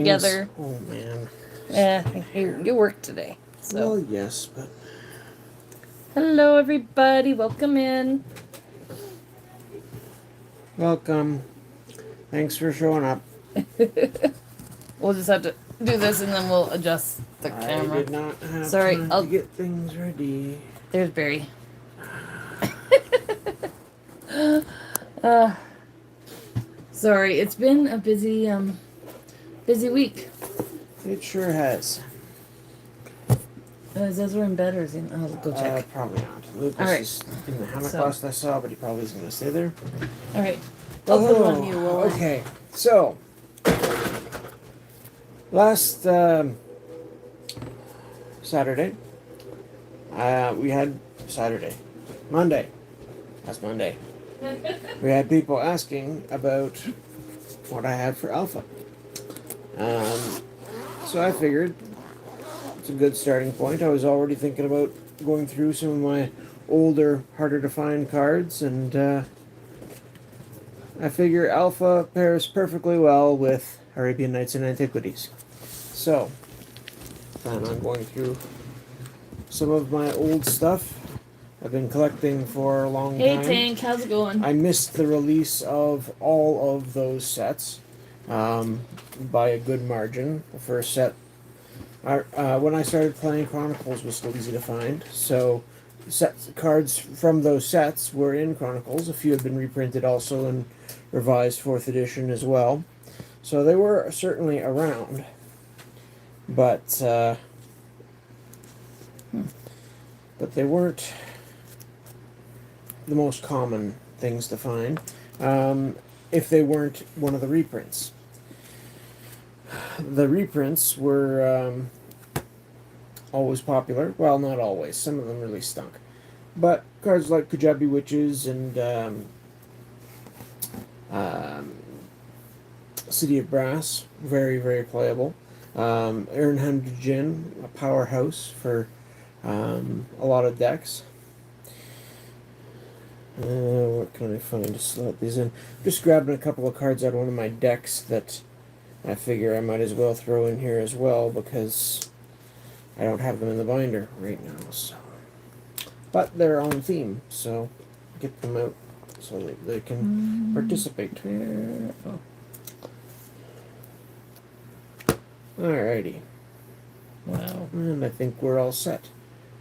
together. Oh man. Yeah, you work today. So. Well, yes, but Hello, everybody. Welcome in. welcome. Thanks for showing up. We'll just have to do this and then we'll adjust the I camera. did not have Sorry, time I'll to get things ready. There's Barry. Sorry, it's been a busy week. It sure has. Is Ezra in bed or is he? I'll go check. Probably not. Lucas All right. is in the hammock So. last I saw, but he probably isn't going to stay there. All right. I'll put it on you. Okay, so last Saturday, we had Monday. Last Monday, we had people asking about what I had for Alpha. So I figured it's a good starting point. I was already thinking about going through some of my older, harder to find cards, and I figure Alpha pairs perfectly well with Arabian Nights and Antiquities. So, plan on going through some of my old stuff. I've been collecting for a long time. Hey Tank, how's it going? I missed the release of all of those sets by a good margin. The first set, when I started playing, Chronicles was still easy to find, so cards from those sets were in Chronicles. A few have been reprinted also in revised 4th edition as well. So they were certainly around. But they weren't the most common things to find if they weren't one of the reprints. The reprints were always popular. Well, not always. Some of them really stunk. But cards like Kajabi Witches and City of Brass, very, very playable. Ernham Djinn, a powerhouse for a lot of decks. What can I find to slot these in? Just grabbing a couple of cards out of one of my decks that I figure I might as well throw in here as well because I don't have them in the binder right now. So, but they're on theme, so get them out so that they can participate. Oh. Alrighty. Wow. And I think we're all set.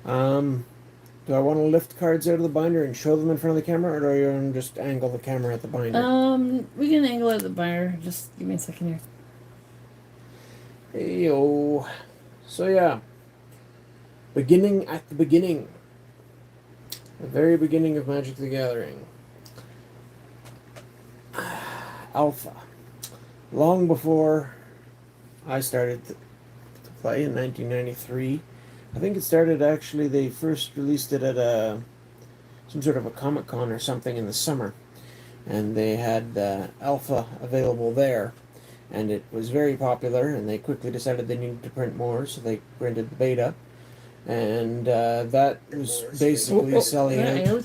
Do I want to lift cards out of the binder and show them in front of the camera, or do I want to just angle the camera at the binder? We can angle at the binder. Just give me a second here. Heyo. So yeah. Beginning at the beginning. The very beginning of Magic the Gathering. Alpha. Long before I started to play in 1993. I think it started actually, they first released it at some sort of a Comic-Con or something in the summer. And they had Alpha available there. And it was very popular, and they quickly decided they needed to print more, so they printed the beta. And that was basically selling out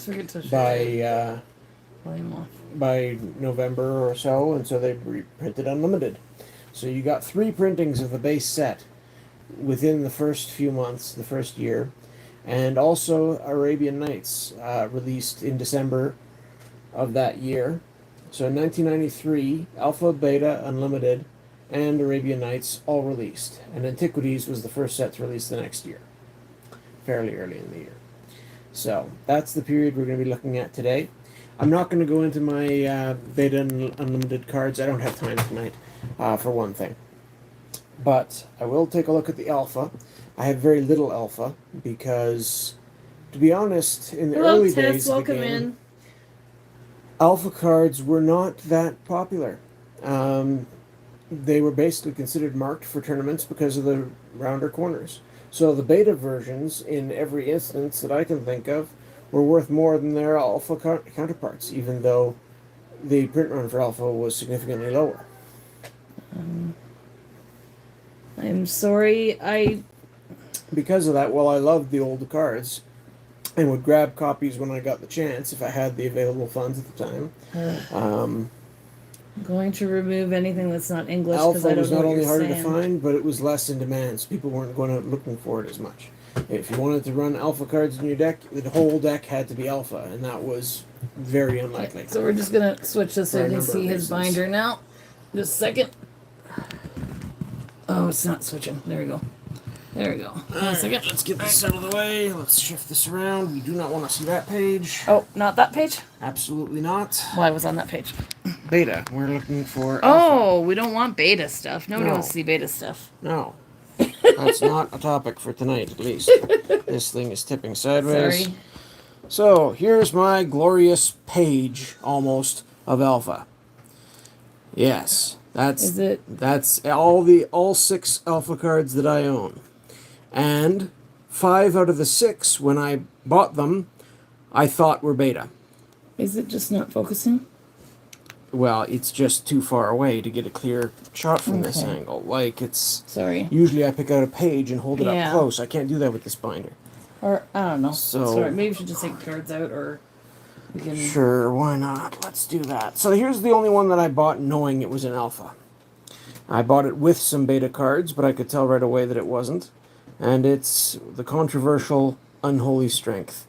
by November or so, and so they reprinted Unlimited. So you got 3 printings of the base set within the first few months, the first year, and also Arabian Nights released in December of that year. So in 1993, Alpha, Beta, Unlimited, and Arabian Nights all released, and Antiquities was the first set to release the next year, fairly early in the year. So that's the period we're going to be looking at today. I'm not going to go into my Beta and Unlimited cards. I don't have time tonight, for one thing. But I will take a look at the Alpha. I have very little Alpha because, to be honest, in the early days of the game, Alpha cards were not that popular. They were basically considered marked for tournaments because of the rounder corners. So the beta versions, in every instance that I can think of, were worth more than their Alpha counterparts, even though the print run for Alpha was significantly lower. I'm sorry, Because of that, while I loved the old cards and would grab copies when I got the chance, if I had the available funds at the time, Going to remove anything that's not English because Alpha I don't was know not what only you're harder saying. to find, but it was less in demand, so people weren't going out looking for it as much. If you wanted to run Alpha cards in your deck, the whole deck had to be Alpha, and that was very unlikely. So we're just gonna switch this so For you a can number of see his reasons. binder now. Just a second. Oh, it's not switching. There we go. There we go. Alright, let's get this out of the way. Let's shift this around. We do not want to see that page. Oh, not that page? Absolutely not. Well, I was on that page. Beta. We're looking for Oh, we don't want beta stuff. Nobody No. wants to see beta stuff. No. That's not a topic for tonight, at least. This thing is tipping sideways. Sorry. So, here's my glorious page, almost, of Alpha. Yes. Is it? That's all 6 Alpha cards that I own. And 5 out of the 6, when I bought them, I thought were beta. Is it just not focusing? Well, it's just too far away to get a clear shot from this Okay. angle. Like, it's... Sorry. Usually I pick out a page and hold it Yeah. up close. I can't do that with this binder. Or, I don't know. So- Sorry, maybe we should just take cards out or we can... Sure, why not? Let's do that. So here's the only one that I bought knowing it was an alpha. I bought it with some beta cards, but I could tell right away that it wasn't. And it's the controversial Unholy Strength.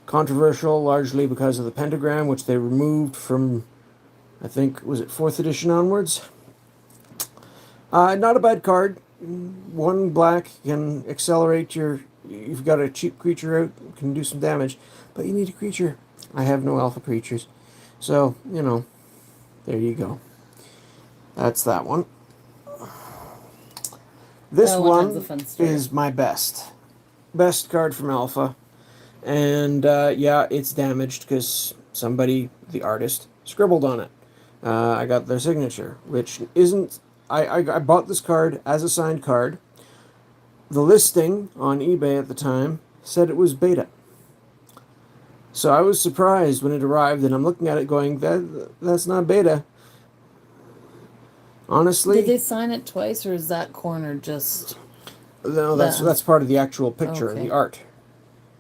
Controversial largely because of the pentagram, which they removed from, I think, was it 4th edition onwards? Not a bad card. 1 black can accelerate your... You've got a cheap creature out, can do some damage, but you need a creature. I have no alpha creatures. So, you know, there you go. That's that one. This That one has one a fun story. is my best. Best card from Alpha. And, yeah, it's damaged because somebody, the artist, scribbled on it. I got their signature, which isn't... I bought this card as a signed card. The listing on eBay at the time said it was beta. So I was surprised when it arrived, and I'm looking at it going, that's not beta. Honestly... Did they sign it twice or is that corner just... No, that's part of the actual picture. Okay. The art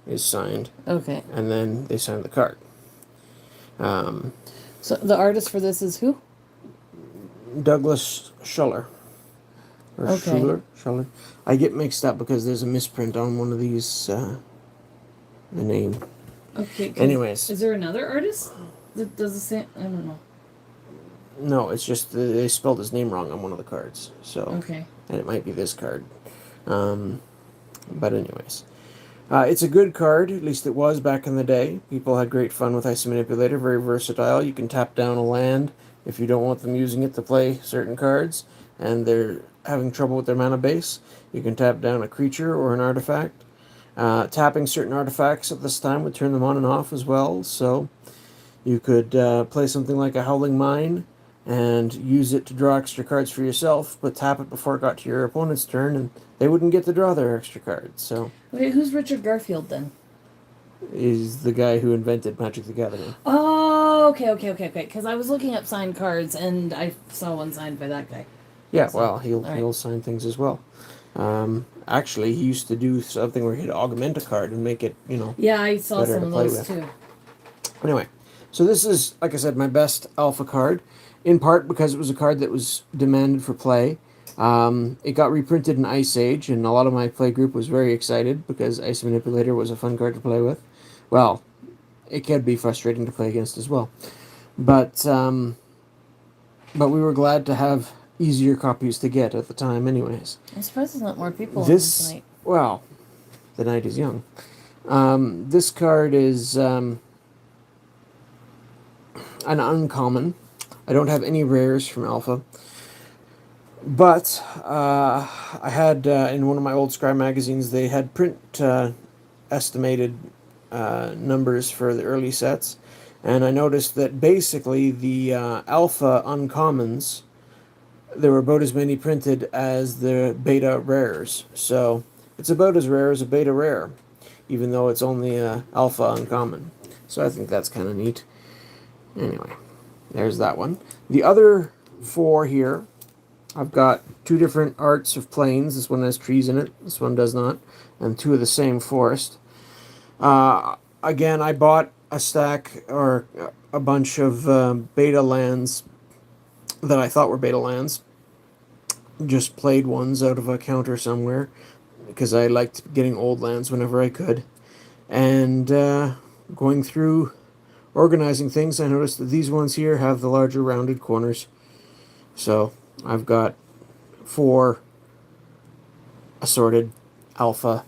is signed, Okay. and then they signed the card. So the artist for this is who? Douglas Schuller. Or Okay. Schuller. I get mixed up because there's a misprint on one of these, the name. Okay. Anyways. Is there another artist that does the same? I don't know. No, it's just they spelled his name wrong on one of the cards. So, Okay. and it might be this card. But anyways. It's a good card, at least it was back in the day. People had great fun with Ice Manipulator, very versatile. You can tap down a land if you don't want them using it to play certain cards, and they're having trouble with their mana base. You can tap down a creature or an artifact. Tapping certain artifacts at this time would turn them on and off as well, so you could play something like a Howling Mine and use it to draw extra cards for yourself, but tap it before it got to your opponent's turn, and they wouldn't get to draw their extra cards. So, Wait, who's Richard Garfield then? he's the guy who invented Magic the Gathering. Oh, okay. Because I was looking up signed cards and I saw one signed by that guy. Yeah, So, well, he'll right. he'll sign things as well. Actually, he used to do something where he'd augment a card and make it, Yeah, I saw better some to of play those with. too. Anyway, so this is, like I said, my best alpha card, in part because it was a card that was demanded for play. It got reprinted in Ice Age, and a lot of my play group was very excited because Ice Manipulator was a fun card to play with. Well, it can be frustrating to play against as well. But we were glad to have easier copies to get at the time anyways. I'm surprised there's not more people on This, tonight. well, the night is young. This card is an uncommon. I don't have any rares from Alpha. But I had, in one of my old Scry magazines, they had print estimated numbers for the early sets. And I noticed that basically the Alpha uncommons, there were about as many printed as the beta rares. So it's about as rare as a beta rare, even though it's only Alpha uncommon. So I think that's kind of neat. Anyway, there's that one. The other 4 here, I've got 2 different arts of planes. This one has trees in it, this one does not, and 2 of the same forest. Again, I bought a stack or a bunch of beta lands that I thought were beta lands. Just played ones out of a counter somewhere because I liked getting old lands whenever I could. And going through organizing things, I noticed that these ones here have the larger rounded corners. So I've got 4 assorted alpha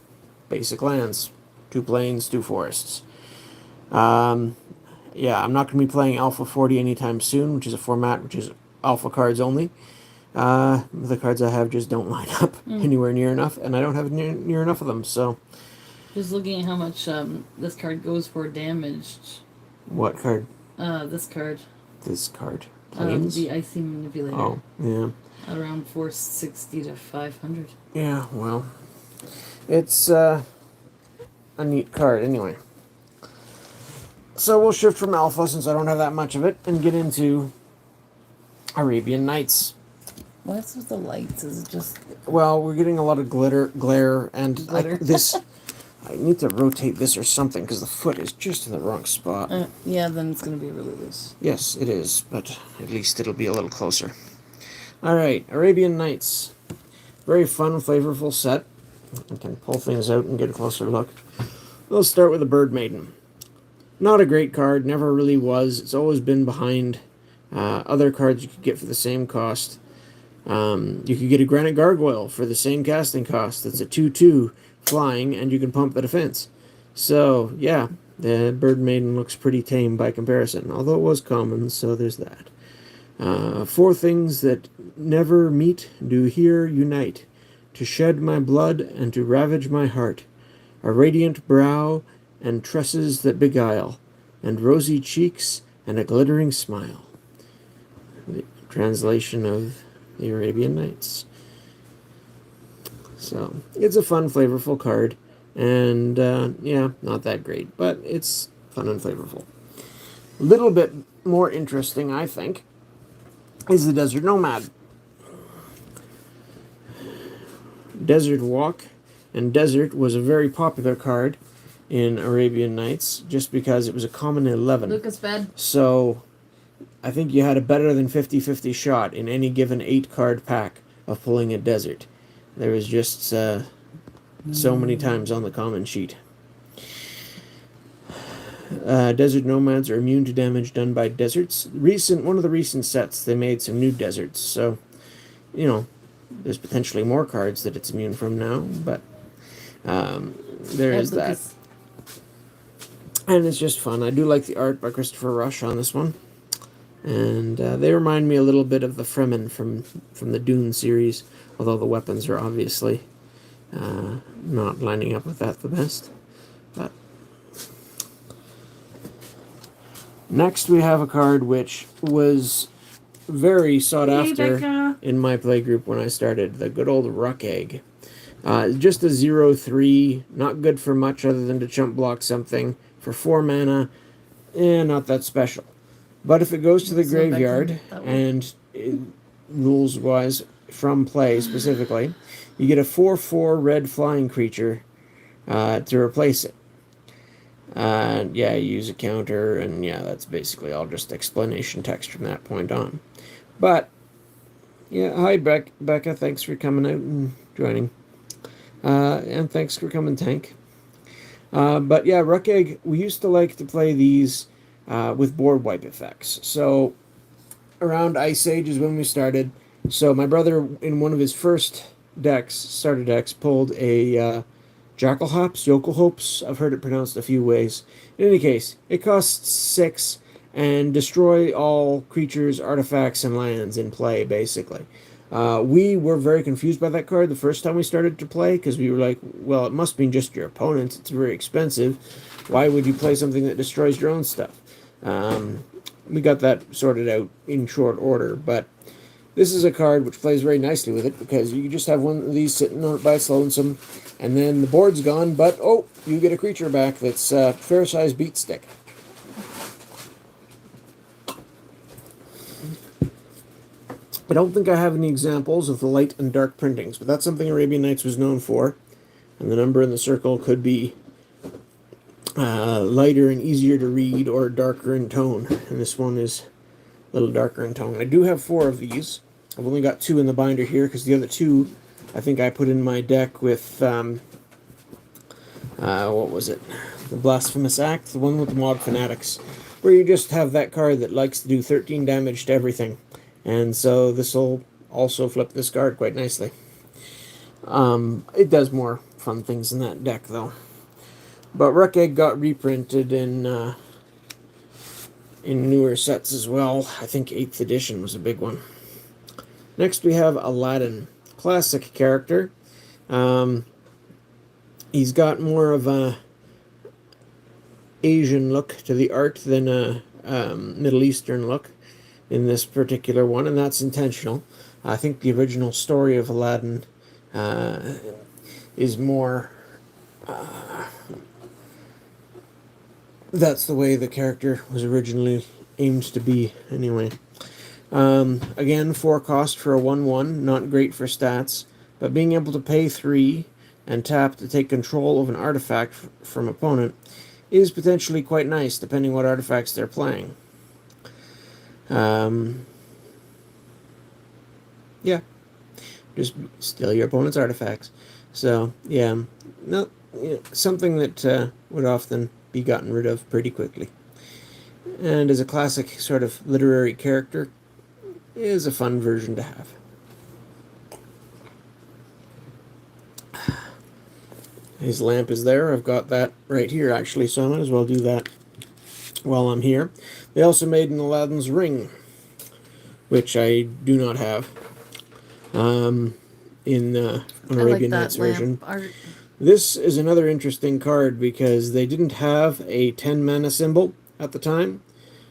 basic lands, 2 plains, 2 forests. Yeah, I'm not going to be playing Alpha 40 anytime soon, which is a format which is alpha cards only. The cards I have just don't line up anywhere near enough, and I don't have near enough of them, so... Just looking at how much this card goes for damaged. What card? This card. This card. Plains? The Icy Manipulator. Oh, yeah. Around 460 to 500. Yeah, well... It's, a neat card, anyway. So we'll shift from Alpha, since I don't have that much of it, and get into Arabian Nights. What's with the lights? Is it just... Well, we're getting a lot of glare, and Glitter. I need to rotate this or something, because the foot is just in the wrong spot. Yeah, then it's going to be really loose. Yes, it is, but at least it'll be a little closer. Alright, Arabian Nights. Very fun, flavorful set. I can pull things out and get a closer look. We'll start with the Bird Maiden. Not a great card, never really was. It's always been behind other cards you could get for the same cost. You could get a Granite Gargoyle for the same casting cost. It's a 2/2 flying, and you can pump the defense. So, yeah, the Bird Maiden looks pretty tame by comparison, although it was common, so there's that. 4 things that never meet do here unite, to shed my blood and to ravage my heart, a radiant brow and tresses that beguile, and rosy cheeks and a glittering smile. The translation of the Arabian Nights. So, it's a fun, flavorful card, and yeah, not that great, but it's fun and flavorful. A little bit more interesting, I think, is the Desert Nomad. Desert Walk and Desert was a very popular card in Arabian Nights, just because it was a common 11. Lucas bed. So, I think you had a better than 50-50 shot in any given 8-card pack of pulling a Desert. There was just so many times on the common sheet. Desert Nomads are immune to damage done by deserts. One of the recent sets, they made some new deserts, so, you know, there's potentially more cards that it's immune from now, but there is that. And it's just fun. I do like the art by Christopher Rush on this one. And they remind me a little bit of the Fremen from the Dune series, although the weapons are obviously not lining up with that the best. But next we have a card which was very sought after in my playgroup when I started, the good old Ruck Egg. Just a 0/3, not good for much other than to chump block something. For 4 mana, not that special. But if it goes to the graveyard, and rules-wise, from play specifically, you get a 4/4 red flying creature to replace it. Yeah, you use a counter, and yeah, that's basically all just explanation text from that point on. But, yeah, hi Becca, thanks for coming out and joining. And thanks for coming, Tank. But yeah, Ruck Egg, we used to like to play these with board wipe effects. So around Ice Age is when we started. So my brother, in one of his first starter decks, pulled a Jackalhops, Yokelhopes. I've heard it pronounced a few ways. In any case, it costs 6 and destroy all creatures, artifacts, and lands in play, basically. We were very confused by that card the first time we started to play, because we were like, well, it must mean just your opponents. It's very expensive. Why would you play something that destroys your own stuff? We got that sorted out in short order, but this is a card which plays very nicely with it, because you just have one of these sitting on it by its lonesome, and then the board's gone, but, oh, you get a creature back that's fair-sized beat stick. I don't think I have any examples of the light and dark printings, but that's something Arabian Nights was known for. And the number in the circle could be lighter and easier to read, or darker in tone. And this one is little darker in tone. I do have 4 of these. I've only got 2 in the binder here because the other 2 I think I put in my deck with, what was it? The Blasphemous Act, the one with the Mod Fanatics, where you just have that card that likes to do 13 damage to everything. And so this will also flip this card quite nicely. It does more fun things in that deck, though. But Ruck Egg got reprinted in newer sets as well. I think 8th edition was a big one. Next we have Aladdin. Classic character. He's got more of a Asian look to the art than a Middle Eastern look in this particular one, and that's intentional. I think the original story of Aladdin is more... that's the way the character was originally aimed to be, anyway. Again, 4 cost for a 1/1, not great for stats, but being able to pay 3 and tap to take control of an artifact from opponent is potentially quite nice, depending what artifacts they're playing. Yeah, just steal your opponent's artifacts. So, yeah, no, something that would often be gotten rid of pretty quickly. And as a classic sort of literary character, is a fun version to have. His lamp is there. I've got that right here, actually, so I might as well do that while I'm here. They also made an Aladdin's ring, which I do not have in an Arabian Nights version. Art. This is another interesting card because they didn't have a 10 mana symbol at the time,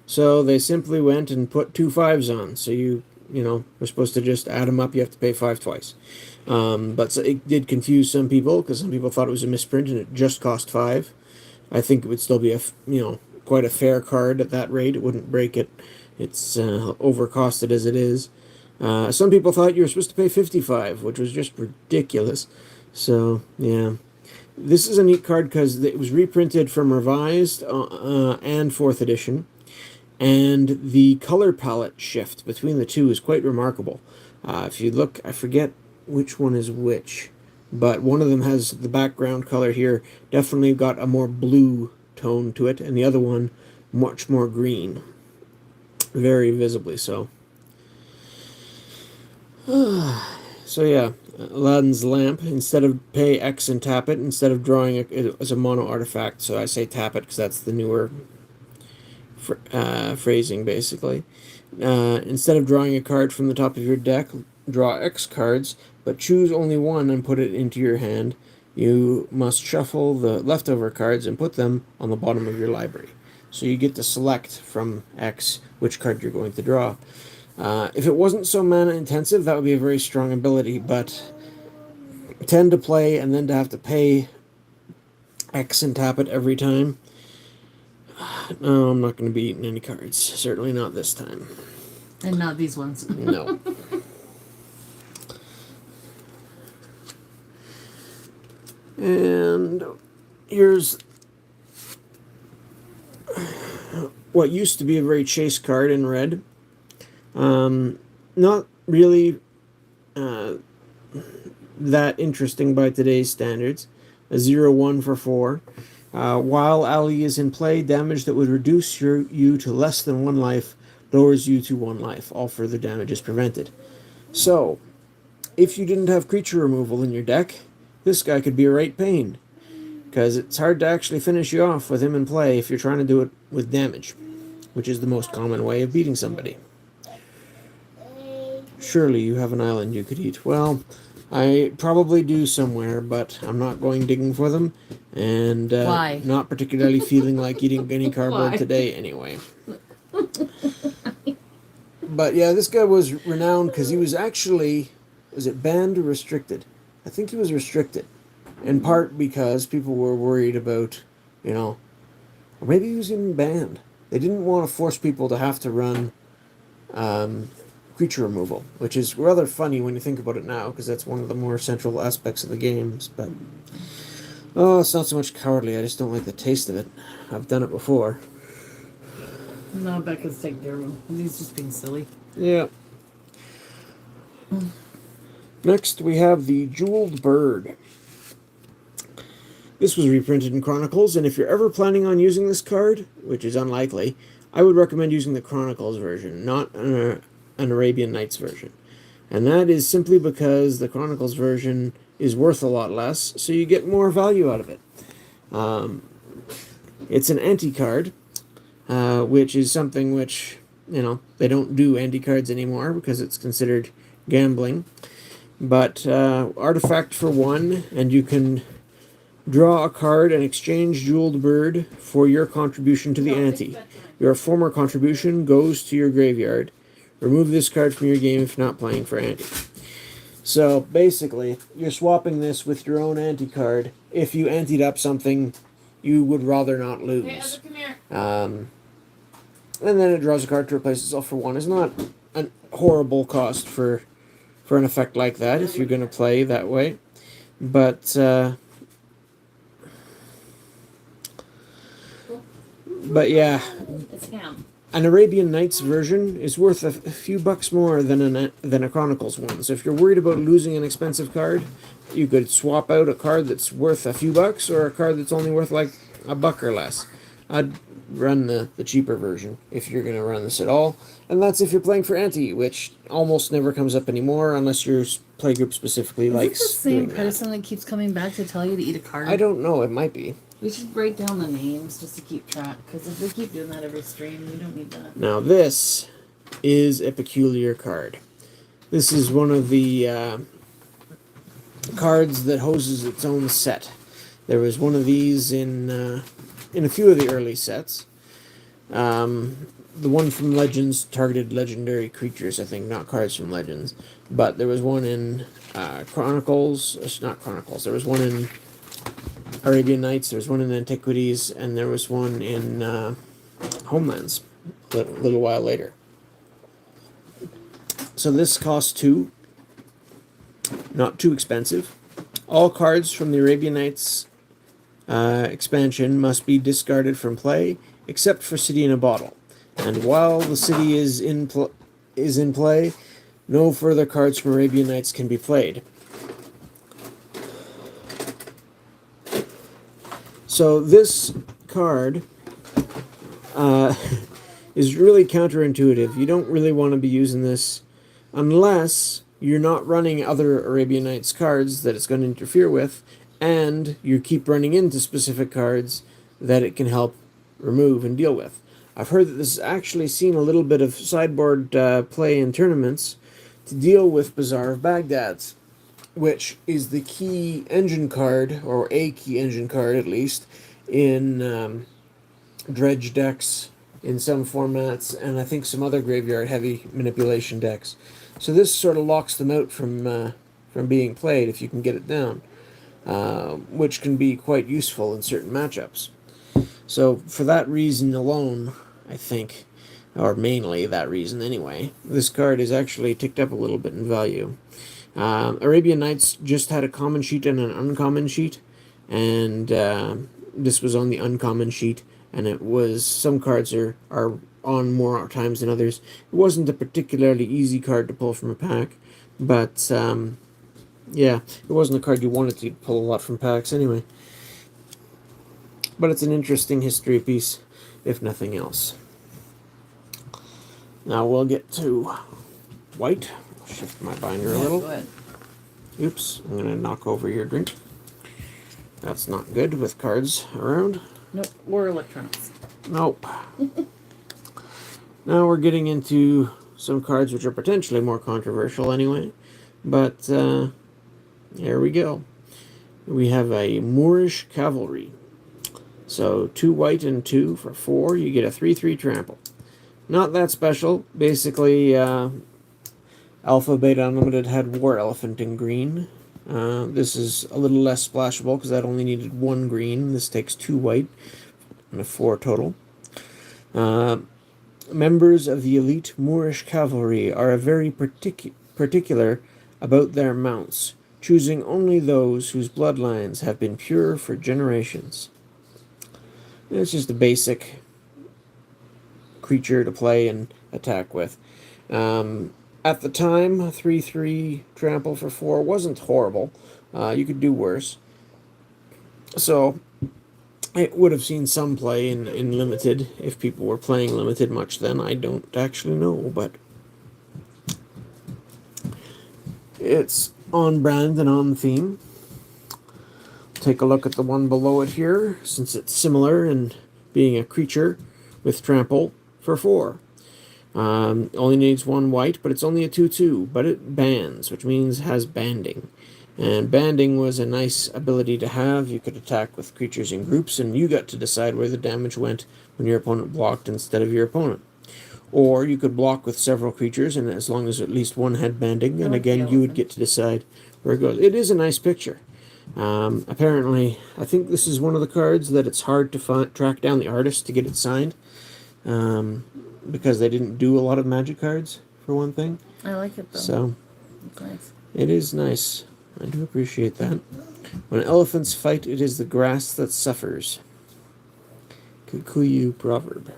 so they simply went and put 2 5s on. So you know, we're supposed to just add them up. You have to pay 5 twice. But so it did confuse some people because some people thought it was a misprint and it just cost 5. I think it would still be quite a fair card at that rate. It wouldn't break it. It's overcosted as it is. Some people thought you were supposed to pay 55, which was just ridiculous. So yeah, this is a neat card because it was reprinted from Revised and 4th edition. And the color palette shift between the two is quite remarkable. If you look, I forget which one is which, but one of them has the background color here definitely got a more blue tone to it, and the other one much more green. Very visibly so. So yeah, Aladdin's lamp, instead of pay X and tap it, instead of drawing it as a mono artifact, so I say tap it because that's the newer phrasing, basically. Instead of drawing a card from the top of your deck, draw X cards, but choose only one and put it into your hand. You must shuffle the leftover cards and put them on the bottom of your library. So you get to select from X which card you're going to draw. If it wasn't so mana intensive, that would be a very strong ability, but 10 to play and then to have to pay X and tap it every time. No, I'm not going to be eating any cards. Certainly not this time. And not these ones. No. And here's what used to be a very chase card in red. Not really that interesting by today's standards. A 0/1 for 4. While Ali is in play, damage that would reduce you to less than 1 life lowers you to 1 life. All further damage is prevented. So, if you didn't have creature removal in your deck, this guy could be a right pain, because it's hard to actually finish you off with him in play if you're trying to do it with damage, which is the most common way of beating somebody. Surely you have an island you could eat. Well, I probably do somewhere, but I'm not going digging for them, and Why? Not particularly feeling like eating any cardboard Why? today anyway. But yeah, this guy was renowned because he was actually, was it banned or restricted? I think he was restricted, in part because people were worried about, or maybe he was even banned. They didn't want to force people to have to run creature removal, which is rather funny when you think about it now, because that's one of the more central aspects of the games. But it's not so much cowardly. I just don't like the taste of it. I've done it before. No, Becca's taking care of him. He's just being silly. Yeah. Next, we have the Jeweled Bird. This was reprinted in Chronicles, and if you're ever planning on using this card, which is unlikely, I would recommend using the Chronicles version, not an Arabian Nights version. And that is simply because the Chronicles version is worth a lot less, so you get more value out of it. It's an anti-card, which is something which, they don't do anti-cards anymore because it's considered gambling. But artifact for 1, and you can draw a card and exchange Jeweled Bird for your contribution to the ante. Your former contribution goes to your graveyard. Remove this card from your game if not playing for ante. So basically, you're swapping this with your own ante card if you anteed up something you would rather not lose. Hey, Ezra, come here. And then it draws a card to replace itself for 1. It's not a horrible cost for an effect like that if you're going to play that way. But yeah, It's him. an Arabian Nights version is worth a few bucks more than a Chronicles one. So if you're worried about losing an expensive card, you could swap out a card that's worth a few bucks or a card that's only worth like $1 or less. I'd run the cheaper version if you're going to run this at all. And that's if you're playing for ante, which almost never comes up anymore unless your playgroup specifically likes Is it the same doing person that keeps coming back to tell you to eat a card? I don't know. It might be. We should write down the names just to keep track, because if they keep doing that every stream, we don't need that. Now this is a peculiar card. This is one of the cards that hoses its own set. There was one of these in a few of the early sets. The one from Legends targeted legendary creatures, I think, not cards from Legends. But there was one in Chronicles, not Chronicles, there was one in Arabian Nights, there was one in Antiquities, and there was one in Homelands a little while later. So this costs 2. Not too expensive. All cards from the Arabian Nights expansion must be discarded from play, except for City in a Bottle. And while the city is in play, no further cards from Arabian Nights can be played. So this card is really counterintuitive. You don't really want to be using this unless you're not running other Arabian Nights cards that it's going to interfere with, and you keep running into specific cards that it can help remove and deal with. I've heard that this has actually seen a little bit of sideboard play in tournaments to deal with Bazaar of Baghdad's, which is the key engine card, or a key engine card at least, in dredge decks in some formats, and I think some other graveyard heavy manipulation decks. So this sort of locks them out from being played if you can get it down, which can be quite useful in certain matchups. So for that reason alone, I think, or mainly that reason anyway, this card is actually ticked up a little bit in value. Arabian Nights just had a common sheet and an uncommon sheet, and this was on the uncommon sheet, and it was, some cards are on more times than others. It wasn't a particularly easy card to pull from a pack, but yeah, it wasn't a card you wanted to pull a lot from packs anyway. But it's an interesting history piece, if nothing else. Now we'll get to white. Shift my binder a little. Go ahead. Oops, I'm going to knock over your drink. That's not good with cards around. Nope, or electronics. Nope. Now we're getting into some cards which are potentially more controversial anyway. But here we go. We have a Moorish Cavalry. So 2 white and 2 for 4. You get a 3/3 trample. Not that special. Basically, Alpha Beta Unlimited had War Elephant in green. This is a little less splashable because that only needed 1 green. This takes 2 white and a 4 total. Members of the elite Moorish Cavalry are very particular about their mounts, choosing only those whose bloodlines have been pure for generations. It's just a basic creature to play and attack with. At the time, 3/3 trample for 4 wasn't horrible. You could do worse. So it would have seen some play in limited if people were playing limited much then. I don't actually know, but it's on brand and on theme. Take a look at the one below it here, since it's similar in being a creature with trample for 4. Only needs 1 white, but it's only a 2/2, but it bands, which means it has banding. And banding was a nice ability to have. You could attack with creatures in groups, and you got to decide where the damage went when your opponent blocked instead of your opponent. Or you could block with several creatures, and as long as at least one had banding, and again, you would get to decide where it goes. It is a nice picture. Apparently, I think this is one of the cards that it's hard to track down the artist to get it signed, because they didn't do a lot of Magic cards, for one thing. I like it, though. So, it's nice. It is nice. I do appreciate that. When elephants fight, it is the grass that suffers. Kikuyu proverb.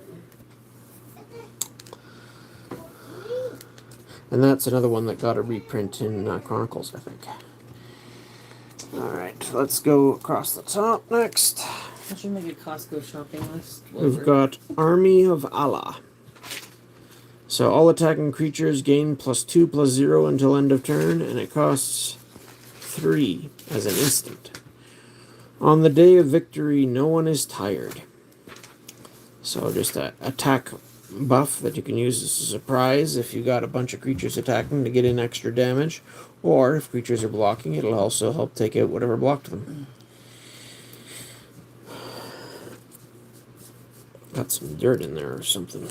And that's another one that got a reprint in Chronicles, I think. Alright, let's go across the top next. I should make a Costco shopping list. We've got Army of Allah. So all attacking creatures gain +2/+0 until end of turn, and it costs 3 as an instant. On the day of victory, no one is tired. So just an attack buff that you can use as a surprise if you got a bunch of creatures attacking to get in extra damage, or if creatures are blocking, it'll also help take out whatever blocked them. Got some dirt in there or something.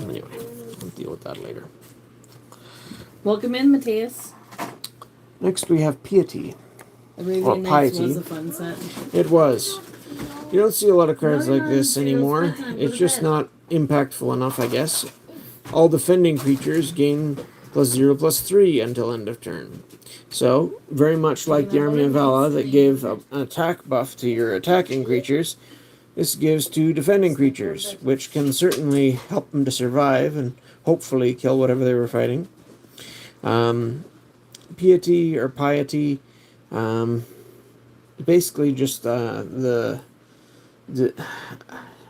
Anyway, we'll deal with that later. Welcome in, Matthias. Next we have Piety. Arabian Nights was a fun set. It was. You don't see a lot of cards like this anymore. It's just not impactful enough, I guess. All defending creatures gain +0/+3 until end of turn. So, very much like the Army of Allah that gave an attack buff to your attacking creatures, this gives to defending creatures, which can certainly help them to survive and hopefully kill whatever they were fighting. Piety or piety, basically just the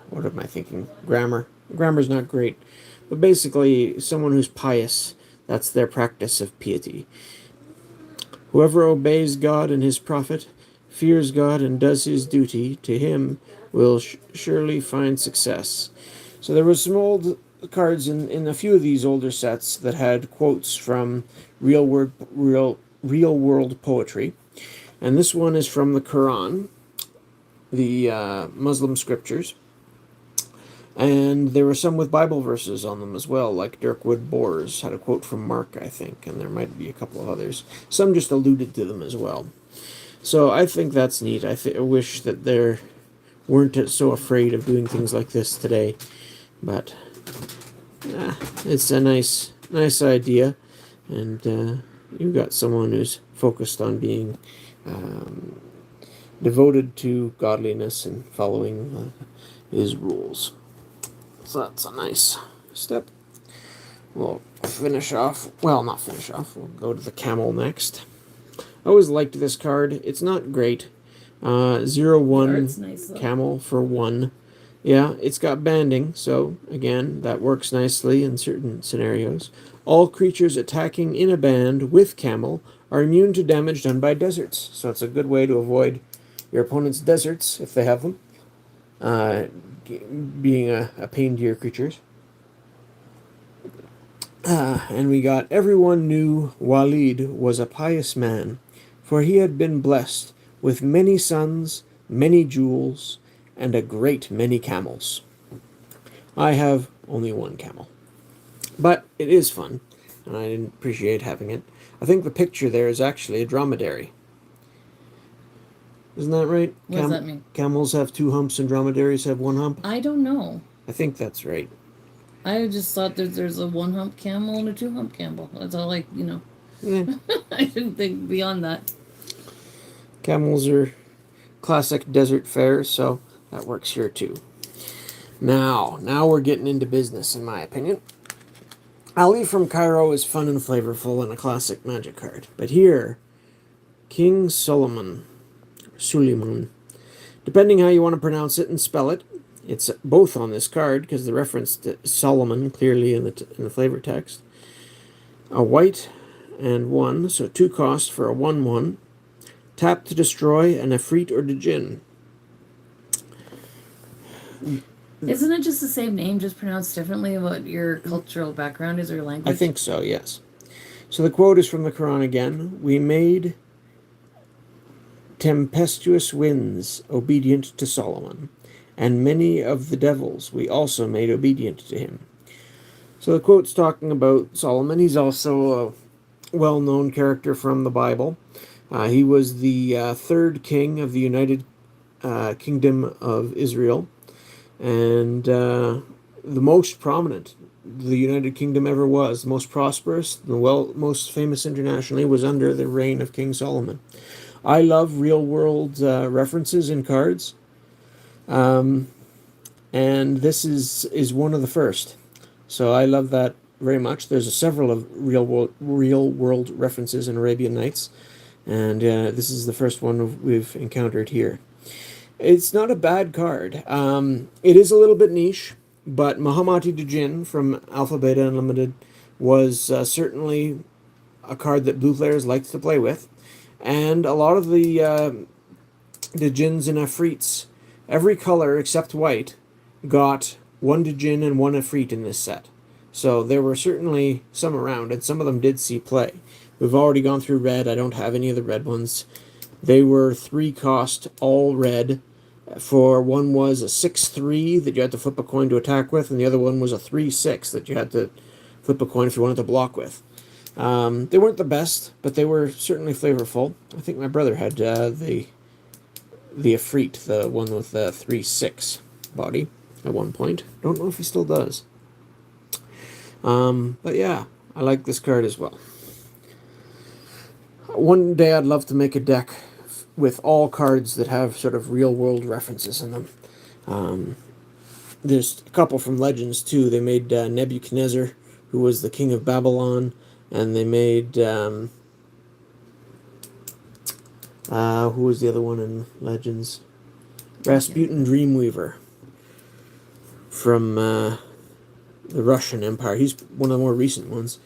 what am I thinking? Grammar. Grammar's not great, but basically someone who's pious. That's their practice of piety. Whoever obeys God and his prophet, fears God and does his duty, to him will surely find success. So there was some old cards in a few of these older sets that had quotes from real world poetry, and this one is from the Quran, the Muslim scriptures, and there were some with Bible verses on them as well, like Dirkwood Boers had a quote from Mark, I think, and there might be a couple of others. Some just alluded to them as well. So I think that's neat. I wish that they weren't so afraid of doing things like this today, but it's a nice idea, and you've got someone who's focused on being devoted to godliness and following his rules. So that's a nice step. We'll finish off. Well, not finish off. We'll go to the camel next. I always liked this card. It's not great. 0/1 nice, camel for 1. Yeah, it's got banding, so again, that works nicely in certain scenarios. All creatures attacking in a band with camel are immune to damage done by deserts. So it's a good way to avoid your opponent's deserts, if they have them, being a pain to your creatures. And we got, everyone knew Walid was a pious man, for he had been blessed with many sons, many jewels, and a great many camels. I have only 1 camel, but it is fun, and I didn't appreciate having it. I think the picture there is actually a dromedary. Isn't that right? What does that mean? Camels have 2 humps and dromedaries have 1 hump? I don't know. I think that's right. I just thought that there's a 1-hump camel and a 2-hump camel. That's all, Yeah. I didn't think beyond that. Camels are classic desert fare, so That works here too. Now we're getting into business, in my opinion. Ali from Cairo is fun and flavorful and a classic Magic card. But here, King Suleiman, depending how you want to pronounce it and spell it, it's both on this card because the reference to Solomon clearly in the flavor text. A white and 1, so 2 cost for a 1/1. Tap to destroy an Efreet or Djinn. Isn't it just the same name, just pronounced differently? What your cultural background is or language? I think so, yes. So the quote is from the Quran again. We made tempestuous winds obedient to Solomon, and many of the devils we also made obedient to him. So the quote's talking about Solomon. He's also a well-known character from the Bible. He was the third king of the United Kingdom of Israel, and the most prominent the United Kingdom ever was. The most prosperous, the most famous internationally, was under the reign of King Solomon. I love real-world references in cards, and this is one of the first. So I love that very much. There's several of real-world references in Arabian Nights, and this is the first one we've encountered here. It's not a bad card. It is a little bit niche, but Mahamati Djinn from Alpha Beta Unlimited was certainly a card that blue players liked to play with. And a lot of the Djinns and Efreets, every color except white, got 1 Djinn and 1 Efreet in this set. So there were certainly some around, and some of them did see play. We've already gone through red. I don't have any of the red ones. They were 3 cost, all red. For one was a 6/3 that you had to flip a coin to attack with, and the other one was a 3/6 that you had to flip a coin if you wanted to block with. They weren't the best, but they were certainly flavorful. I think my brother had the Efreet, the one with the 3/6 body at one point. Don't know if he still does. But yeah, I like this card as well. One day I'd love to make a deck with all cards that have sort of real-world references in them. There's a couple from Legends, too. They made Nebuchadnezzar, who was the king of Babylon, and they made... who was the other one in Legends? Rasputin Dreamweaver from the Russian Empire. He's one of the more recent ones.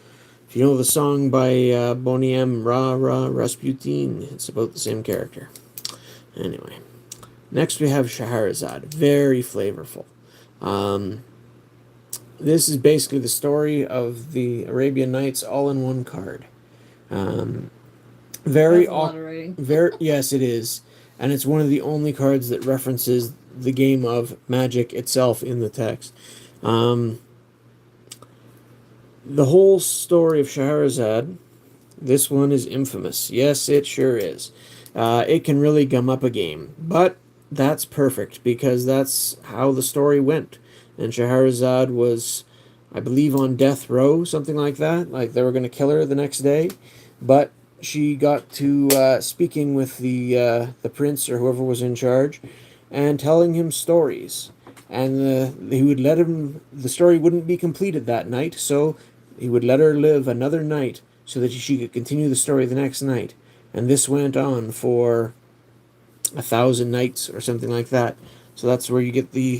If you know the song by Boney M, Ra Ra Rasputin, it's about the same character. Anyway, next we have Scheherazade. Very flavorful. This is basically the story of the Arabian Nights all in one card. Very yes, it is. And it's one of the only cards that references the game of Magic itself in the text. The whole story of Scheherazade, this one is infamous. Yes, it sure is. It can really gum up a game. But that's perfect, because that's how the story went. And Scheherazade was, I believe, on death row, something like that. Like they were going to kill her the next day. But she got to speaking with the prince or whoever was in charge and telling him stories. And he would let him, the story wouldn't be completed that night, so he would let her live another night so that she could continue the story the next night. And this went on for 1,000 nights or something like that. So that's where you get the,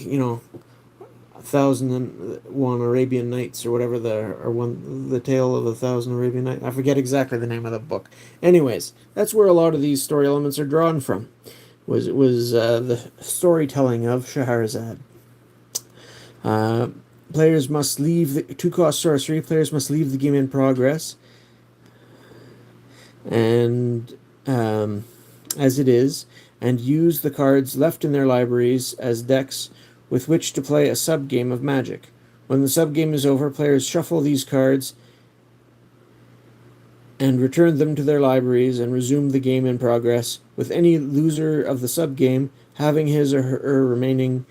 1,001 Arabian Nights or whatever the tale of 1,000 Arabian Nights. I forget exactly the name of the book. Anyways, that's where a lot of these story elements are drawn from. Was the storytelling of Scheherazade. Players must leave the 2-cost sorcery. Players must leave the game in progress, and as it is, and use the cards left in their libraries as decks with which to play a sub-game of Magic. When the sub-game is over, players shuffle these cards and return them to their libraries and resume the game in progress, with any loser of the sub-game having his or her remaining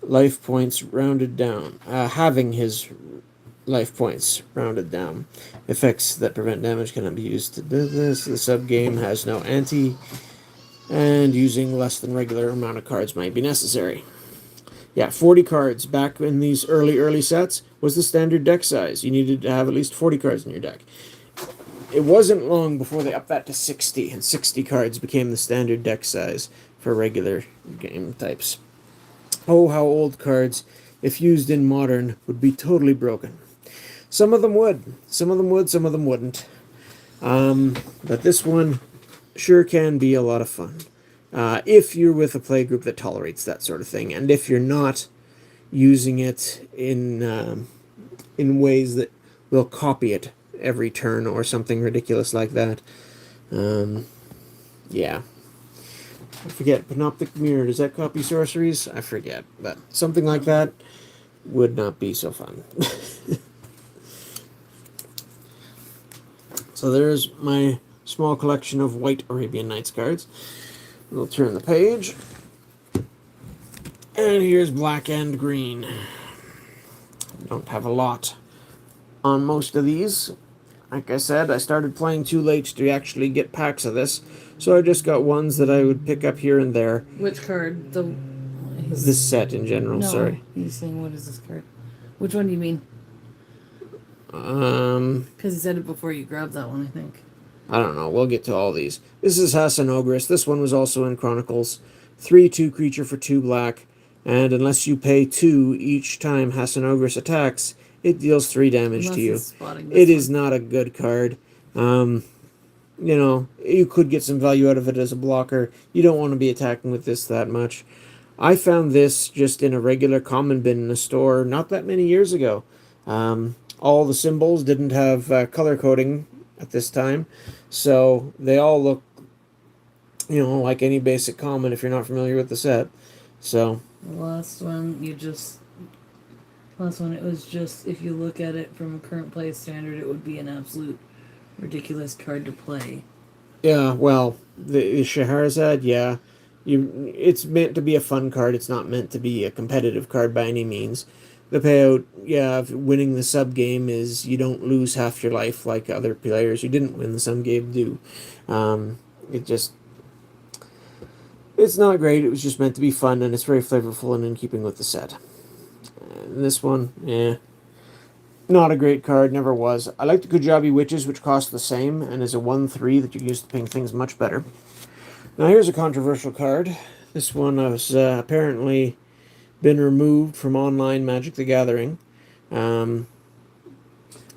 life points rounded down. Effects that prevent damage cannot be used to do this. The sub-game has no and using less than regular amount of cards might be necessary. Yeah, 40 cards back in these early sets was the standard deck size. You needed to have at least 40 cards in your deck. It wasn't long before they upped that to 60, and 60 cards became the standard deck size for regular game types. Oh, how old cards, if used in modern, would be totally broken. Some of them would. Some of them would, some of them wouldn't. But this one sure can be a lot of fun. If you're with a play group that tolerates that sort of thing, and if you're not using it in ways that will copy it every turn or something ridiculous like that. Yeah. I forget, Panoptic Mirror, does that copy sorceries? I forget, but something like that would not be so fun. So there's my small collection of white Arabian Nights cards. We'll turn the page. And here's black and green. Don't have a lot on most of these. Like I said, I started playing too late to actually get packs of this, so I just got ones that I would pick up here and there. Which card? This set in general, no, sorry. He's saying, what is this card? Which one do you mean? Because he said it before you grabbed that one, I think. I don't know. We'll get to all these. This is Hassan Ogris. This one was also in Chronicles. 3/2 creature for 2 black, and unless you pay 2 each time Hassan Ogris attacks, it deals 3 damage to you. It is not a good card. You know, you could get some value out of it as a blocker. You don't want to be attacking with this that much. I found this just in a regular common bin in a store not that many years ago. All the symbols didn't have color coding at this time, so they all look, you know, like any basic common if you're not familiar with the set. So the last one, it was just, if you look at it from a current play standard, it would be an absolute ridiculous card to play. Yeah, well, the Scheherazade, yeah. It's meant to be a fun card. It's not meant to be a competitive card by any means. The payout, yeah, of winning the sub game is you don't lose half your life like other players who didn't win the sub game do. It's not great. It was just meant to be fun, and it's very flavorful and in keeping with the set. And this one, yeah, not a great card, never was. I like the Kujabi Witches, which cost the same, and is a 1/3 that you can use to ping things much better. Now here's a controversial card. This one has apparently been removed from online Magic the Gathering.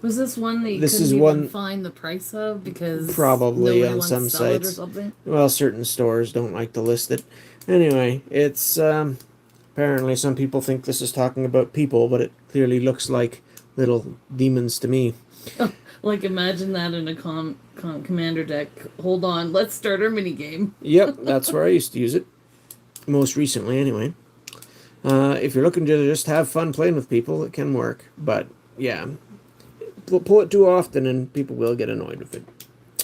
Was this one that you this couldn't is even one, find the price of because probably nobody on wants some to sell it or sites. something? Well, certain stores don't like to list it. Anyway, it's apparently some people think this is talking about people, but it clearly looks like little demons to me. Like, imagine that in a commander deck. Hold on, let's start our mini game. Yep, that's where I used to use it. Most recently, anyway. If you're looking to just have fun playing with people, it can work. But, yeah. Pull it too often and people will get annoyed with it.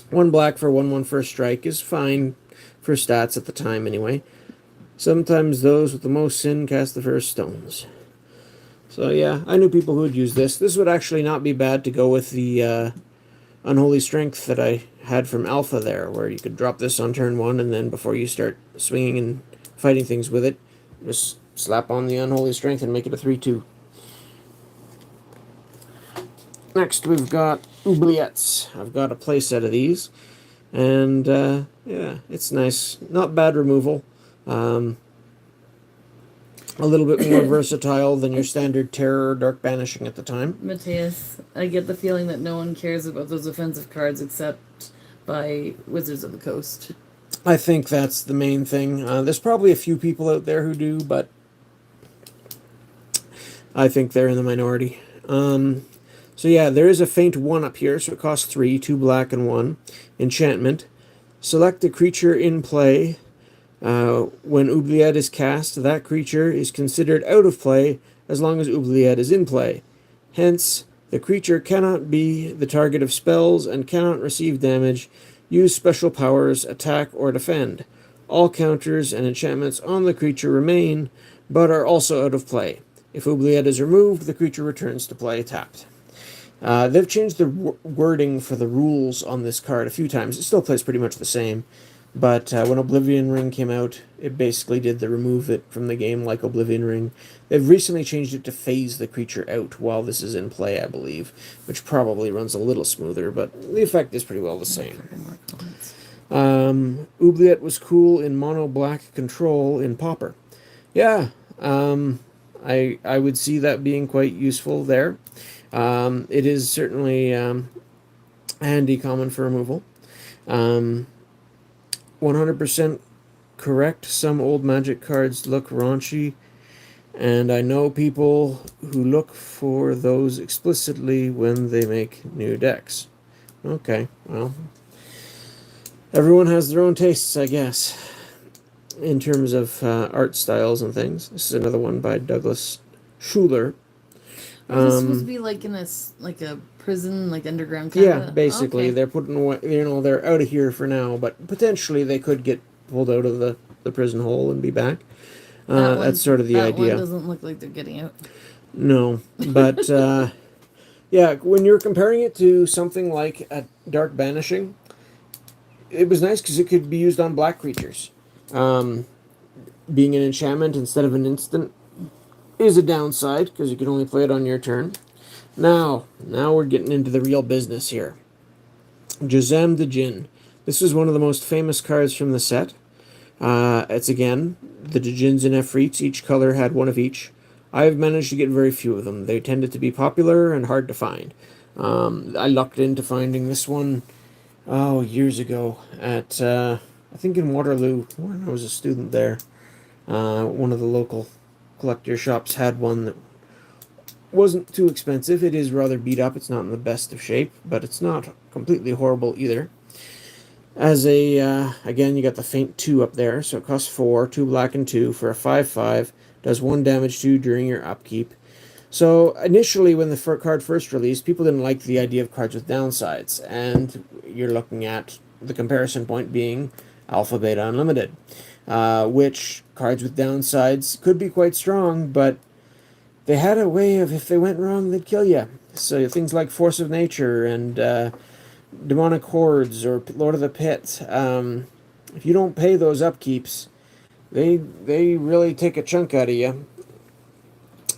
1 black for 1/1 first strike is fine for stats at the time, anyway. Sometimes those with the most sin cast the first stones. So, yeah, I knew people who would use this. This would actually not be bad to go with the Unholy Strength that I had from Alpha there, where you could drop this on turn 1, and then before you start swinging and fighting things with it, just slap on the Unholy Strength and make it a 3/2. Next, we've got Oubliettes. I've got a play set of these, and yeah, it's nice. Not bad removal. A little bit more versatile than your standard Terror or Dark Banishing at the time. Matthias, I get the feeling that no one cares about those offensive cards except by Wizards of the Coast. I think that's the main thing. There's probably a few people out there who do, but I think they're in the minority. So yeah, there is a faint 1 up here, so it costs 3, 2 black and 1. Enchantment. Select a creature in play. When Oubliette is cast, that creature is considered out of play as long as Oubliette is in play. Hence, the creature cannot be the target of spells and cannot receive damage, use special powers, attack, or defend. All counters and enchantments on the creature remain, but are also out of play. If Oubliette is removed, the creature returns to play tapped. They've changed the wording for the rules on this card a few times. It still plays pretty much the same. But when Oblivion Ring came out, it basically did the remove it from the game like Oblivion Ring. They've recently changed it to phase the creature out while this is in play, I believe, which probably runs a little smoother, but the effect is pretty well the same. Oubliette was cool in mono black control in Pauper. Yeah, I would see that being quite useful there. It is certainly handy common for removal. 100% correct. Some old Magic cards look raunchy, and I know people who look for those explicitly when they make new decks. Okay, well, everyone has their own tastes, I guess, in terms of art styles and things. This is another one by Douglas Schuler. Is this supposed to be like in a prison, like underground kind of? Yeah, basically. Okay. They're putting away, they're out of here for now, but potentially they could get pulled out of the prison hole and be back. That's sort of the idea. That one doesn't look like they're getting out. No, but yeah, when you're comparing it to something like a Dark Banishing, it was nice because it could be used on black creatures. Being an enchantment instead of an instant is a downside because you can only play it on your turn. Now we're getting into the real business here. Jazam the Djinn. This is one of the most famous cards from the set. It's again the Djinns and Efreets. Each color had one of each. I've managed to get very few of them. They tended to be popular and hard to find. I lucked into finding this one years ago at I think in Waterloo when I was a student there. One of the local collector shops had one that wasn't too expensive. It is rather beat up. It's not in the best of shape, but it's not completely horrible either. As a, again, you got the faint 2 up there, so it costs 4, 2 black and 2 for a 5/5, does 1 damage to you during your upkeep. So initially when the card first released, people didn't like the idea of cards with downsides, and you're looking at the comparison point being Alpha, Beta, Unlimited, which cards with downsides could be quite strong, but they had a way of, if they went wrong, they'd kill you. So things like Force of Nature and Demonic Hordes or Lord of the Pit, if you don't pay those upkeeps, they really take a chunk out of you,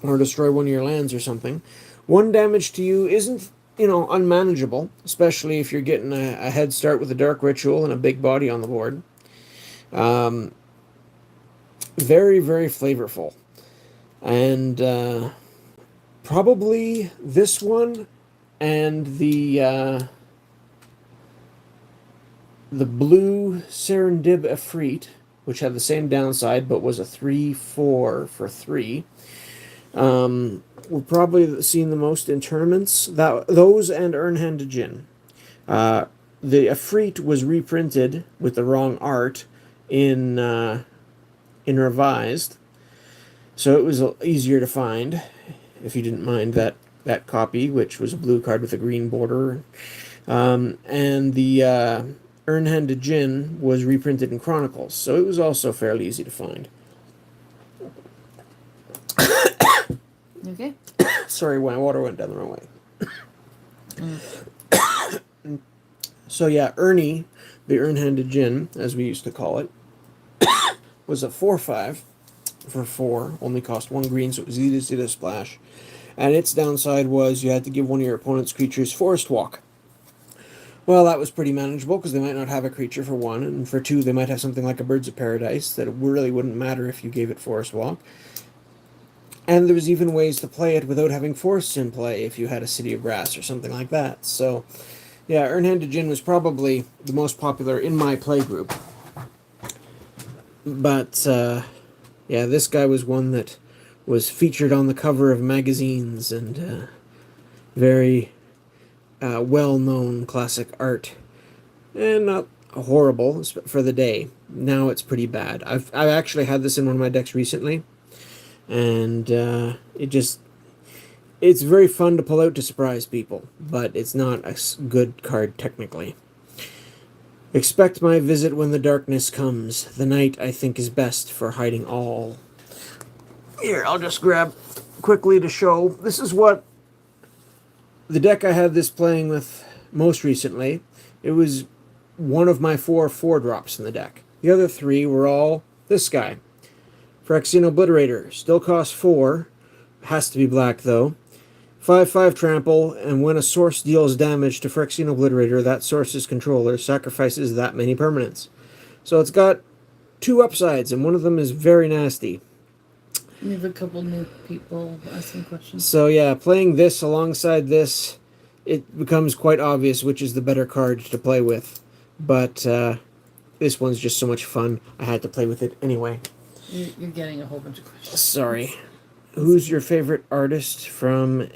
or destroy one of your lands or something. 1 damage to you isn't, unmanageable, especially if you're getting a head start with a Dark Ritual and a big body on the board. Very, very flavorful. And probably this one and the Blue Efreet, which had the same downside but was a 3/4 for 3. We're probably seeing the most in tournaments. Those and Urnhand Djinn. The Efreet was reprinted with the wrong art in Revised, so it was easier to find if you didn't mind that copy, which was a blue card with a green border. And the Urnhand Djinn was reprinted in Chronicles, so it was also fairly easy to find. Okay. Sorry, my water went down the wrong way. So yeah, Ernie, the Urnhand Djinn, as we used to call it, was a 4/5 for 4, only cost 1 green, so it was easy to splash. And its downside was you had to give one of your opponent's creatures Forest Walk. Well, that was pretty manageable because they might not have a creature for 1, and for 2 they might have something like a Birds of Paradise that really wouldn't matter if you gave it Forest Walk. And there was even ways to play it without having forests in play if you had a City of Brass or something like that. So, yeah, Urnhand Djinn was probably the most popular in my play group. But, yeah, this guy was one that was featured on the cover of magazines and very well-known classic art. And not horrible for the day. Now it's pretty bad. I've actually had this in one of my decks recently. And it's very fun to pull out to surprise people, but it's not a good card technically. Expect my visit when the darkness comes. The night, I think, is best for hiding all. Here, I'll just grab quickly to show. This is what the deck I had this playing with most recently. It was one of my 4 drops in the deck. The other 3 were all this guy. Phyrexian Obliterator. Still costs 4. Has to be black, though. 5/5 trample, and when a source deals damage to Phyrexian Obliterator, that source's controller sacrifices that many permanents. So it's got 2 upsides, and one of them is very nasty. We have a couple new people asking questions. So yeah, playing this alongside this, it becomes quite obvious which is the better card to play with. But this one's just so much fun, I had to play with it anyway. You're getting a whole bunch of questions. Sorry. Who's your favorite artist from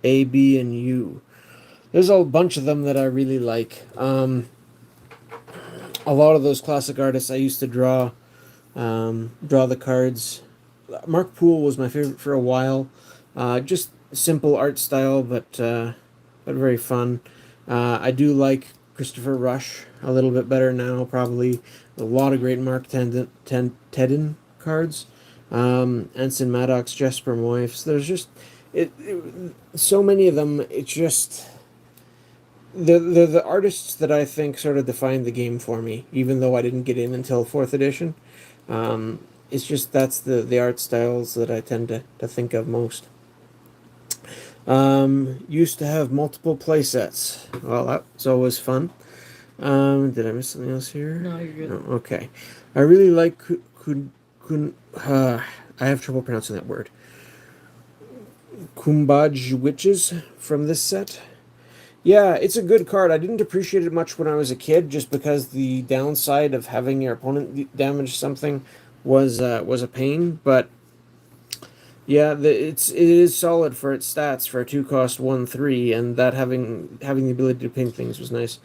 A, B, and U? There's a bunch of them that I really like. A lot of those classic artists I used to draw the cards. Mark Poole was my favorite for a while. Just simple art style, but very fun. I do like Christopher Rush a little bit better now, probably. A lot of great Mark Tedden cards. Anson Maddox, Jesper Moyes. There's just so many of them. It's just they're the artists that I think sort of defined the game for me, even though I didn't get in until 4th edition. It's just that's the art styles that I tend to think of most. Used to have multiple play sets. Well, that's always fun. Did I miss something else here? No, you're good. No, okay. I really like I have trouble pronouncing that word. Kumbaj Witches from this set. Yeah, it's a good card. I didn't appreciate it much when I was a kid, just because the downside of having your opponent damage something was a pain. But yeah, it is solid for its stats for a 2-cost 1/3, and that having the ability to ping things was nice.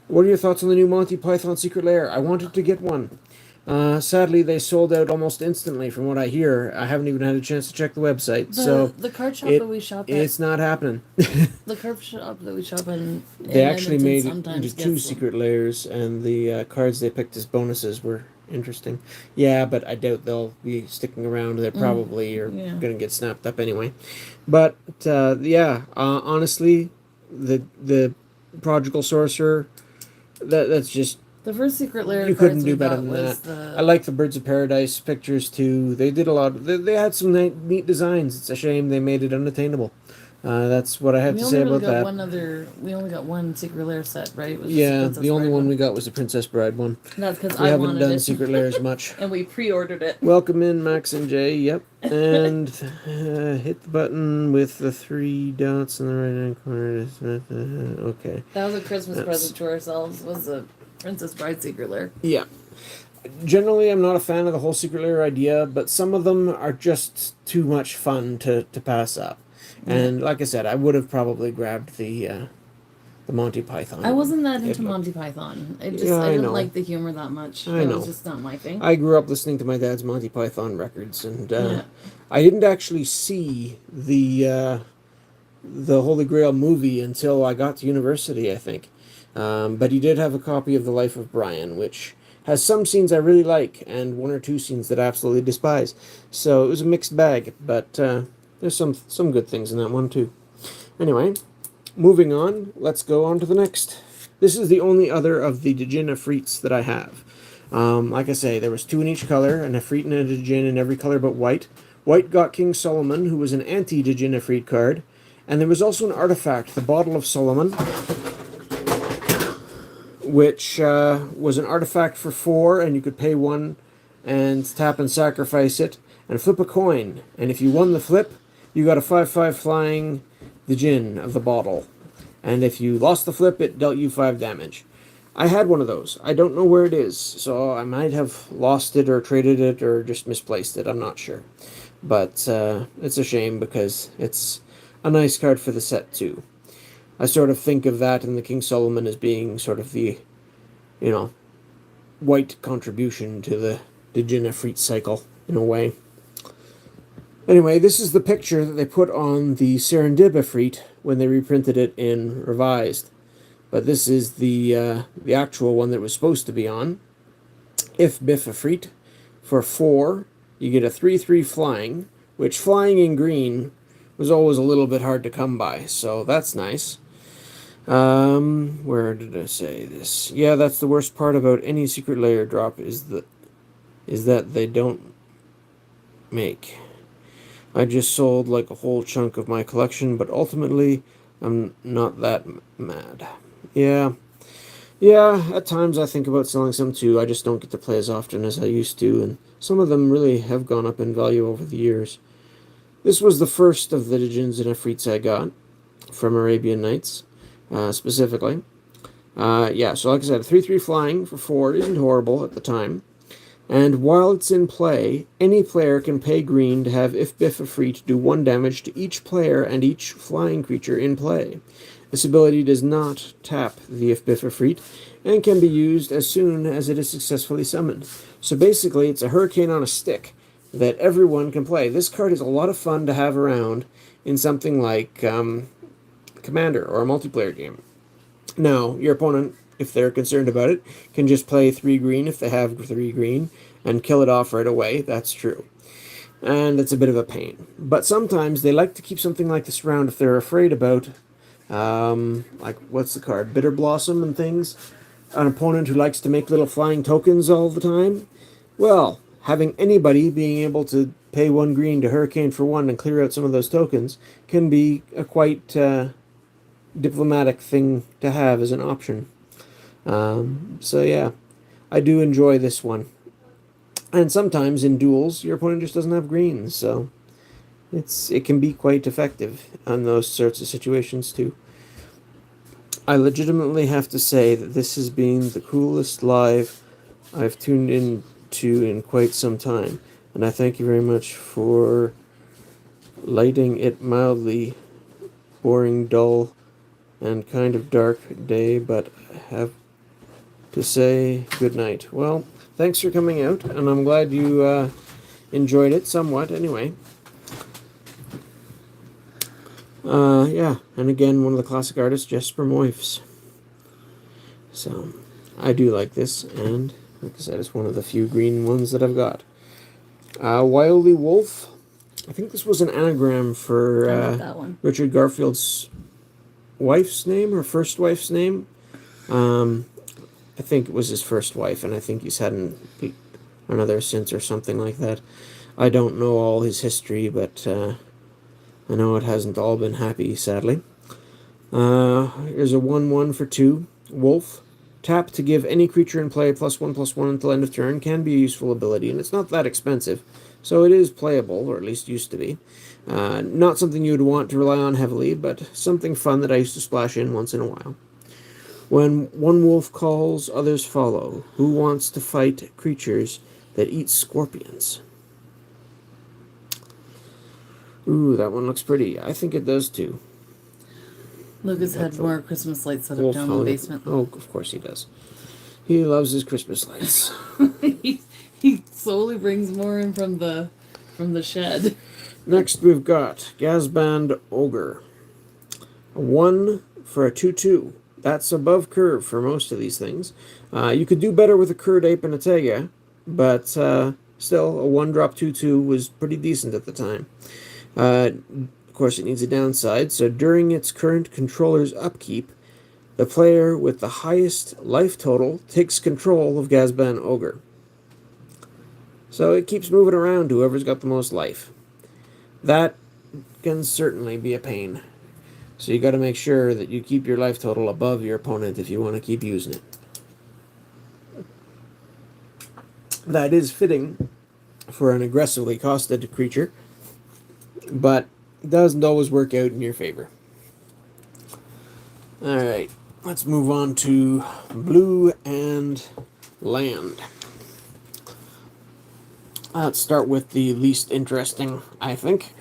What are your thoughts on the new Monty Python Secret Lair? I wanted to get one. Sadly, they sold out almost instantly, from what I hear. I haven't even had a chance to check the website. The card shop that we shop at. It's not happening. The card shop that we shop in They actually made it sometimes into 2 secret lairs, and the cards they picked as bonuses were interesting. Yeah, but I doubt they'll be sticking around. They probably are going to get snapped up anyway. But honestly, the Prodigal Sorcerer, that's just... The first secret lair you couldn't do better than that. I like the Birds of Paradise pictures too. They did a lot. They had some neat designs. It's a shame they made it unattainable. That's what I have to say about that. We only got one secret lair set, right? Yeah, the only one we got was the Princess Bride one. That's because we haven't done secret lairs much. And we pre-ordered it. Welcome in, Max and Jay. Yep, and hit the button with the 3 dots in the right-hand corner. Okay. That was a Christmas present to ourselves. Was a Princess Bride secret lair. Yeah. Generally, I'm not a fan of the whole secret lair idea, but some of them are just too much fun to pass up. And like I said, I would have probably grabbed the Monty Python. I wasn't that into Monty Python. I didn't like the humor that much. It was just not my thing. I grew up listening to my dad's Monty Python records, and I didn't actually see the Holy Grail movie until I got to university, I think. But he did have a copy of The Life of Brian, which has some scenes I really like, and 1 or 2 scenes that I absolutely despise. So it was a mixed bag, but there's some good things in that one too. Anyway, moving on, let's go on to the next. This is the only other of the Djinn and Efreets that I have. Like I say, there was 2 in each color, an Efreet and a Djinn in every color but white. White got King Solomon, who was an anti-Djinn Efreet card, and there was also an artifact, the Bottle of Solomon, which was an artifact for 4, and you could pay 1 and tap and sacrifice it, and flip a coin. And if you won the flip, you got a 5/5 flying the Djinn of the bottle. And if you lost the flip, it dealt you 5 damage. I had one of those. I don't know where it is, so I might have lost it or traded it or just misplaced it. I'm not sure. But it's a shame because it's a nice card for the set too. I sort of think of that and the King Solomon as being sort of the, white contribution to the Djinn and Efreet cycle, in a way. Anyway, this is the picture that they put on the Serendib Efreet when they reprinted it in Revised. But this is the actual one that it was supposed to be on. If Biff Efreet, for 4, you get a 3/3 flying, which flying in green was always a little bit hard to come by, so that's nice. Where did I say this? Yeah, that's the worst part about any secret layer drop is that they don't make. I just sold like a whole chunk of my collection, but ultimately I'm not that mad. Yeah. Yeah, at times I think about selling some too. I just don't get to play as often as I used to, and some of them really have gone up in value over the years. This was the first of the Djinns and Efreets I got from Arabian Nights, specifically. Yeah, so like I said, a 3/3 flying for 4 isn't horrible at the time. And while it's in play, any player can pay green to have If Biff Efreet do 1 damage to each player and each flying creature in play. This ability does not tap the If Biff Efreet and can be used as soon as it is successfully summoned. So basically, it's a hurricane on a stick that everyone can play. This card is a lot of fun to have around in something like Commander or a multiplayer game. Now, your opponent, if they're concerned about it, can just play 3 green if they have 3 green and kill it off right away. That's true. And it's a bit of a pain. But sometimes they like to keep something like this around if they're afraid about, like, what's the card? Bitter Blossom and things. An opponent who likes to make little flying tokens all the time. Well, having anybody being able to pay 1 green to Hurricane for 1 and clear out some of those tokens can be a quite diplomatic thing to have as an option. So yeah, I do enjoy this one. And sometimes in duels, your opponent just doesn't have greens, so it can be quite effective on those sorts of situations too. I legitimately have to say that this has been the coolest live I've tuned into in quite some time, and I thank you very much for lighting it mildly boring, dull, and kind of dark day, but I have to say good night. Well, thanks for coming out, and I'm glad you enjoyed it somewhat anyway. Yeah, and again, one of the classic artists, Jesper Moifs. So, I do like this, and like I said, it's one of the few green ones that I've got. Wily Wolf. I think this was an anagram for that one. Richard Garfield's wife's name, or first wife's name. I think it was his first wife, and I think he's had another since or something like that. I don't know all his history, but I know it hasn't all been happy, sadly. Here's a 1/1 for 2. Wolf. Tap to give any creature in play +1/+1 until end of turn. Can be a useful ability, and it's not that expensive, so it is playable, or at least used to be. Not something you would want to rely on heavily, but something fun that I used to splash in once in a while. When one wolf calls, others follow. Who wants to fight creatures that eat scorpions? Ooh, that one looks pretty. I think it does too. Lucas had more Christmas lights set up down in the basement. Oh, of course he does. He loves his Christmas lights. he slowly brings more in from the shed. Next we've got Gazband Ogre. A 1 for a 2/2. That's above curve for most of these things. You could do better with a Kurd Ape and a Tega, but still, a 1-drop 2/2 was pretty decent at the time. Of course, it needs a downside, so during its current controller's upkeep, the player with the highest life total takes control of Gazban Ogre. So it keeps moving around to whoever's got the most life. That can certainly be a pain. So you got to make sure that you keep your life total above your opponent if you want to keep using it. That is fitting for an aggressively costed creature, but it doesn't always work out in your favor. Alright, let's move on to Blue and Land. Let's start with the least interesting, I think.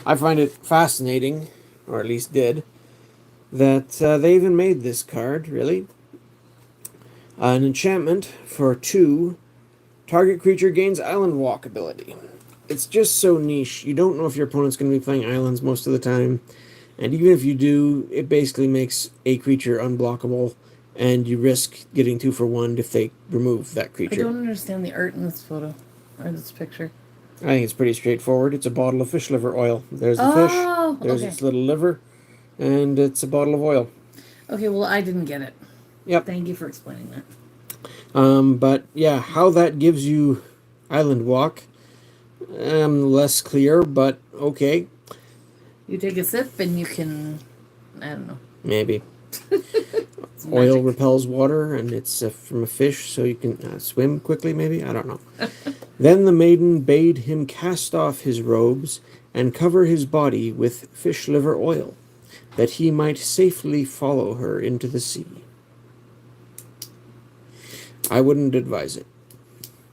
I find it fascinating, or at least did, that they even made this card, really. An enchantment for 2, target creature gains Island Walk ability. It's just so niche. You don't know if your opponent's going to be playing islands most of the time, and even if you do, it basically makes a creature unblockable, and you risk getting 2 for 1 if they remove that creature. I don't understand the art in this photo, or this picture. I think it's pretty straightforward. It's a bottle of fish liver oil. There's the fish, there's its little liver, and it's a bottle of oil. Okay, well, I didn't get it. Yep. Thank you for explaining that. But yeah, how that gives you Island Walk, less clear, but okay, You take a sip and you can, I don't know. maybe. It's Oil magic. repels water, and it's from a fish, so you can swim quickly, maybe? I don't know. Then the maiden bade him cast off his robes and cover his body with fish liver oil, that he might safely follow her into the sea. I wouldn't advise it.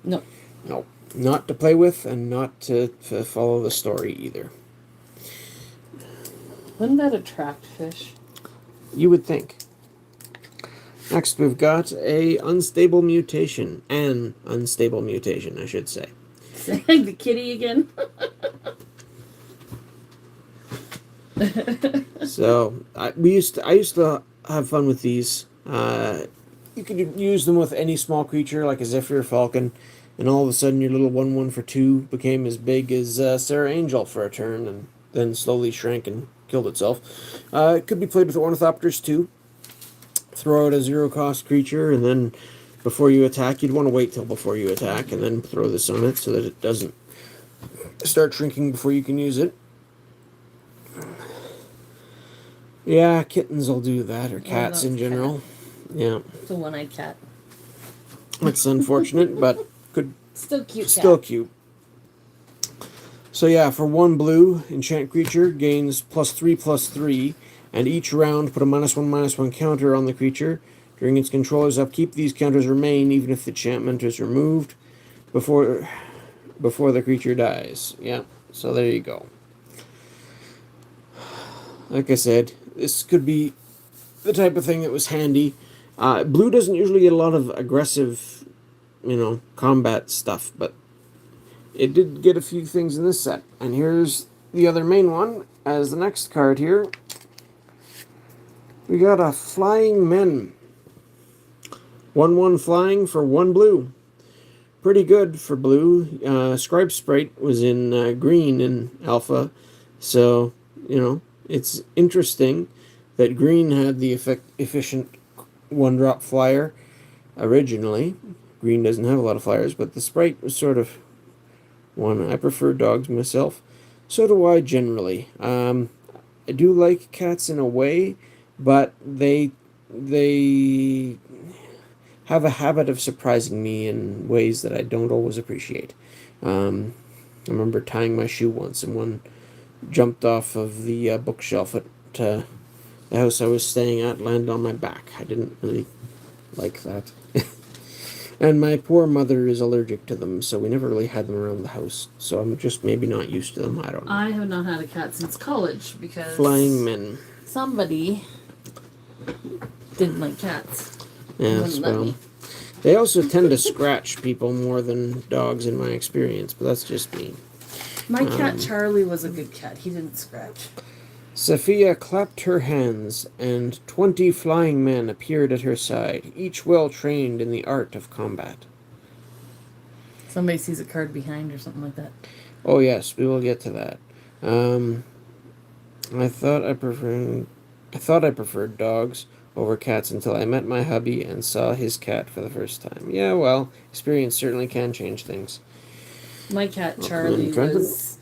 No. No. Not to play with, and not to follow the story either. Wouldn't that attract fish? You would think. Next, we've got an unstable mutation, I should say. The kitty again. So I used to have fun with these. You could use them with any small creature like a zephyr falcon, and all of a sudden your little 1/1 for 2 became as big as Sarah Angel for a turn, and then slowly shrank and killed itself. It could be played with ornithopters too. Throw out a 0-cost creature, and then before you attack, you'd want to wait till before you attack, and then throw this on it so that it doesn't start shrinking before you can use it. Yeah, kittens will do that, or cats in general. Yeah. It's a one-eyed cat. It's unfortunate, but could Still cute still cat. cute. So yeah, for 1 blue, enchant creature gains +3/+3, and each round put a -1/-1 counter on the creature. During its controller's upkeep, these counters remain even if the enchantment is removed before the creature dies. Yeah, so there you go. Like I said, this could be the type of thing that was handy. Blue doesn't usually get a lot of aggressive, combat stuff, but it did get a few things in this set. And here's the other main one as the next card here. We got a Flying Men. 1/1 flying for 1 blue. Pretty good for blue. Scribe Sprite was in green in Alpha, so, it's interesting that green had the efficient 1-drop flyer originally. Green doesn't have a lot of flyers, but the Sprite was sort of one. I prefer dogs myself. So do I generally. I do like cats in a way, but they have a habit of surprising me in ways that I don't always appreciate. I remember tying my shoe once, and one jumped off of the bookshelf at the house I was staying at, landed on my back. I didn't really like that. And my poor mother is allergic to them, so we never really had them around the house. So I'm just maybe not used to them. I don't know. I have not had a cat since college because Flying Men. somebody didn't like cats. Yes, Wouldn't let well, me. they also tend to scratch people more than dogs in my experience, but that's just me. My cat Charlie was a good cat. He didn't scratch. Sophia clapped her hands, and 20 flying men appeared at her side, each well trained in the art of combat. Somebody sees a card behind or something like that. Oh yes, we will get to that. I thought I preferred dogs over cats until I met my hubby and saw his cat for the first time. Yeah, well, experience certainly can change things. My cat Charlie was.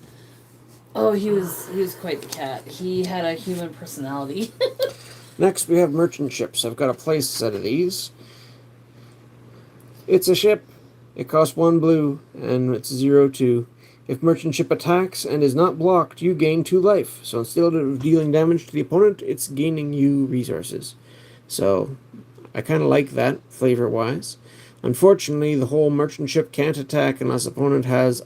Oh, he was quite the cat. He had a human personality. Next, we have merchant ships. I've got a place set of these. It's a ship. It costs 1 blue, and it's 0/2. If merchant ship attacks and is not blocked, you gain 2 life. So instead of dealing damage to the opponent, it's gaining you resources. So I kind of like that, flavor-wise. Unfortunately, the whole merchant ship can't attack unless opponent has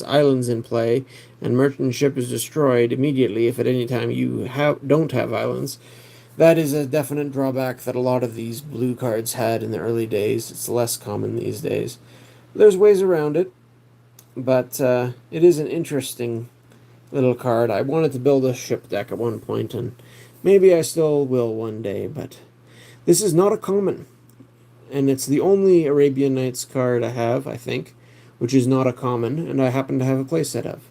islands in play, and merchant ship is destroyed immediately if at any time you don't have islands. That is a definite drawback that a lot of these blue cards had in the early days. It's less common these days. There's ways around it, but it is an interesting little card. I wanted to build a ship deck at one point, and maybe I still will one day, but this is not a common. And it's the only Arabian Nights card I have, I think, which is not a common, and I happen to have a playset of.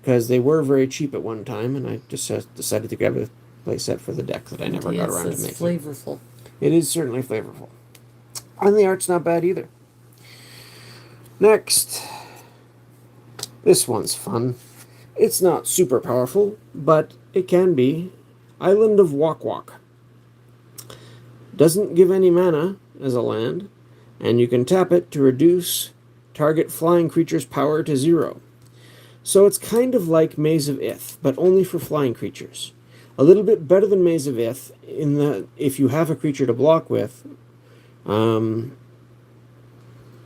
Because they were very cheap at one time, and I just decided to grab playset for the deck that I never got around to It's making. flavorful. It is certainly flavorful. And the art's not bad either. Next. This one's fun. It's not super powerful, but it can be. Island of Wok Wok. Doesn't give any mana as a land, and you can tap it to reduce target flying creature's power to 0. So it's kind of like Maze of Ith, but only for flying creatures. A little bit better than Maze of Ith in that if you have a creature to block with, or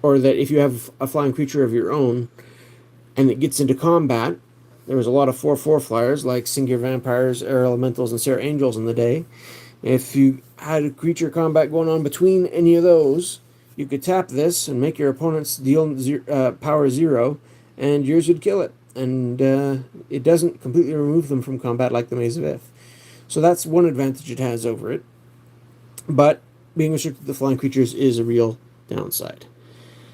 that if you have a flying creature of your own and it gets into combat, there was a lot of 4/4 flyers like Singular Vampires, Air Elementals, and Serra Angels in the day. If you had a creature combat going on between any of those, you could tap this and make your opponent's deal power 0, and yours would kill it. And it doesn't completely remove them from combat like the Maze of Ith. So that's one advantage it has over it. But being restricted to flying creatures is a real downside.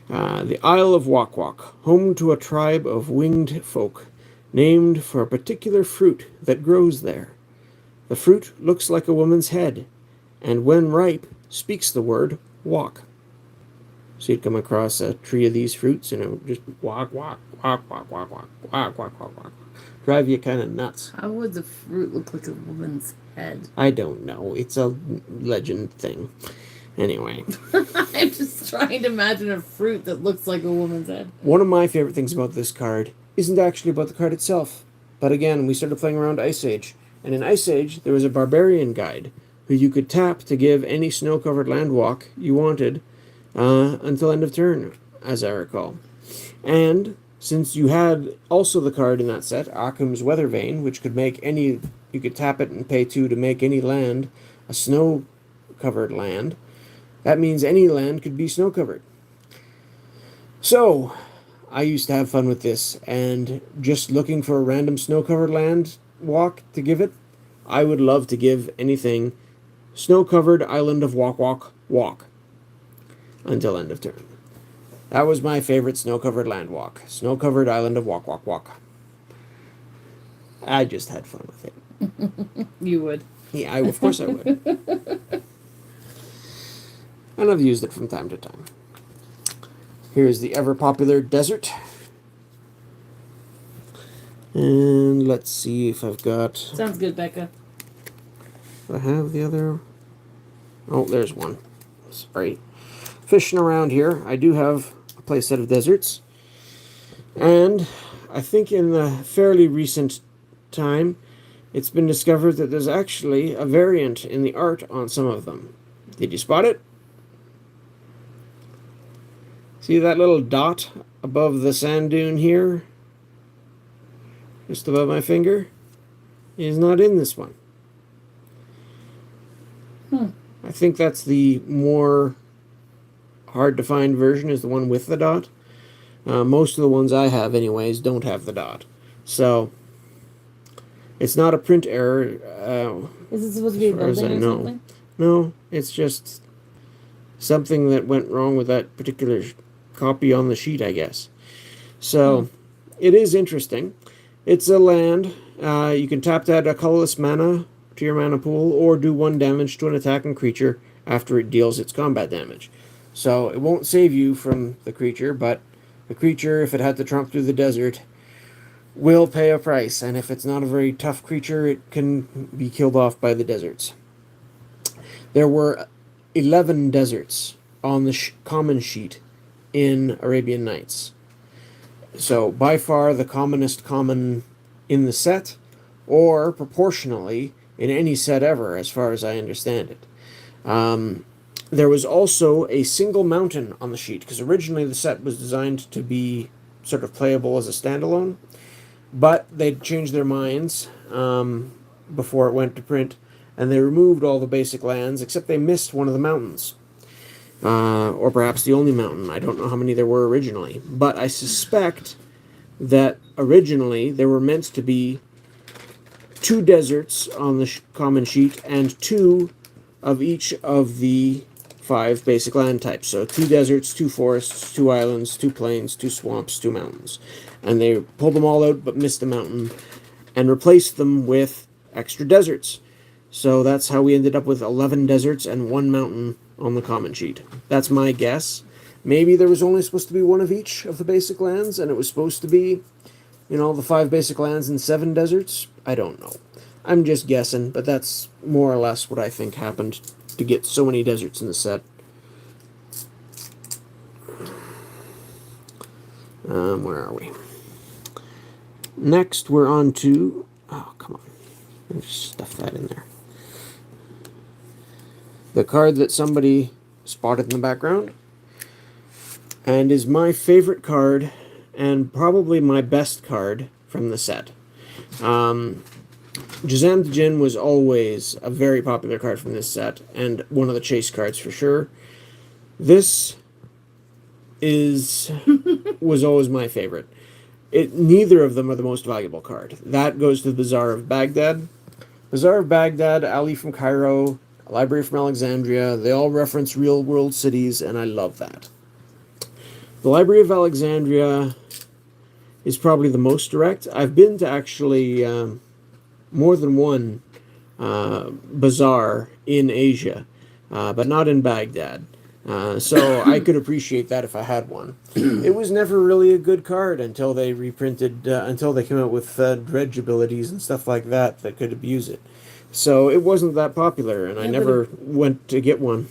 The Isle of Wok Wok, home to a tribe of winged folk, named for a particular fruit that grows there. The fruit looks like a woman's head, and when ripe, speaks the word walk. So you'd come across a tree of these fruits, and it would just walk, walk, walk, walk, walk, walk, walk, walk, walk, walk. Drive you kind of nuts. How would the fruit look like a woman's head? I don't know. It's a legend thing. Anyway. I'm just trying to imagine a fruit that looks like a woman's head. One of my favorite things about this card isn't actually about the card itself. But again, we started playing around Ice Age. And in Ice Age, there was a barbarian guide who you could tap to give any snow-covered land walk you wanted until end of turn, as I recall. And since you had also the card in that set, Occam's Weathervane, which could make any... You could tap it and pay 2 to make any land a snow-covered land. That means any land could be snow-covered. So, I used to have fun with this, and just looking for a random snow-covered land walk to give it, I would love to give anything snow-covered Island of Wok Wok walk until end of turn. That was my favorite snow-covered land walk. Snow-covered Island of Wok Wok walk. I just had fun with it. You would. Yeah, of course I would. And I've used it from time to time. Here's the ever-popular Desert. And let's see if I've got... Sounds good, Becca. Do I have the other... Oh, there's one. Sorry. Fishing around here, I do have a playset of deserts. And I think in the fairly recent time, it's been discovered that there's actually a variant in the art on some of them. Did you spot it? See that little dot above the sand dune here? Just above my finger? It is not in this one. I think that's the more hard to find version, is the one with the dot. Most of the ones I have anyways don't have the dot. So, it's not a print error. Is it supposed to be a building or something? No, it's just something that went wrong with that particular copy on the sheet, I guess. So, it is interesting. It's a land. You can tap that a colorless mana to your mana pool, or do 1 damage to an attacking creature after it deals its combat damage. So it won't save you from the creature, but the creature, if it had to tromp through the desert, will pay a price. And if it's not a very tough creature, it can be killed off by the deserts. There were 11 deserts on the common sheet in Arabian Nights. So by far the commonest common in the set, or proportionally in any set ever, as far as I understand it. There was also a single mountain on the sheet, because originally the set was designed to be sort of playable as a standalone, but they'd changed their minds before it went to print, and they removed all the basic lands, except they missed one of the mountains. Or perhaps the only mountain. I don't know how many there were originally. But I suspect that originally there were meant to be 2 deserts on the common sheet and 2 of each of the 5 basic land types. So 2 deserts, 2 forests, 2 islands, 2 plains, 2 swamps, 2 mountains. And they pulled them all out but missed a mountain and replaced them with extra deserts. So that's how we ended up with 11 deserts and 1 mountain on the common sheet. That's my guess. Maybe there was only supposed to be 1 of each of the basic lands, and it was supposed to be, the 5 basic lands and 7 deserts. I don't know. I'm just guessing, but that's more or less what I think happened to get so many deserts in the set. Where are we? Next, we're on to... Oh, come on. Let me just stuff that in there. The card that somebody spotted in the background, and is my favorite card, and probably my best card from the set. Jazam the Djinn was always a very popular card from this set, and one of the chase cards for sure. This was always my favorite. Neither of them are the most valuable card. That goes to the Bazaar of Baghdad. Bazaar of Baghdad, Ali from Cairo, Library from Alexandria, they all reference real-world cities, and I love that. The Library of Alexandria is probably the most direct. I've been to actually more than one bazaar in Asia, but not in Baghdad. So I could appreciate that if I had one. It was never really a good card until they reprinted, until they came out with dredge abilities and stuff like that could abuse it. So it wasn't that popular, and I never went to get one.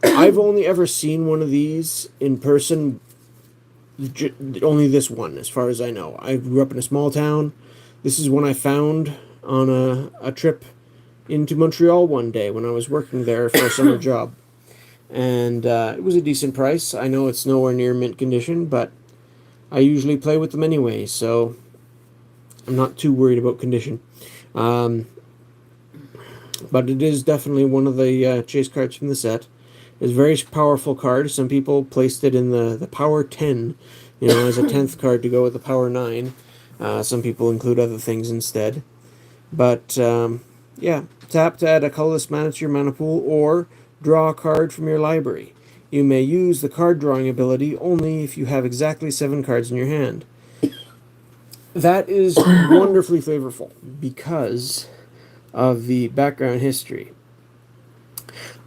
I've only ever seen one of these in person, only this one, as far as I know. I grew up in a small town. This is one I found on a trip into Montreal one day when I was working there for a summer job. And it was a decent price. I know it's nowhere near mint condition, but I usually play with them anyway, so I'm not too worried about condition. But it is definitely one of the chase cards from the set. It's a very powerful card. Some people placed it in the Power 10, as a 10th card to go with the Power 9. Some people include other things instead. But, yeah, tap to add a colorless mana to your mana pool, or draw a card from your library. You may use the card drawing ability only if you have exactly 7 cards in your hand. That is wonderfully flavorful because of the background history.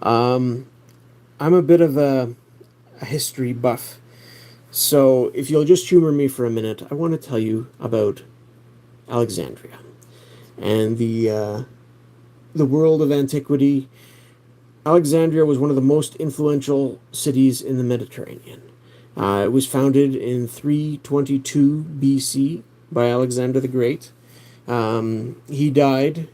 I'm a bit of a history buff, so if you'll just humor me for a minute, I want to tell you about Alexandria and the world of antiquity. Alexandria was one of the most influential cities in the Mediterranean. It was founded in 322 BC by Alexander the Great. He died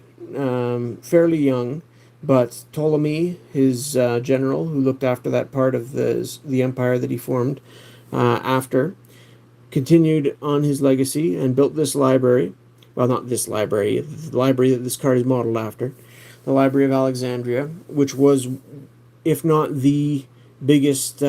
fairly young, but Ptolemy, his general, who looked after that part of the empire that he formed after, continued on his legacy and built this library. Well, not this library, the library that this card is modeled after. The Library of Alexandria, which was, if not the biggest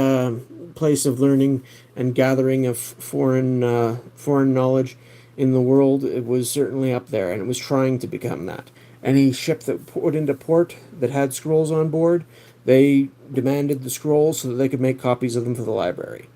place of learning and gathering of foreign knowledge in the world, it was certainly up there, and it was trying to become that. Any ship that put into port that had scrolls on board, they demanded the scrolls so that they could make copies of them for the library.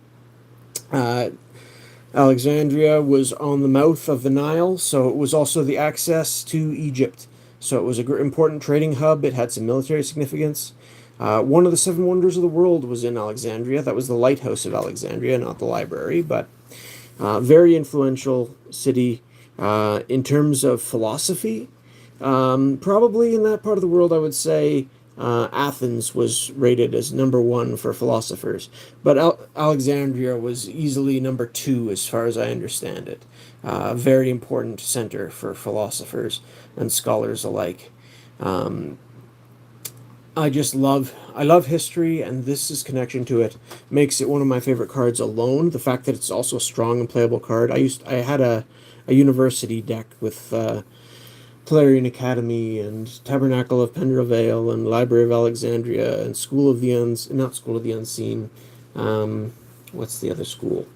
Alexandria was on the mouth of the Nile, so it was also the access to Egypt. So it was an important trading hub. It had some military significance. One of the 7 wonders of the world was in Alexandria. That was the lighthouse of Alexandria, not the library, but very influential city in terms of philosophy. Probably in that part of the world, I would say Athens was rated as number 1 for philosophers, but Alexandria was easily number 2 as far as I understand it. Very important center for philosophers and scholars alike. I love history, and this connection to it makes it one of my favorite cards alone. The fact that it's also a strong and playable card. I had a university deck with Clarion Academy and Tabernacle of Pendrail Vale and Library of Alexandria and School of the Unseen. What's the other school?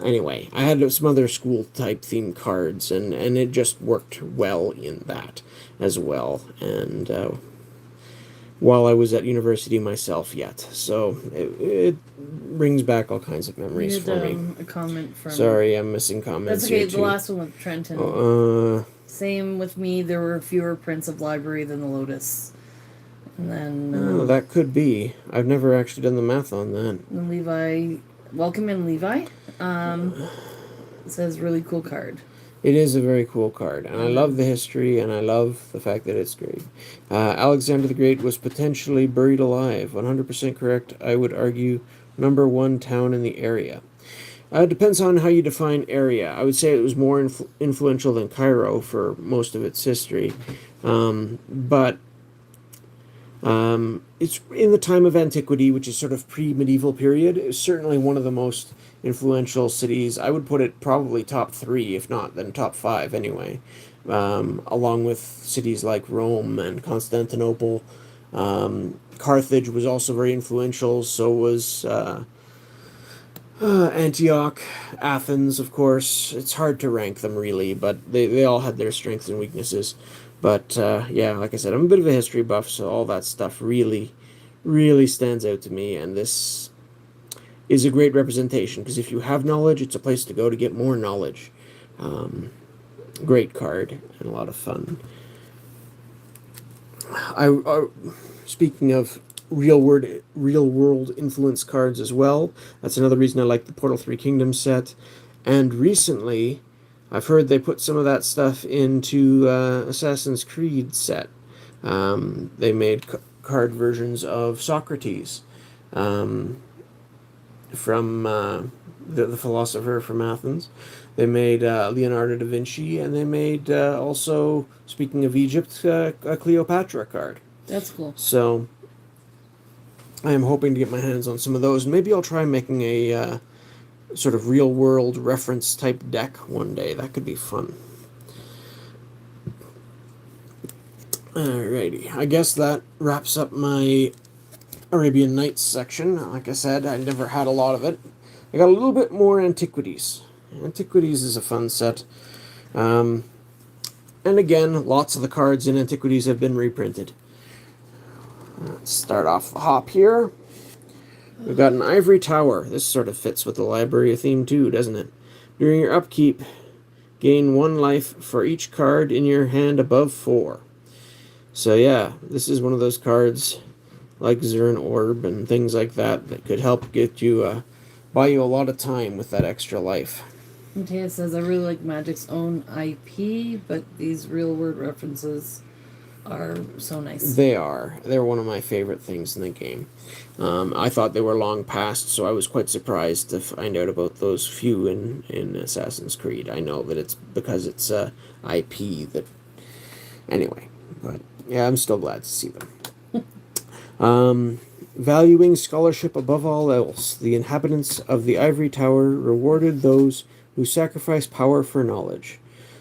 Anyway, I had some other school-type themed cards, and it just worked well in that as well. And while I was at university myself yet. So it brings back all kinds of memories for me. A comment from... Sorry, I'm missing comments. That's okay, here the too. last one with Trenton. Same with me, there were fewer prints of Library than the Lotus. And then... that could be. I've never actually done the math on that. And Levi... Welcome in, Levi. It says really cool card. It is a very cool card, and I love the history, and I love the fact that it's great. Alexander the Great was potentially buried alive. 100% correct. I would argue #1 town in the area. It depends on how you define area. I would say it was more influential than Cairo for most of its history. But it's in the time of antiquity, which is sort of pre-medieval period. It's certainly one of the most influential cities. I would put it probably top 3, if not then top 5 anyway, along with cities like Rome and Constantinople. Carthage was also very influential, so was Antioch, Athens, of course. It's hard to rank them really, but they all had their strengths and weaknesses. But yeah, like I said, I'm a bit of a history buff, so all that stuff really, really stands out to me, and this is a great representation, because if you have knowledge, it's a place to go to get more knowledge. Great card, and a lot of fun. Speaking of real world influence cards as well, that's another reason I like the Portal 3 Kingdoms set. And recently, I've heard they put some of that stuff into Assassin's Creed set. They made card versions of Socrates, from the philosopher from Athens. They made Leonardo da Vinci, and they made also, speaking of Egypt, a Cleopatra card. That's cool. So I am hoping to get my hands on some of those. Maybe I'll try making a sort of real-world reference type deck one day. That could be fun. Alrighty, I guess that wraps up my Arabian Nights section. Like I said, I never had a lot of it. I got a little bit more Antiquities. Antiquities is a fun set. And again, lots of the cards in Antiquities have been reprinted. Let's start off the hop here. We've got an Ivory Tower. This sort of fits with the library theme too, doesn't it? During your upkeep, gain 1 life for each card in your hand above 4. So yeah, this is one of those cards like Zern Orb and things like that that could help get you, buy you a lot of time with that extra life. Matthias says, I really like Magic's own IP, but these real-world references are so nice. They are. They're one of my favorite things in the game. I thought they were long past, so I was quite surprised to find out about those few in Assassin's Creed. I know that it's because it's IP that... Anyway, but yeah, I'm still glad to see them. Valuing scholarship above all else, the inhabitants of the Ivory Tower rewarded those who sacrifice power for knowledge.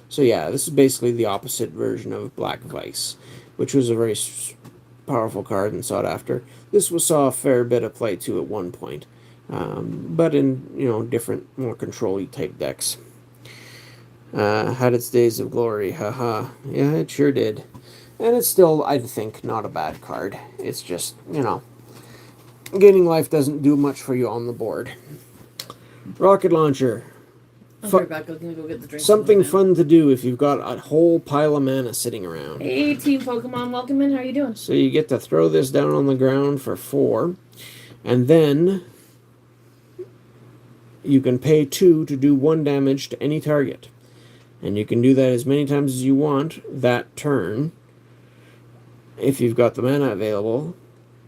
So yeah, this is basically the opposite version of Black Vice, which was a very powerful card and sought after. This saw a fair bit of play too at one point, but in different, more control-y type decks. Had its days of glory, haha. Yeah, it sure did. And it's still, I think, not a bad card. It's just, gaining life doesn't do much for you on the board. Rocket launcher. I'll be right back. I'm gonna go get the drink. Something fun to do if you've got a whole pile of mana sitting around. Hey, Team Pokemon, welcome in. How are you doing? So you get to throw this down on the ground for 4, and then you can pay 2 to do 1 damage to any target. And you can do that as many times as you want that turn, if you've got the mana available.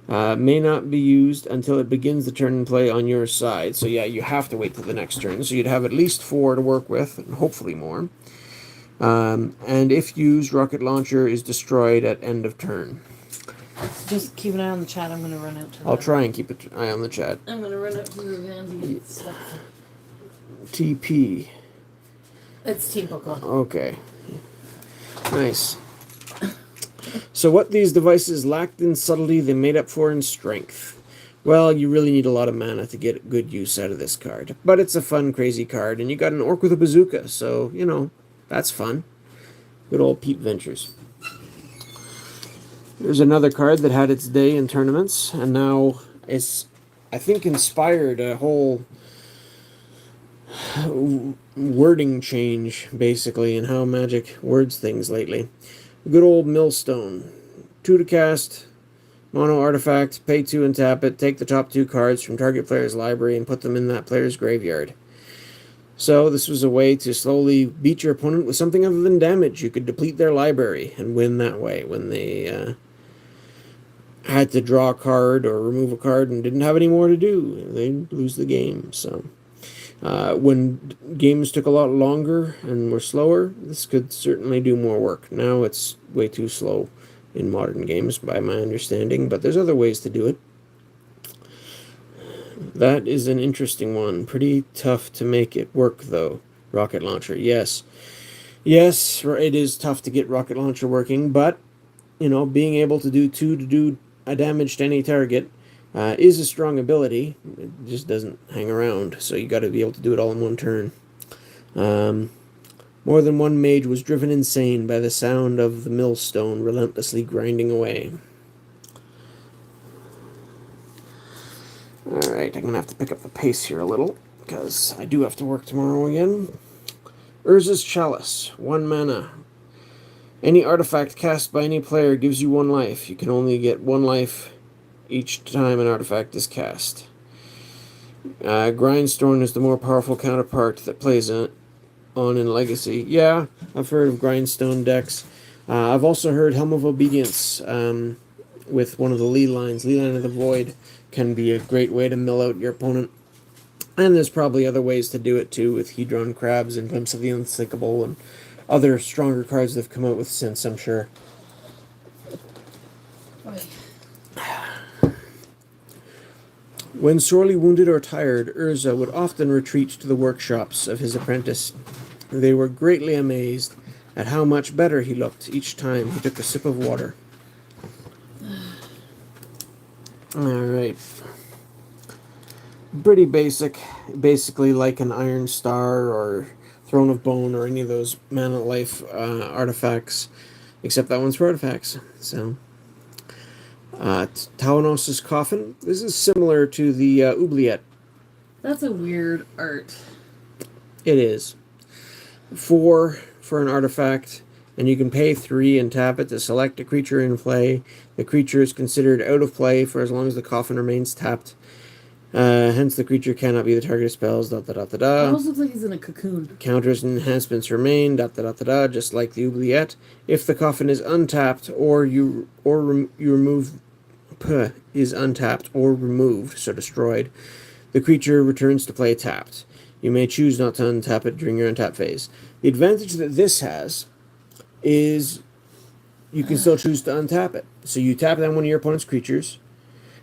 May not be used until it begins the turn and play on your side. So yeah, you have to wait till the next turn. So you'd have at least 4 to work with, and hopefully more. And if used, Rocket Launcher is destroyed at end of turn. Just keep an eye on the chat. I'm going to run out to I'll try and keep an eye on the chat. I'm going to run out to the van to get stuff. TP. It's Team Pokemon. Okay. Nice. So what these devices lacked in subtlety, they made up for in strength. Well, you really need a lot of mana to get good use out of this card. But it's a fun, crazy card, and you got an orc with a bazooka, so, that's fun. Good old Pete Ventures. There's another card that had its day in tournaments, and now it's, I think, inspired a whole wording change, basically, in how Magic words things lately. Good old Millstone. 2 to cast, mono artifact, pay 2 and tap it, take the top 2 cards from target player's library and put them in that player's graveyard. So this was a way to slowly beat your opponent with something other than damage. You could deplete their library and win that way when they had to draw a card or remove a card and didn't have any more to do. They'd lose the game. So when games took a lot longer and were slower, this could certainly do more work. Now it's way too slow in modern games, by my understanding, but there's other ways to do it. That is an interesting one. Pretty tough to make it work, though. Rocket launcher, yes. Yes, it is tough to get rocket launcher working, but, being able to do 2 to do a damage to any target is a strong ability. It just doesn't hang around, so you got to be able to do it all in one turn. More than one mage was driven insane by the sound of the millstone relentlessly grinding away. Alright, I'm going to have to pick up the pace here a little, because I do have to work tomorrow again. Urza's Chalice, 1 mana. Any artifact cast by any player gives you 1 life. You can only get 1 life each time an artifact is cast. Grindstone is the more powerful counterpart that plays on in Legacy. Yeah, I've heard of Grindstone decks. I've also heard Helm of Obedience with one of the Lee lines. Lee Line of the Void can be a great way to mill out your opponent. And there's probably other ways to do it too, with Hedron Crabs and Glimpse of the Unthinkable and other stronger cards that have come out with since, I'm sure. When sorely wounded or tired, Urza would often retreat to the workshops of his apprentice. They were greatly amazed at how much better he looked each time he took a sip of water. Alright. Pretty basic. Basically like an Iron Star or Throne of Bone or any of those Mana Life artifacts. Except that one's for artifacts. So, Taonos' Coffin. This is similar to the Oubliette. That's a weird art. It is. 4 for an artifact, and you can pay 3 and tap it to select a creature in play. The creature is considered out of play for as long as the coffin remains tapped. Hence, the creature cannot be the target of spells. It almost looks like he's in a cocoon. Counters and enhancements remain. Just like the Oubliette. If the coffin is untapped you remove is untapped or removed, so destroyed, the creature returns to play tapped. You may choose not to untap it during your untap phase. The advantage that this has is you can still choose to untap it. So you tap down one of your opponent's creatures,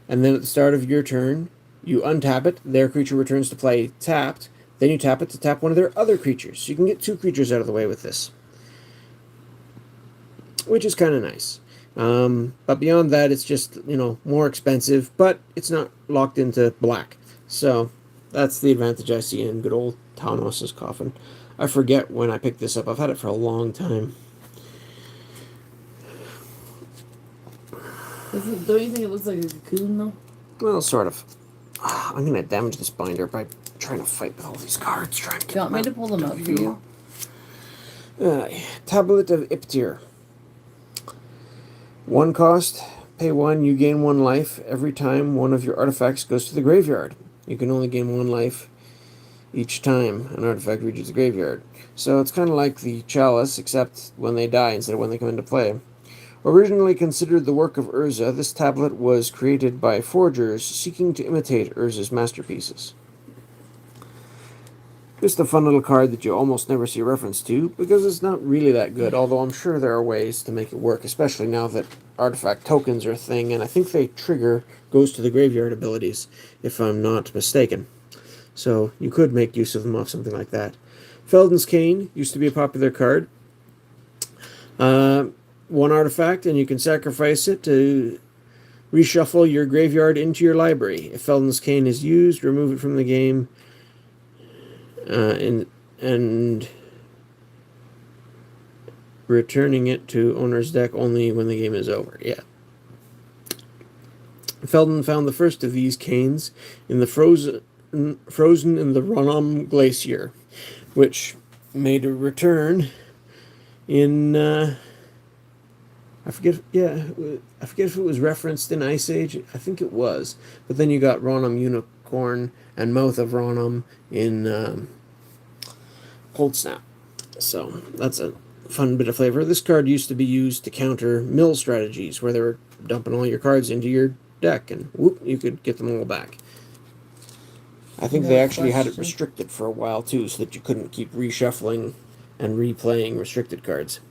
and then at the start of your turn, you untap it, their creature returns to play tapped, then you tap it to tap one of their other creatures. So you can get 2 creatures out of the way with this, which is kind of nice. But beyond that, it's just, more expensive, but it's not locked into black. So that's the advantage I see in good old Taonos' Coffin. I forget when I picked this up. I've had it for a long time. Don't you think it looks like a cocoon, though? Well, sort of. I'm going to damage this binder by trying to fight with all these cards. Do you want me to pull them out for you? Tablet of Iptir. 1 cost, pay 1, you gain 1 life every time one of your artifacts goes to the graveyard. You can only gain 1 life each time an artifact reaches the graveyard. So it's kind of like the Chalice, except when they die instead of when they come into play. Originally considered the work of Urza, this tablet was created by forgers seeking to imitate Urza's masterpieces. Just a fun little card that you almost never see a reference to, because it's not really that good, although I'm sure there are ways to make it work, especially now that artifact tokens are a thing, and I think they trigger goes to the graveyard abilities, if I'm not mistaken. So you could make use of them off something like that. Felden's Cane used to be a popular card. 1 artifact, and you can sacrifice it to reshuffle your graveyard into your library. If Felden's Cane is used, remove it from the game, and returning it to owner's deck only when the game is over. Yeah, Feldman found the first of these canes in the frozen in the Ronam Glacier, which made a return in I forget if it was referenced in Ice Age. I think it was, but then you got Ronam Unicorn and Mouth of Ronam in Cold Snap. So that's a fun bit of flavor. This card used to be used to counter mill strategies, where they were dumping all your cards into your deck, and whoop, you could get them all back. I think they actually had it restricted for a while too, so that you couldn't keep reshuffling and replaying restricted cards.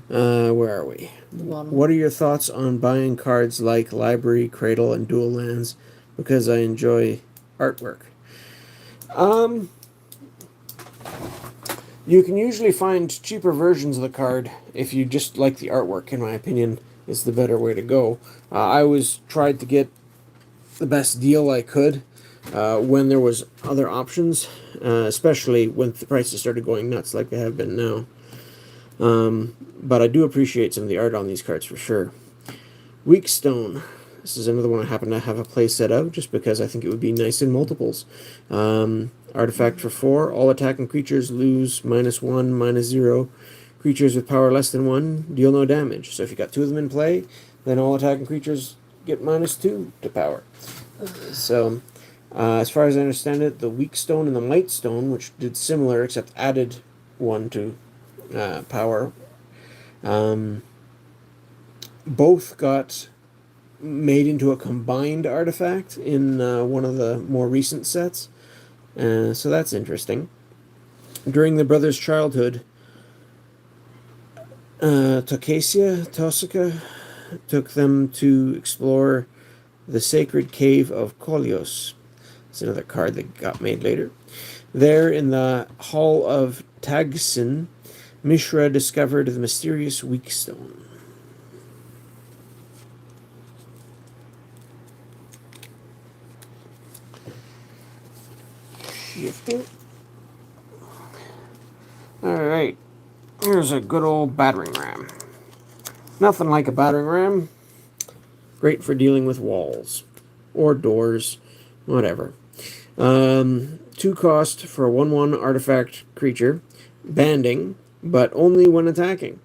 Where are we? What are your thoughts on buying cards like Library, Cradle, and Dual Lands? Because I enjoy artwork. You can usually find cheaper versions of the card if you just like the artwork, in my opinion, is the better way to go. I always tried to get the best deal I could when there was other options, especially when the prices started going nuts like they have been now. But I do appreciate some of the art on these cards for sure. Weakstone. This is another one I happen to have a play set of, just because I think it would be nice in multiples. Artifact for 4. All attacking creatures lose -1, -0. Creatures with power less than 1 deal no damage. So if you got 2 of them in play, then all attacking creatures get -2 to power. So, as far as I understand it, the Weakstone and the Mightstone, which did similar except added 1 to power, both got made into a combined artifact in one of the more recent sets. So that's interesting. During the brothers' childhood, Tosaka took them to explore the sacred cave of Kolios. It's another card that got made later. There, in the Hall of Tagsin, Mishra discovered the mysterious Weakstone. Shifting. Alright. Here's a good old battering ram. Nothing like a battering ram. Great for dealing with walls. Or doors. Whatever. 2 cost for a 1/1 artifact creature. Banding, but only when attacking.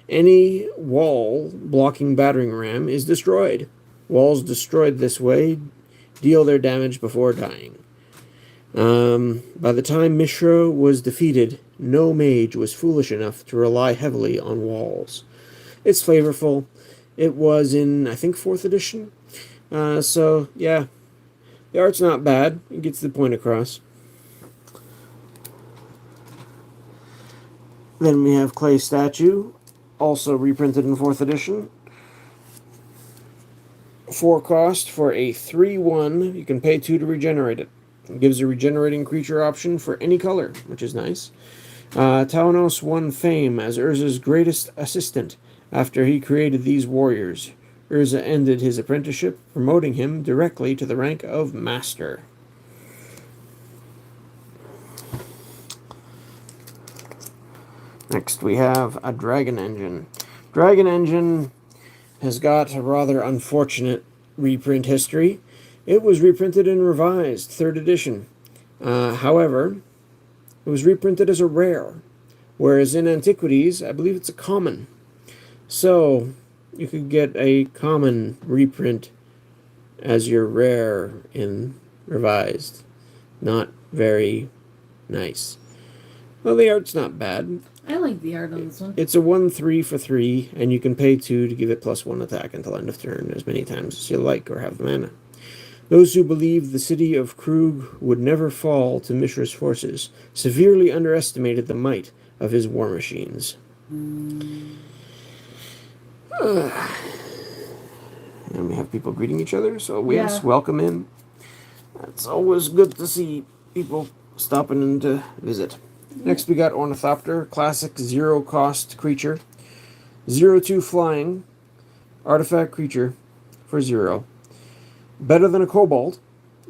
Any wall blocking battering ram is destroyed. Walls destroyed this way deal their damage before dying. By the time Mishra was defeated, no mage was foolish enough to rely heavily on walls. It's flavorful. It was in, I think, 4th edition. So, yeah. The art's not bad. It gets the point across. Then we have Clay Statue, also reprinted in 4th edition. 4 cost for a 3/1. You can pay 2 to regenerate it. It gives a regenerating creature option for any color, which is nice. Taunos won fame as Urza's greatest assistant after he created these warriors. Urza ended his apprenticeship, promoting him directly to the rank of Master. Next we have a Dragon Engine. Dragon Engine has got a rather unfortunate reprint history. It was reprinted and revised, 3rd edition. However, it was reprinted as a rare, whereas in Antiquities, I believe it's a common. So, you could get a common reprint as your rare in revised. Not very nice. Well, the art's not bad. I like the art on this one. It's a 1/3 for 3, and you can pay 2 to give it +1 attack until end of turn as many times as you like or have the mana. Those who believed the city of Krug would never fall to Mishra's forces severely underestimated the might of his war machines. And we have people greeting each other, so yes, welcome in. It's always good to see people stopping in to visit. Next we got Ornithopter, classic 0 cost creature. 0/2 flying, artifact creature for 0. Better than a Kobold,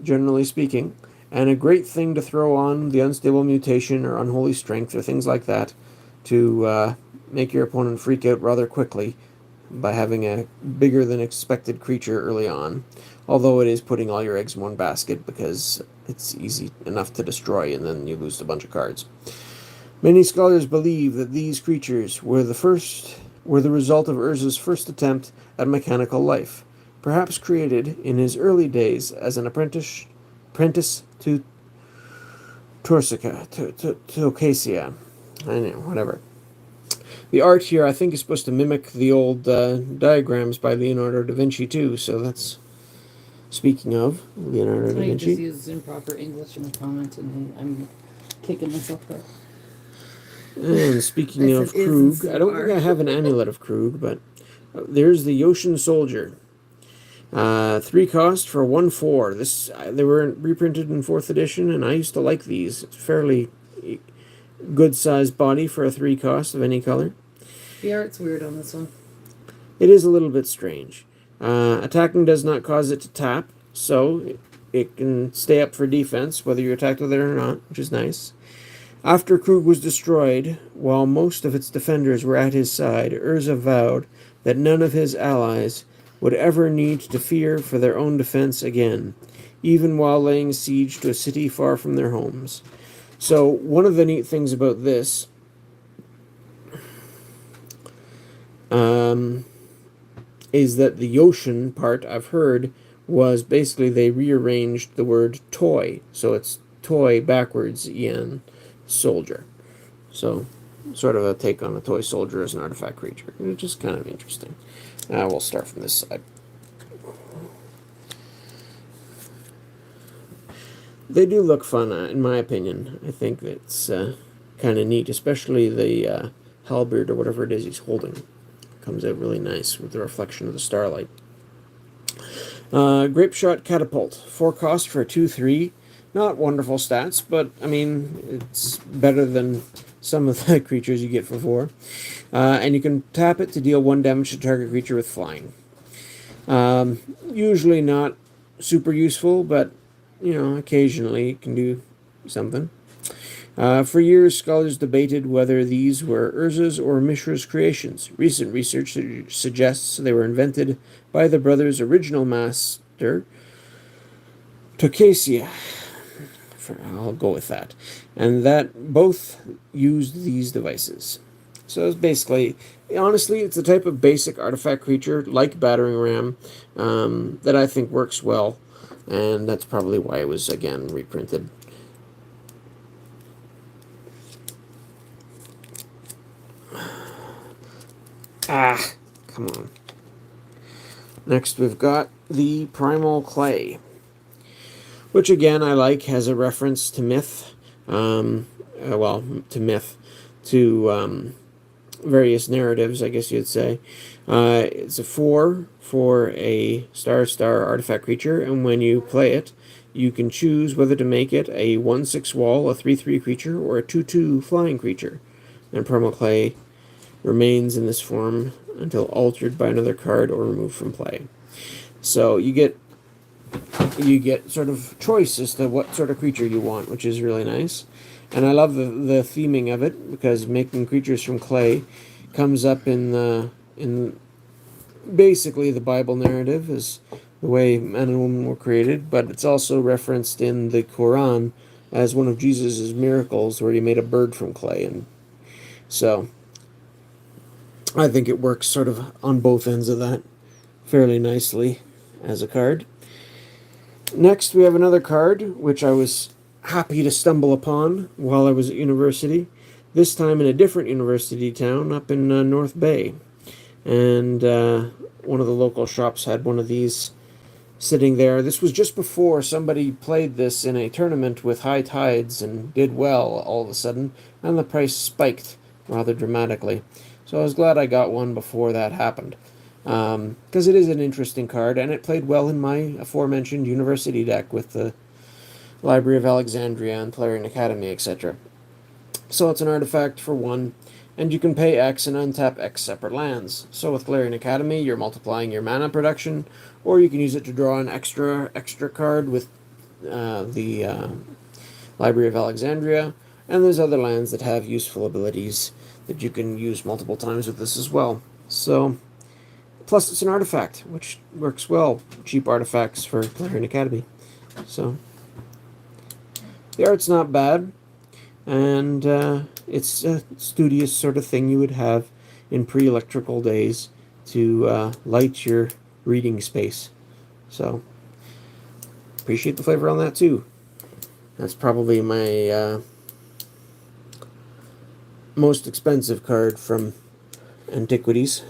generally speaking, and a great thing to throw on the Unstable Mutation or Unholy Strength or things like that to make your opponent freak out rather quickly by having a bigger than expected creature early on, although it is putting all your eggs in one basket because it's easy enough to destroy and then you lose a bunch of cards. Many scholars believe that these creatures were the result of Urza's first attempt at mechanical life, perhaps created in his early days as an apprentice to Tocasia. I know, whatever. The art here, I think, is supposed to mimic the old diagrams by Leonardo da Vinci, too, so that's... Speaking of Leonardo da I Vinci... just used improper English in the comment, and I'm kicking myself there. And speaking of Krug, I don't think I have an amulet of Krug, but there's the Yoshin Soldier. 3 cost for 1/4. They were reprinted in 4th edition, and I used to like these. It's fairly good sized body for a 3 cost of any color. The art's weird on this one. It is a little bit strange. Attacking does not cause it to tap, so it can stay up for defense, whether you attacked with it or not, which is nice. After Krug was destroyed, while most of its defenders were at his side, Urza vowed that none of his allies would ever need to fear for their own defense again, even while laying siege to a city far from their homes. So, one of the neat things about this is that the Yoshin part, I've heard, was basically they rearranged the word toy. So it's toy backwards, en, soldier. So, sort of a take on a toy soldier as an artifact creature, which is kind of interesting. We'll start from this side. They do look fun, in my opinion. I think it's kind of neat, especially the halberd or whatever it is he's holding. Comes out really nice with the reflection of the starlight. Grape Shot Catapult. 4 cost for a 2/3. Not wonderful stats, but, I mean, it's better than some of the creatures you get for 4. And you can tap it to deal 1 damage to target creature with flying. Usually not super useful, but, you know, occasionally it can do something. For years, scholars debated whether these were Urza's or Mishra's creations. Recent research suggests they were invented by the brothers' original master, Tocasia. I'll go with that. And that both used these devices. So it's basically, honestly, it's a type of basic artifact creature, like Battering Ram, that I think works well. And that's probably why it was, again, reprinted. Come on. Next we've got the Primal Clay, which again I like, has a reference to myth, to various narratives, I guess you'd say. It's a 4 for a star artifact creature, and when you play it, you can choose whether to make it a 1/6 wall, a 3/3 creature, or a 2/2 flying creature. And Primal Clay remains in this form until altered by another card or removed from play. So you get sort of choice as to what sort of creature you want, which is really nice. And I love the theming of it, because making creatures from clay comes up in basically the Bible narrative is the way men and women were created, but it's also referenced in the Quran as one of Jesus' miracles where he made a bird from clay. And so I think it works sort of on both ends of that fairly nicely as a card. Next, we have another card, which I was happy to stumble upon while I was at university, this time in a different university town up in North Bay. And one of the local shops had one of these sitting there. This was just before somebody played this in a tournament with high tides and did well all of a sudden, and the price spiked rather dramatically. So I was glad I got one before that happened, because it is an interesting card, and it played well in my aforementioned university deck with the Library of Alexandria and Plarian Academy, etc. So it's an artifact for 1, and you can pay X and untap X separate lands. So with Plarian Academy, you're multiplying your mana production, or you can use it to draw an extra card with the Library of Alexandria, and there's other lands that have useful abilities that you can use multiple times with this as well. So Plus, it's an artifact, which works well. Cheap artifacts for Clarion Academy. So, the art's not bad, and it's a studious sort of thing you would have in pre-electrical days to light your reading space. So, appreciate the flavor on that too. That's probably my most expensive card from Antiquities.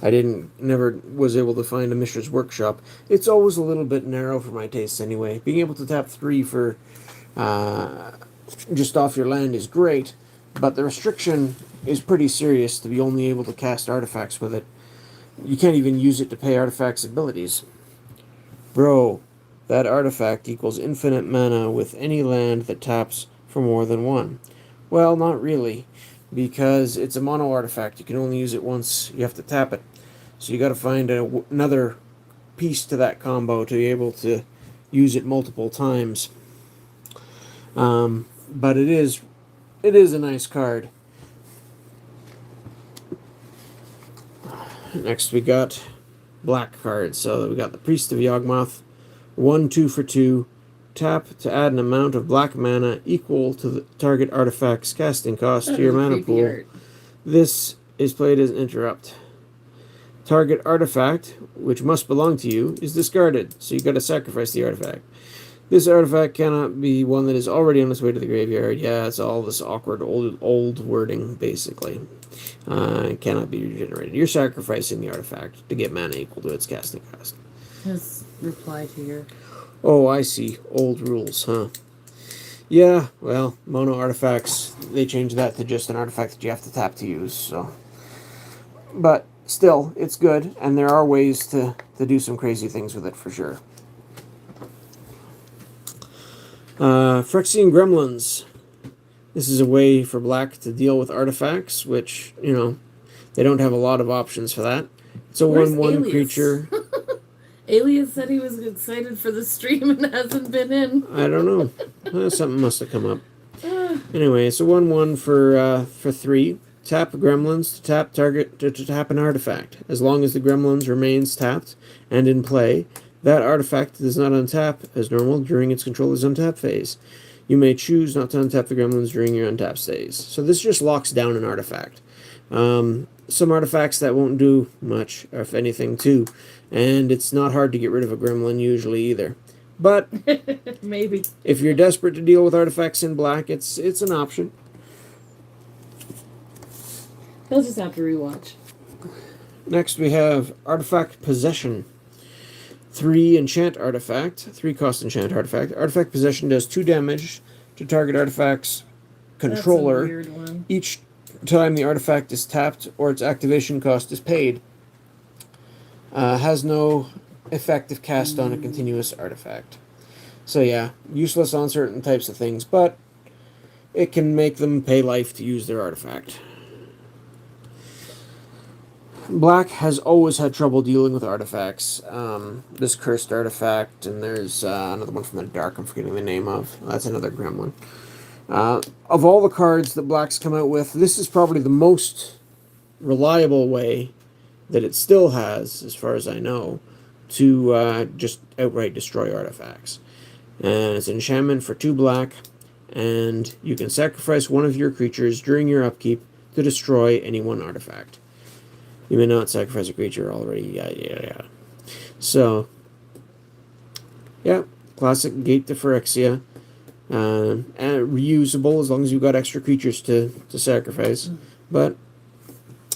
I never was able to find a Mishra's Workshop. It's always a little bit narrow for my tastes anyway. Being able to tap 3 for just off your land is great, but the restriction is pretty serious to be only able to cast artifacts with it. You can't even use it to pay artifacts' abilities. Bro, that artifact equals infinite mana with any land that taps for more than 1. Well, not really, because it's a mono artifact. You can only use it once. You have to tap it. So you got to find another piece to that combo to be able to use it multiple times. But it is a nice card. Next we got black cards. So we got the Priest of Yawgmoth, 1/2 for 2. Tap to add an amount of black mana equal to the target artifact's casting cost to your mana pool. Art. This is played as an interrupt. Target artifact, which must belong to you, is discarded, so you got to sacrifice the artifact. This artifact cannot be one that is already on its way to the graveyard. Yeah, it's all this awkward old wording, basically. It cannot be regenerated. You're sacrificing the artifact to get mana equal to its casting cost. His reply to your... Oh, I see. Old rules, huh? Yeah, well, mono artifacts, they changed that to just an artifact that you have to tap to use, so... But, still, it's good, and there are ways to do some crazy things with it, for sure. Phyrexian Gremlins. This is a way for black to deal with artifacts, which, you know, they don't have a lot of options for that. It's a 1/1 creature. Alias said he was excited for the stream and hasn't been in. I don't know. Something must have come up. Anyway, it's a 1/1 for 3. Tap Gremlins to tap target to tap an artifact. As long as the Gremlins remains tapped and in play, that artifact does not untap as normal during its controller's untap phase. You may choose not to untap the Gremlins during your untap phase. So this just locks down an artifact. Some artifacts that won't do much, if anything, too. And it's not hard to get rid of a Gremlin usually either. But maybe if you're desperate to deal with artifacts in black, it's an option. He'll just have to rewatch. Next we have Artifact Possession. 3 enchant artifact, 3 cost enchant artifact. Artifact Possession does 2 damage to target artifact's controller. That's a weird one. Each time the artifact is tapped or its activation cost is paid. Has no effective cast on a continuous artifact. So yeah, useless on certain types of things, but it can make them pay life to use their artifact. Black has always had trouble dealing with artifacts. This cursed artifact, and there's another one from the dark I'm forgetting the name of. That's another gremlin. Of all the cards that Black's come out with, this is probably the most reliable way that it still has, as far as I know, to just outright destroy artifacts. And it's an enchantment for 2 black, and you can sacrifice one of your creatures during your upkeep to destroy any one artifact. You may not sacrifice a creature already. Yeah. So, yeah, classic Gate to Phyrexia. And reusable as long as you've got extra creatures to sacrifice. But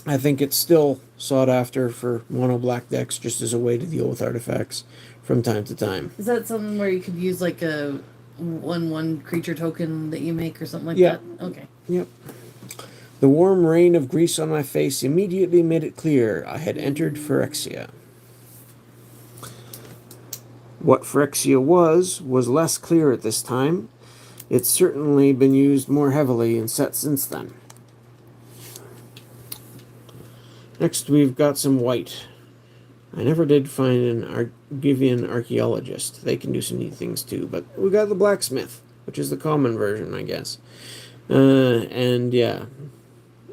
I think it's still sought after for mono black decks just as a way to deal with artifacts from time to time. Is that something where you could use like a 1/1 creature token that you make or something like that? Okay. Yep. The warm rain of grease on my face immediately made it clear I had entered Phyrexia. What Phyrexia was less clear at this time. It's certainly been used more heavily in sets since then. Next we've got some white. I never did find an Argivian archaeologist. They can do some neat things too, but we got the blacksmith, which is the common version, I guess. And yeah,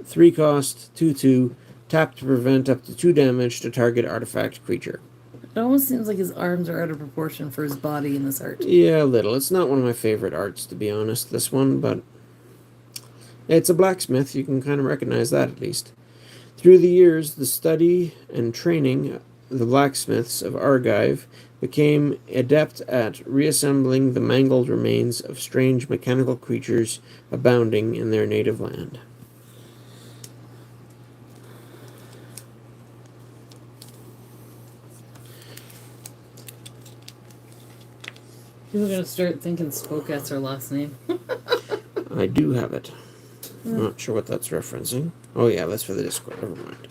3 cost, 2/2. Tap to prevent up to 2 damage to target artifact creature. It almost seems like his arms are out of proportion for his body in this art. Yeah, a little. It's not one of my favorite arts, to be honest, this one, but it's a blacksmith. You can kind of recognize that, at least. Through the years, the study and training of the blacksmiths of Argive became adept at reassembling the mangled remains of strange mechanical creatures abounding in their native land. People are gonna start thinking Spocat's our last name. I do have it. I'm not sure what that's referencing. Oh yeah, that's for the Discord. Never mind.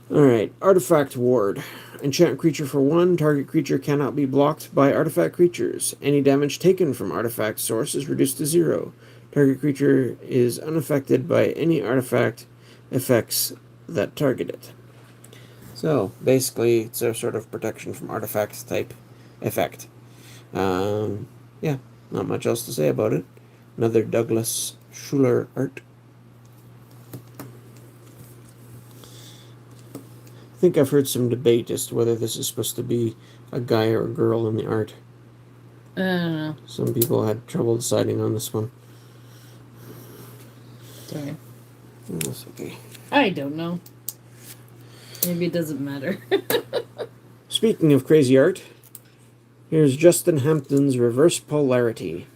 Alright, Artifact Ward. Enchant creature for 1. Target creature cannot be blocked by artifact creatures. Any damage taken from artifact source is reduced to 0. Target creature is unaffected by any artifact effects that target it. So, basically, it's a sort of protection from artifact type effect. Yeah, not much else to say about it. Another Douglas Schuler art. I think I've heard some debate as to whether this is supposed to be a guy or a girl in the art. I don't know. Some people had trouble deciding on this one. Sorry. That's okay. I don't know. Maybe it doesn't matter. Speaking of crazy art, here's Justin Hampton's Reverse Polarity.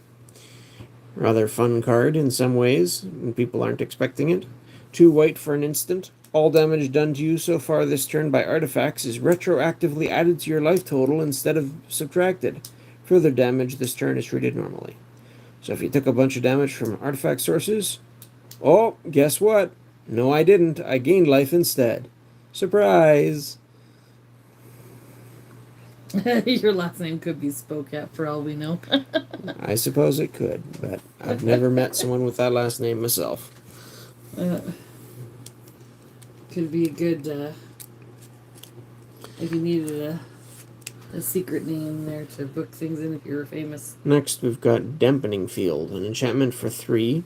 Rather fun card in some ways, when people aren't expecting it. 2 white for an instant. All damage done to you so far this turn by artifacts is retroactively added to your life total instead of subtracted. Further damage this turn is treated normally. So if you took a bunch of damage from artifact sources, oh, guess what? No, I didn't. I gained life instead. Surprise! Your last name could be Spocat for all we know. I suppose it could, but I've never met someone with that last name myself. Could be a good, if you needed a secret name there to book things in if you were famous. Next, we've got Dampening Field, an enchantment for 3.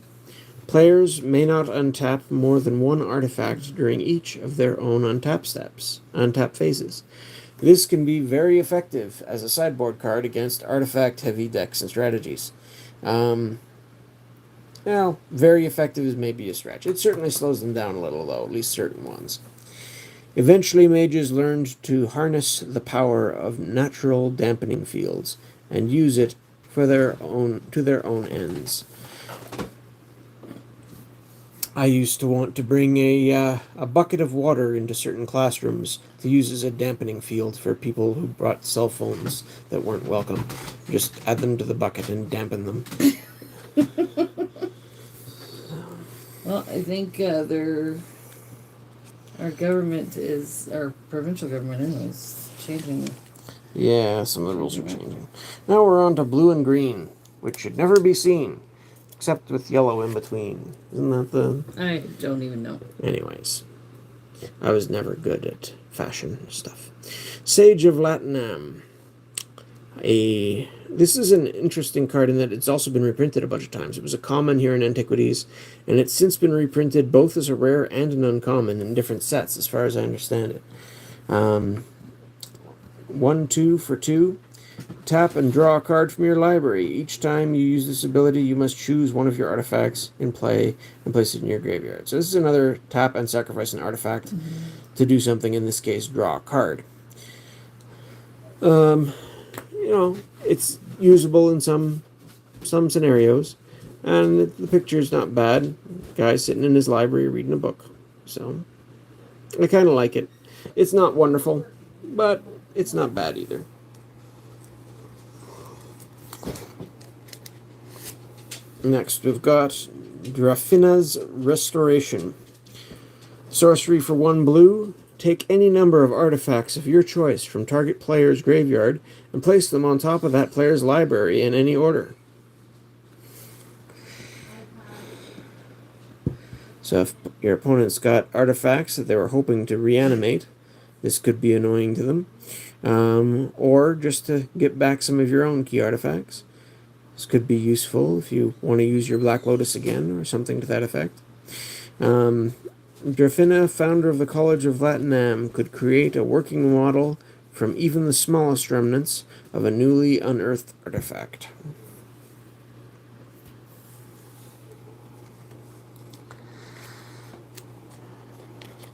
Players may not untap more than 1 artifact during each of their own untap phases. This can be very effective as a sideboard card against artifact-heavy decks and strategies. Well, very effective is maybe a stretch. It certainly slows them down a little, though, at least certain ones. Eventually, mages learned to harness the power of natural dampening fields and use it for their own ends. I used to want to bring a bucket of water into certain classrooms to use as a dampening field for people who brought cell phones that weren't welcome. Just add them to the bucket and dampen them. Well, I think our government is, our provincial government anyways, changing. Yeah, some of the rules are changing. Now we're on to blue and green, which should never be seen, except with yellow in between. Isn't that the... I don't even know. Anyways, I was never good at fashion stuff. Sage of Latinam. This is an interesting card in that it's also been reprinted a bunch of times. It was a common here in Antiquities, and it's since been reprinted both as a rare and an uncommon in different sets, as far as I understand it. 1/2 for 2. Tap and draw a card from your library. Each time you use this ability, you must choose one of your artifacts in play and place it in your graveyard. So this is another tap and sacrifice an artifact to do something, in this case, draw a card. You know, it's usable in some scenarios, and the picture's not bad. Guy sitting in his library reading a book. So, I kind of like it. It's not wonderful, but it's not bad either. Next, we've got Drafina's Restoration. Sorcery for 1 blue. Take any number of artifacts of your choice from target player's graveyard and place them on top of that player's library in any order. So if your opponent's got artifacts that they were hoping to reanimate, this could be annoying to them. Or just to get back some of your own key artifacts. This could be useful if you want to use your Black Lotus again or something to that effect. Drafina, founder of the College of Latinam, could create a working model from even the smallest remnants of a newly unearthed artifact.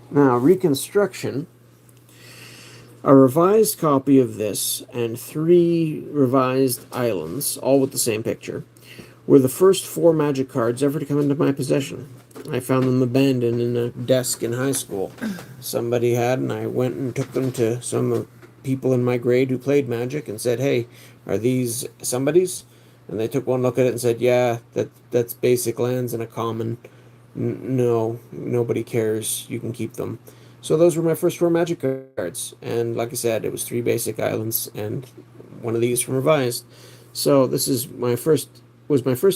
Now, reconstruction. A revised copy of this and 3 revised islands, all with the same picture, were the first 4 magic cards ever to come into my possession. I found them abandoned in a desk in high school. Somebody had, and I went and took them to some people in my grade who played Magic and said, "Hey, are these somebody's?" And they took one look at it and said, "Yeah, that's basic lands and a common. No, nobody cares. You can keep them." So those were my first 4 Magic cards, and like I said, it was 3 basic islands and one of these from revised. So this is my first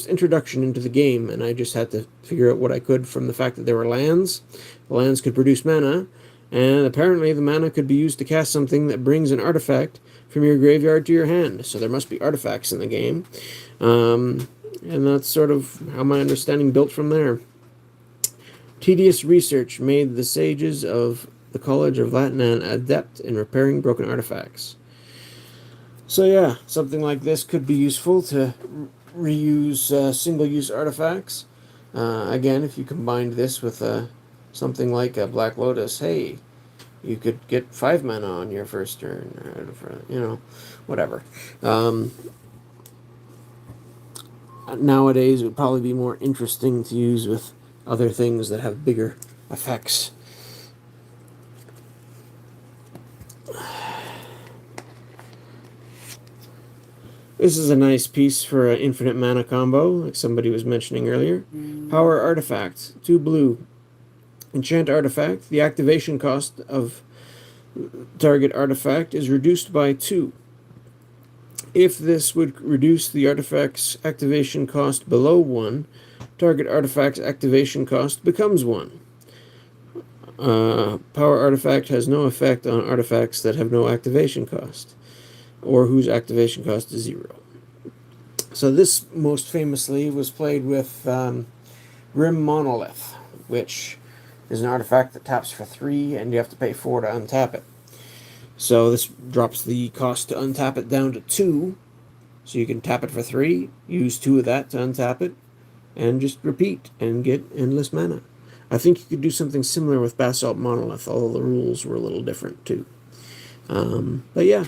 introduction into the game, and I just had to figure out what I could from the fact that there were lands. The lands could produce mana, and apparently the mana could be used to cast something that brings an artifact from your graveyard to your hand. So there must be artifacts in the game, and that's sort of how my understanding built from there. Tedious research made the sages of the College of Latinam adept in repairing broken artifacts. So yeah, something like this could be useful to reuse single-use artifacts. Again, if you combined this with something like a Black Lotus, hey, you could get 5 mana on your first turn, or, whatever. Nowadays, it would probably be more interesting to use with other things that have bigger effects. This is a nice piece for an infinite mana combo, like somebody was mentioning earlier. Power Artifact, 2 blue. Enchant Artifact, the activation cost of target artifact is reduced by 2. If this would reduce the artifact's activation cost below 1, target artifact's activation cost becomes 1. Power Artifact has no effect on artifacts that have no activation cost, or whose activation cost is 0. So this most famously was played with Grim Monolith, which is an artifact that taps for 3 and you have to pay 4 to untap it. So this drops the cost to untap it down to 2, so you can tap it for 3, use 2 of that to untap it, and just repeat and get endless mana. I think you could do something similar with Basalt Monolith, although the rules were a little different too. But yeah,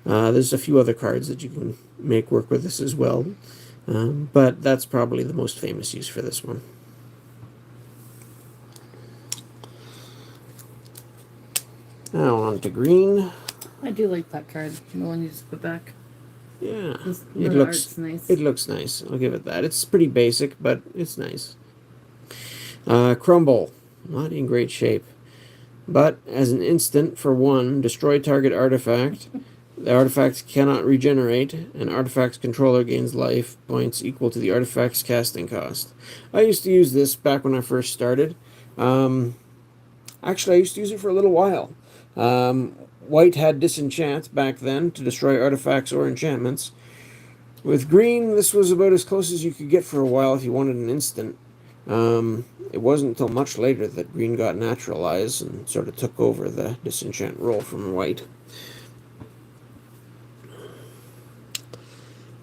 there's a few other cards that you can make work with this as well, but that's probably the most famous use for this one. Now on to green. I do like that card, the one you just put back. Yeah, art's nice. It looks nice. I'll give it that. It's pretty basic, but it's nice. Crumble, not in great shape, but as an instant for 1, destroy target artifact. The artifact cannot regenerate. An artifact's controller gains life points equal to the artifact's casting cost. I used to use this back when I first started. Actually, I used to use it for a little while. White had Disenchant back then to destroy artifacts or enchantments. With green, this was about as close as you could get for a while if you wanted an instant. It wasn't until much later that green got naturalized and sort of took over the Disenchant role from white.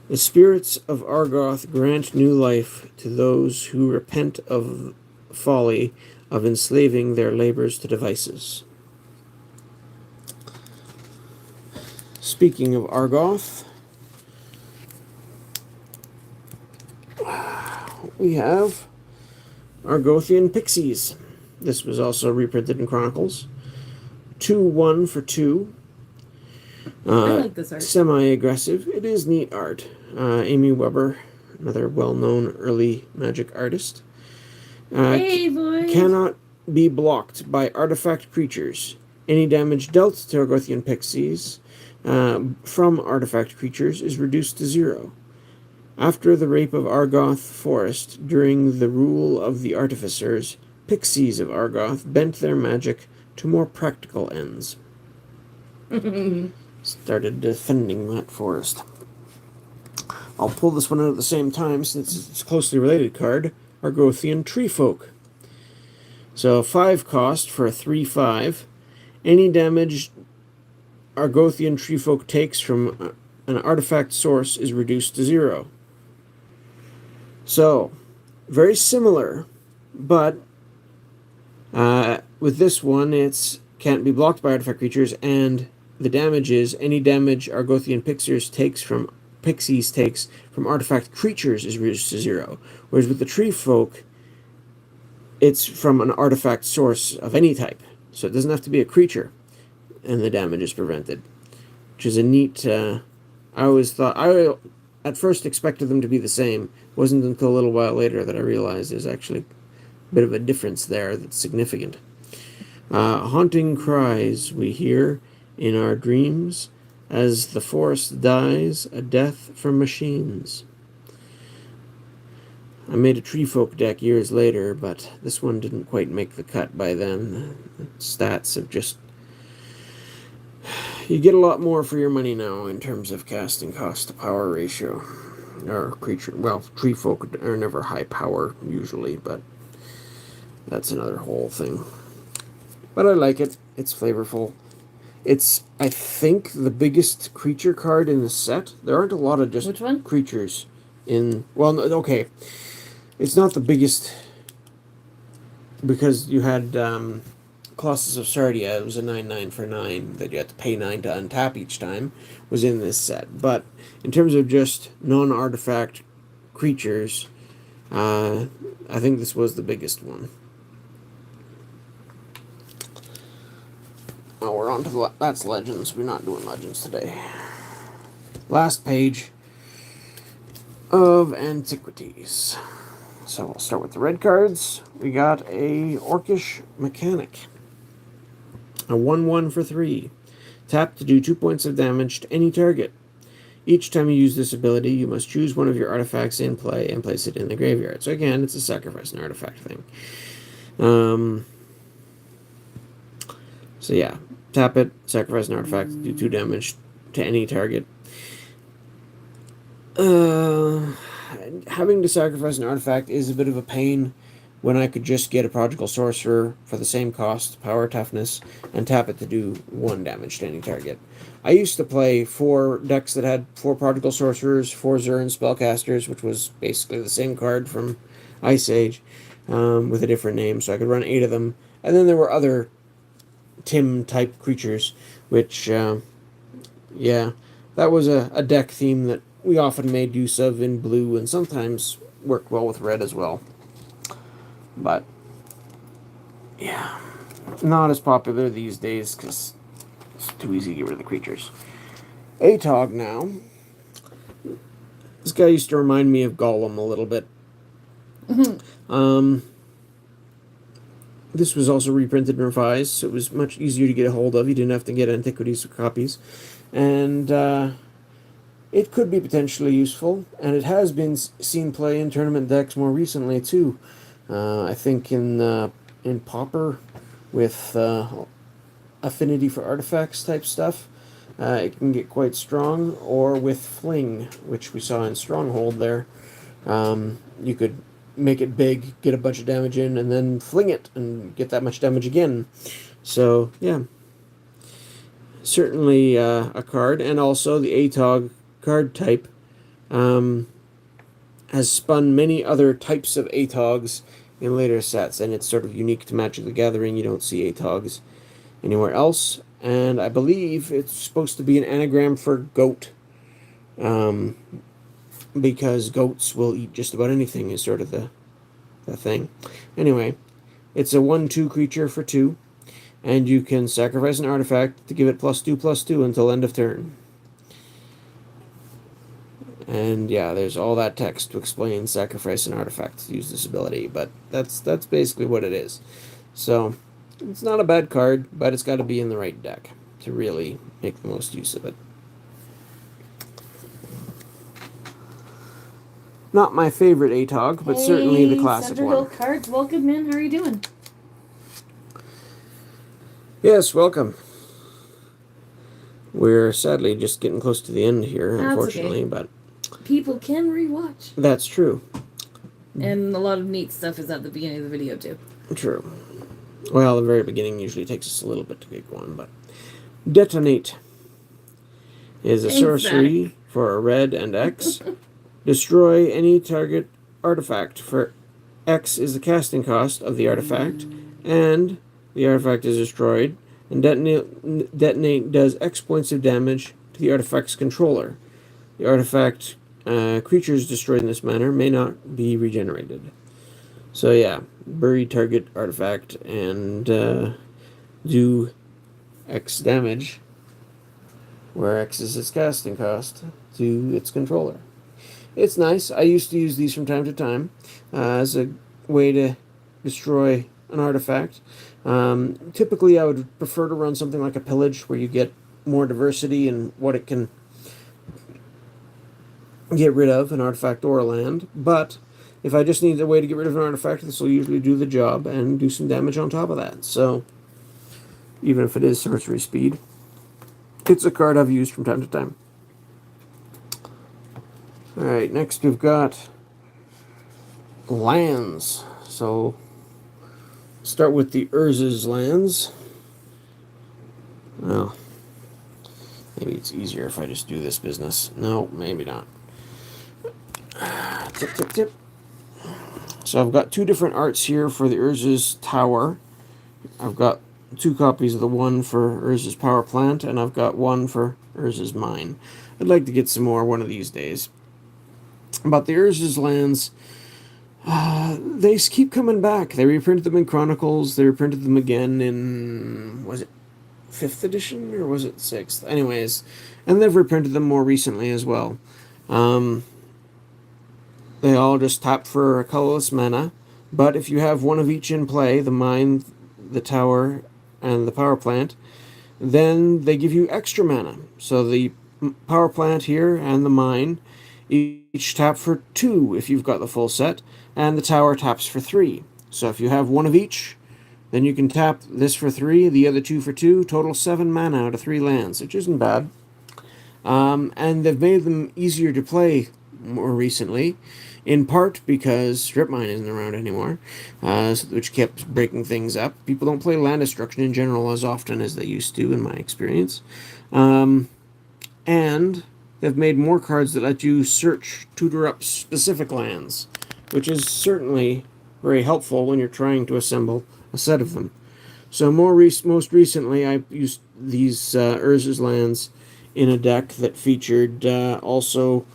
The spirits of Argoth grant new life to those who repent of folly of enslaving their labors to devices. Speaking of Argoth, we have Argothian Pixies. This was also reprinted in Chronicles. 2/1 for 2. I like this art. Semi-aggressive. It is neat art. Amy Weber, another well-known early Magic artist. Hey, boys! Cannot be blocked by artifact creatures. Any damage dealt to Argothian Pixies from artifact creatures is reduced to 0. After the Rape of Argoth Forest, during the rule of the Artificers, Pixies of Argoth bent their magic to more practical ends. Started defending that forest. I'll pull this one out at the same time since it's a closely related card. Argothian Treefolk. So 5 cost for a 3/5. Any damage Argothian Treefolk takes from an artifact source is reduced to 0. So, very similar, but with this one, it's can't be blocked by artifact creatures, and the damage is any damage Argothian Pixies takes from artifact creatures is reduced to 0. Whereas with the Treefolk, it's from an artifact source of any type, so it doesn't have to be a creature, and the damage is prevented, which is a neat. I at first expected them to be the same. It wasn't until a little while later that I realized there's actually a bit of a difference there that's significant. Haunting cries we hear in our dreams as the forest dies, a death from machines. I made a Treefolk deck years later, but this one didn't quite make the cut by then. The stats have just... You get a lot more for your money now in terms of casting cost to power ratio. Or creature... Well, Treefolk are never high power, usually, but that's another whole thing. But I like it. It's flavorful. It's, I think, the biggest creature card in the set. There aren't a lot of just Which one? creatures in... Well, okay. It's not the biggest because you had Colossus of Sardia. It was a 9/9 for 9 that you had to pay 9 to untap each time. Was in this set, but in terms of just non-artifact creatures, I think this was the biggest one. Oh, we're on to that's Legends. We're not doing Legends today. Last page of Antiquities. So we'll start with the red cards. We got a Orcish Mechanic. A 1/1 for 3. Tap to do 2 points of damage to any target. Each time you use this ability, you must choose one of your artifacts in play and place it in the graveyard. So again, it's a sacrifice an artifact thing. So yeah, tap it, sacrifice an artifact, do 2 damage to any target. Having to sacrifice an artifact is a bit of a pain when I could just get a Prodigal Sorcerer for the same cost, power, toughness, and tap it to do 1 damage to any target. I used to play 4 decks that had 4 Prodigal Sorcerers, 4 Zurin Spellcasters, which was basically the same card from Ice Age, with a different name, so I could run 8 of them. And then there were other Tim-type creatures, which, yeah, that was a deck theme that we often made use of in blue, and sometimes worked well with red as well. But, yeah, not as popular these days, because it's too easy to get rid of the creatures. Atog now. This guy used to remind me of Gollum a little bit. This was also reprinted and revised, so it was much easier to get a hold of. You didn't have to get Antiquities copies. And it could be potentially useful, and it has been seen play in tournament decks more recently, too. I think in Pauper with Affinity for Artifacts type stuff, it can get quite strong, or with Fling, which we saw in Stronghold there. You could make it big, get a bunch of damage in, and then fling it and get that much damage again. So, yeah. Certainly a card, and also the Atog card type has spun many other types of Atogs in later sets, and it's sort of unique to Magic the Gathering. You don't see Atogs anywhere else, and I believe it's supposed to be an anagram for goat, because goats will eat just about anything is sort of the thing. Anyway, it's a 1/2 creature for 2, and you can sacrifice an artifact to give it +2/+2 until end of turn. And yeah, there's all that text to explain sacrifice an artifact to use this ability, but that's basically what it is. So it's not a bad card, but it's got to be in the right deck to really make the most use of it. Not my favorite Atog, but certainly the classic one. Centerville Cards, welcome in. How are you doing? Yes, welcome. We're sadly just getting close to the end here, unfortunately, but people can rewatch. That's true. And a lot of neat stuff is at the beginning of the video, too. True. Well, the very beginning usually takes us a little bit to get going, but Detonate is a sorcery for a red and X. Destroy any target artifact for X is the casting cost of the artifact, and the artifact is destroyed. And detonate does X points of damage to the artifact's controller. The artifact creatures destroyed in this manner may not be regenerated. So yeah, bury target artifact and do X damage, where X is its casting cost, to its controller. It's nice. I used to use these from time to time as a way to destroy an artifact. Typically, I would prefer to run something like a pillage, where you get more diversity in what it can get rid of, an artifact or a land. But if I just need a way to get rid of an artifact, this will usually do the job and do some damage on top of that. So, even if it is sorcery speed, it's a card I've used from time to time. Alright, next we've got lands. So, start with the Urz's lands. Well, maybe it's easier if I just do this business. No, maybe not. Tip, tip, tip. So I've got two different arts here for the Urz's Tower. I've got 2 copies of the one for Urz's Power Plant, and I've got one for Urz's Mine. I'd like to get some more one of these days. But the Urz's lands, they keep coming back. They reprinted them in Chronicles. They reprinted them again in, was it 5th edition or was it 6th? Anyways, and they've reprinted them more recently as well. They all just tap for a colorless mana, but if you have one of each in play, the Mine, the Tower, and the Power Plant, then they give you extra mana. So the Power Plant here and the Mine each tap for 2 if you've got the full set, and the Tower taps for 3. So if you have one of each, then you can tap this for 3, the other 2 for 2, total 7 mana out of 3 lands, which isn't bad. And they've made them easier to play more recently, in part because Strip Mine isn't around anymore, which kept breaking things up. People don't play land destruction in general as often as they used to, in my experience. And they've made more cards that let you search, tutor up specific lands, which is certainly very helpful when you're trying to assemble a set of them. So most recently, I used these Urz's lands in a deck that featured also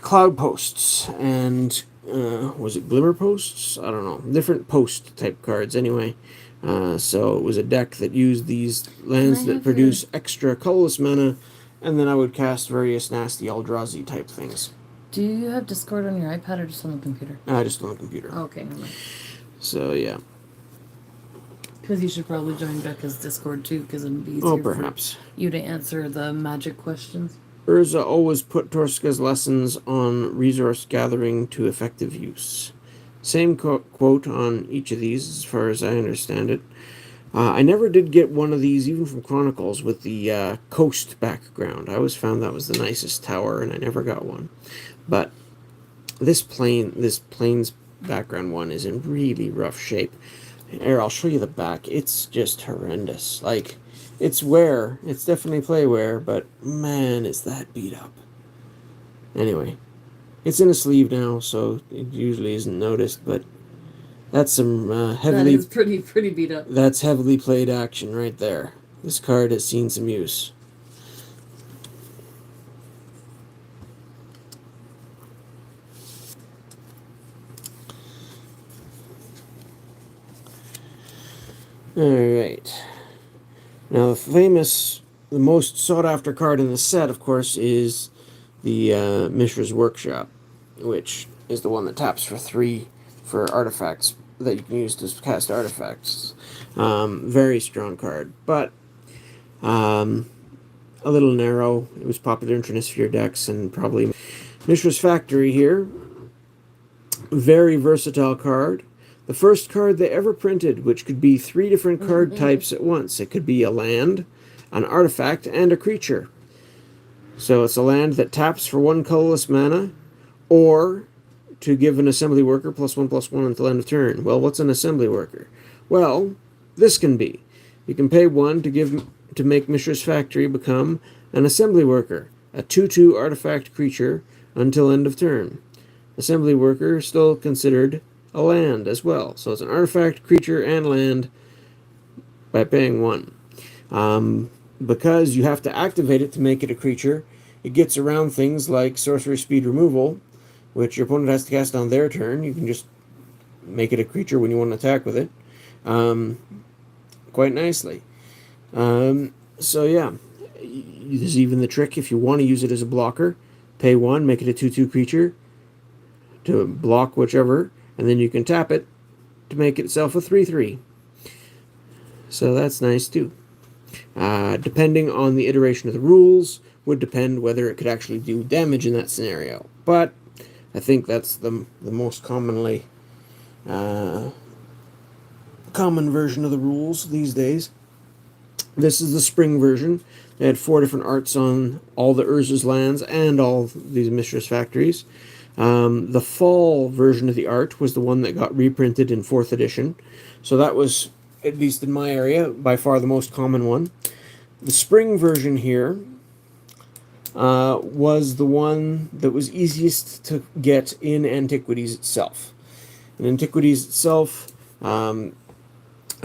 Cloud Posts and was it Glimmer Posts? I don't know. Different post type cards anyway. So it was a deck that used these lands that produce extra colorless mana, and then I would cast various nasty Eldrazi type things. Do you have Discord on your iPad or just on the computer? Just on the computer. Oh, okay, never mind. So yeah. Because you should probably join Becca's Discord too, because it'd be easier perhaps for you to answer the magic questions. Urza always put Torska's lessons on resource gathering to effective use. Same quote on each of these, as far as I understand it. I never did get one of these, even from Chronicles, with the coast background. I always found that was the nicest tower, and I never got one. But this plains background one is in really rough shape. Here, I'll show you the back. It's just horrendous. Like, it's wear. It's definitely play wear, but man, is that beat up. Anyway, it's in a sleeve now, so it usually isn't noticed, but that's some heavily... That is pretty beat up. That's heavily played action right there. This card has seen some use. Alright. Now the most sought after card in the set, of course, is the Mishra's Workshop, which is the one that taps for 3 for artifacts that you can use to cast artifacts. Very strong card, but a little narrow. It was popular in Trinisphere decks, and probably Mishra's Factory here. Very versatile card. The first card they ever printed, which could be 3 different card types at once. It could be a land, an artifact, and a creature. So it's a land that taps for 1 colorless mana, or to give an assembly worker +1/+1 until end of turn. Well, what's an assembly worker? Well, this can be. You can pay 1 to make Mishra's Factory become an assembly worker, a 2/2 artifact creature until end of turn. Assembly worker still considered a land as well. So it's an artifact, creature, and land by paying 1. Because you have to activate it to make it a creature, it gets around things like sorcery speed removal, which your opponent has to cast on their turn. You can just make it a creature when you want to attack with it. Quite nicely. So yeah, there's even the trick if you want to use it as a blocker. Pay 1, make it a 2/2 creature to block whichever, and then you can tap it to make itself a 3/3. So that's nice too. Depending on the iteration of the rules, would depend whether it could actually do damage in that scenario. But I think that's the most commonly common version of the rules these days. This is the spring version. They had 4 different arts on all the Urza's lands and all these Mishra's Factories. The fall version of the art was the one that got reprinted in 4th edition. So that was, at least in my area, by far the most common one. The spring version here was the one that was easiest to get in Antiquities itself. In Antiquities itself, I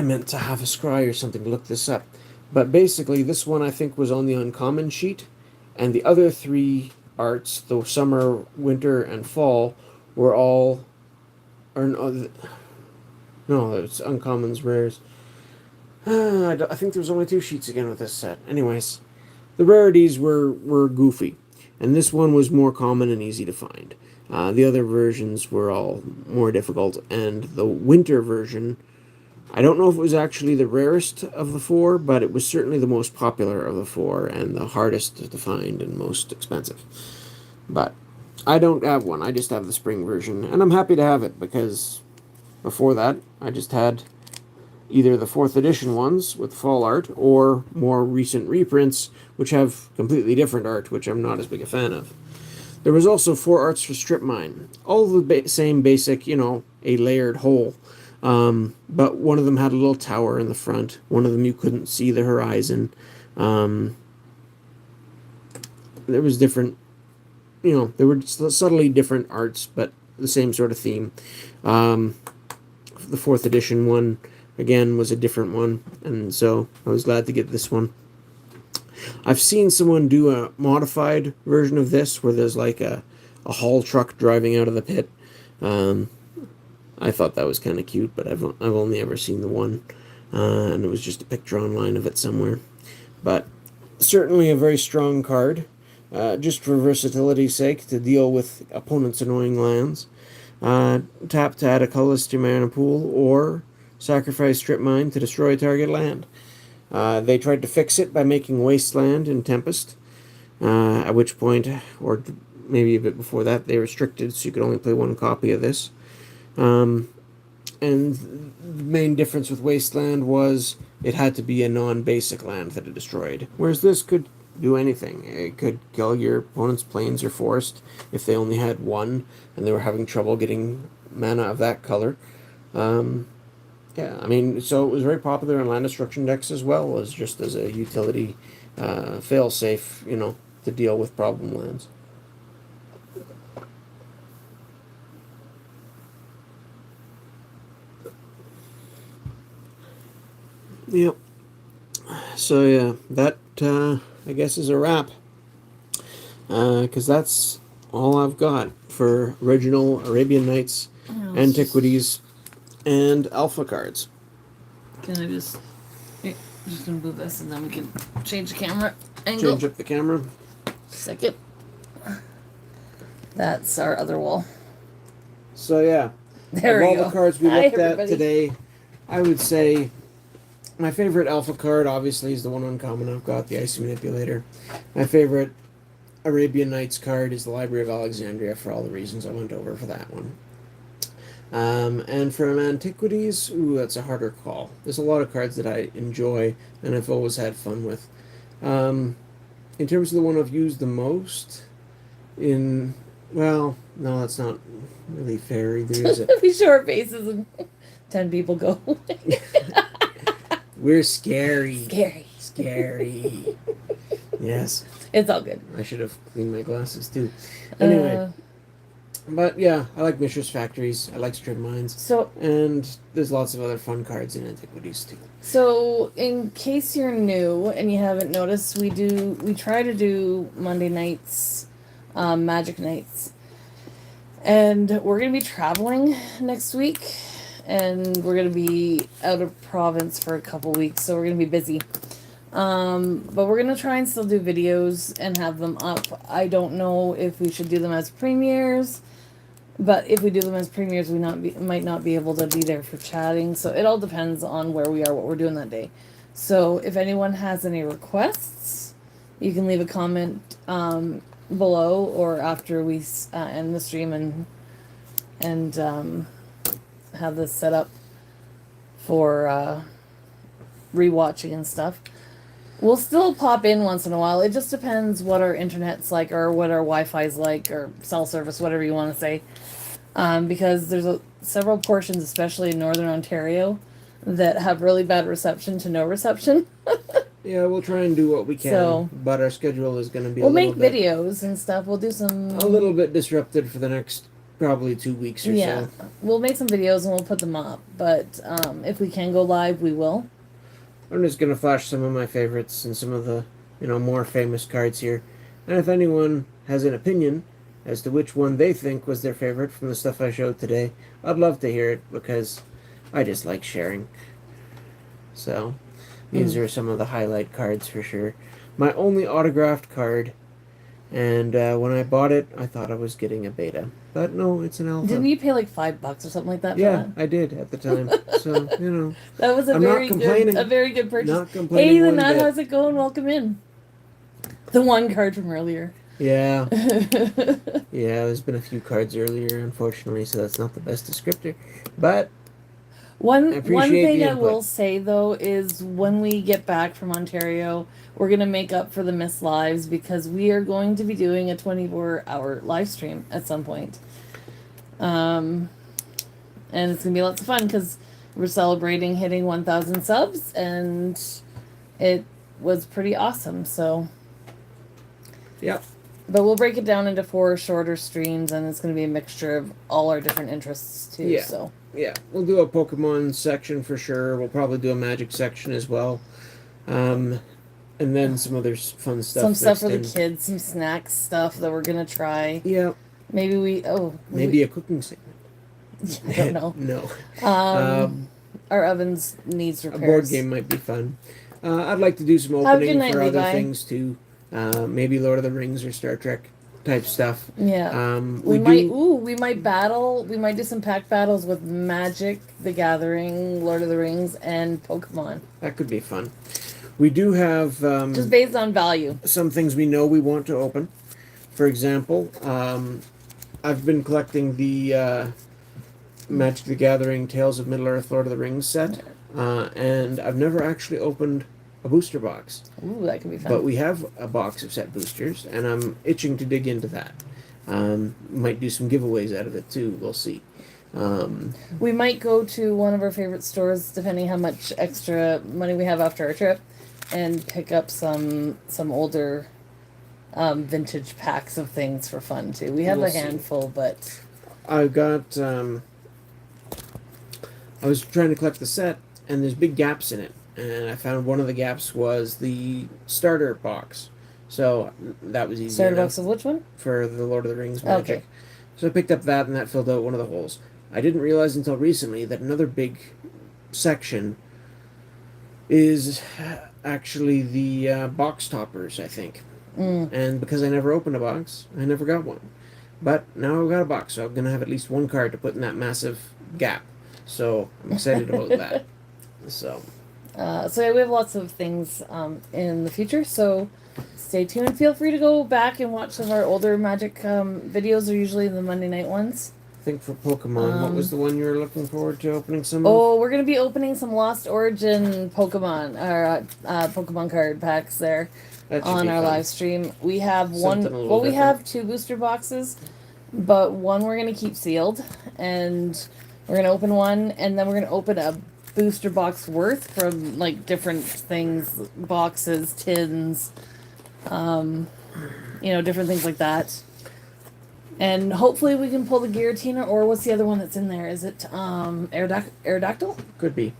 meant to have a scry or something to look this up. But basically, this one I think was on the uncommon sheet, and the other 3 arts, the summer, winter, and fall, were all... Or no, it's uncommons, rares. I think there was only 2 sheets again with this set. Anyways, the rarities were goofy, and this one was more common and easy to find. The other versions were all more difficult, and the winter version, I don't know if it was actually the rarest of the 4, but it was certainly the most popular of the 4, and the hardest to find and most expensive. But I don't have one, I just have the spring version, and I'm happy to have it, because before that, I just had either the 4th edition ones with fall art, or more recent reprints, which have completely different art, which I'm not as big a fan of. There was also 4 arts for Strip Mine. All the same basic, a layered hole. But one of them had a little tower in the front. One of them you couldn't see the horizon. There was different, there were subtly different arts, but the same sort of theme. The 4th edition one, again, was a different one, and so I was glad to get this one. I've seen someone do a modified version of this, where there's like a haul truck driving out of the pit. I thought that was kind of cute, but I've only ever seen the one, and it was just a picture online of it somewhere. But certainly a very strong card, just for versatility's sake, to deal with opponents' annoying lands. Tap to add a colorless to your mana pool, or sacrifice Strip Mine to destroy target land. They tried to fix it by making Wasteland in Tempest, at which point, or maybe a bit before that, they restricted, so you could only play 1 copy of this. And the main difference with Wasteland was it had to be a non-basic land that it destroyed, whereas this could do anything. It could kill your opponent's plains or forest if they only had 1 and they were having trouble getting mana of that color. Yeah, I mean, so it was very popular in land destruction decks as well as just as a utility fail-safe, to deal with problem lands. Yep. So yeah, that I guess is a wrap. Because that's all I've got for original Arabian Nights, Antiquities, and Alpha cards. Can I just gonna move this and then we can change the camera angle. Change up the camera. Second. That's our other wall. So yeah, There of we all go. the cards we Hi, looked everybody. at today, I would say my favorite Alpha card obviously is the one uncommon I've got, the Icy Manipulator. My favorite Arabian Nights card is the Library of Alexandria, for all the reasons I went over for that one. And from Antiquities, that's a harder call. There's a lot of cards that I enjoy and I've always had fun with. In terms of the one I've used the most in Well, no, that's not really fair either, is it? We show our faces and 10 people go. We're scary. Scary. Scary. Yes. It's all good. I should have cleaned my glasses too. Anyway. Uh, But yeah, I like Mishra's Factories. I like Strip Mines. so And there's lots of other fun cards in Antiquities too. So, in case you're new and you haven't noticed, we try to do Monday nights, Magic nights, and we're gonna be traveling next week, and we're gonna be out of province for a couple weeks, so we're gonna be busy. But we're gonna try and still do videos and have them up. I don't know if we should do them as premieres. But if we do them as premieres, we might not be able to be there for chatting. So it all depends on where we are, what we're doing that day. So if anyone has any requests, you can leave a comment below or after we end the stream and have this set up for rewatching and stuff. We'll still pop in once in a while. It just depends what our internet's like or what our Wi-Fi's like or cell service, whatever you want to say. Because there's several portions, especially in Northern Ontario, that have really bad reception to no reception. Yeah, we'll try and do what we can. So, but our schedule is going to be we'll make videos and stuff. We'll do some... a little bit disrupted for the next probably 2 weeks or so. We'll make some videos and we'll put them up. But if we can go live, we will. I'm just going to flash some of my favorites and some of the, more famous cards here. And if anyone has an opinion as to which one they think was their favorite from the stuff I showed today, I'd love to hear it because I just like sharing. So, these are some of the highlight cards for sure. My only autographed card, and when I bought it, I thought I was getting a beta. But no, it's an alpha. Didn't you pay like $5 or something like that? Yeah, for that? I did at the time. So, that was a I'm very not good purchase. Not complaining. Hey, one Lynette, bit. how's it going? Welcome in. The one card from earlier. Yeah. Yeah, there's been a few cards earlier, unfortunately, so that's not the best descriptor. But One thing the I will input. say though is when we get back from Ontario, we're gonna make up for the missed lives because we are going to be doing a 24-hour live stream at some point. And it's gonna be lots of fun because we're celebrating hitting 1,000 subs, and it was pretty awesome. So, Yep. but we'll break it down into 4 shorter streams, and it's gonna be a mixture of all our different interests too. Yeah. So. Yeah, we'll do a Pokemon section for sure. We'll probably do a Magic section as well. And then some other fun stuff. Some stuff for the kids, some snacks stuff that we're gonna try. Yeah. Maybe maybe a cooking segment. I don't know. No. Our ovens needs repairs. A board game might be fun. I'd like to do some Have a good opening night, for other Levi. things too. Maybe Lord of the Rings or Star Trek type stuff. Yeah. We might battle. We might do some pack battles with Magic, The Gathering, Lord of the Rings, and Pokemon. That could be fun. We do have Just based on value. some things we know we want to open. For example, I've been collecting the Magic the Gathering Tales of Middle-earth Lord of the Rings set, and I've never actually opened a booster box. Ooh, that could be fun. But we have a box of set boosters, and I'm itching to dig into that. Might do some giveaways out of it too. We'll see. We might go to one of our favorite stores, depending how much extra money we have after our trip, and pick up some older vintage packs of things for fun too. We have We'll a see. handful, but I got. I was trying to collect the set, and there's big gaps in it. And I found one of the gaps was the starter box. So that was easy starter enough box of which one? for the Lord of the Rings Magic. Okay. So I picked up that, and that filled out one of the holes. I didn't realize until recently that another big section is actually the box toppers, I think. And because I never opened a box, I never got one. But now I've got a box, so I'm going to have at least one card to put in that massive gap. So I'm excited about that. So Yeah, we have lots of things in the future, so stay tuned. Feel free to go back and watch some of our older Magic videos. They're usually the Monday night ones. I think for Pokemon, what was the one you were looking forward to opening some of? Oh, we're going to be opening some Lost Origin Pokemon, or Pokemon card packs there That should on be our fun. live stream. We have Something a little we different. have 2 booster boxes, but one we're gonna keep sealed, and we're gonna open one, and then we're gonna open a booster box worth from like different things, boxes, tins, different things like that. And hopefully we can pull the Giratina, or what's the other one that's in there? Is it Aerodactyl? Could be.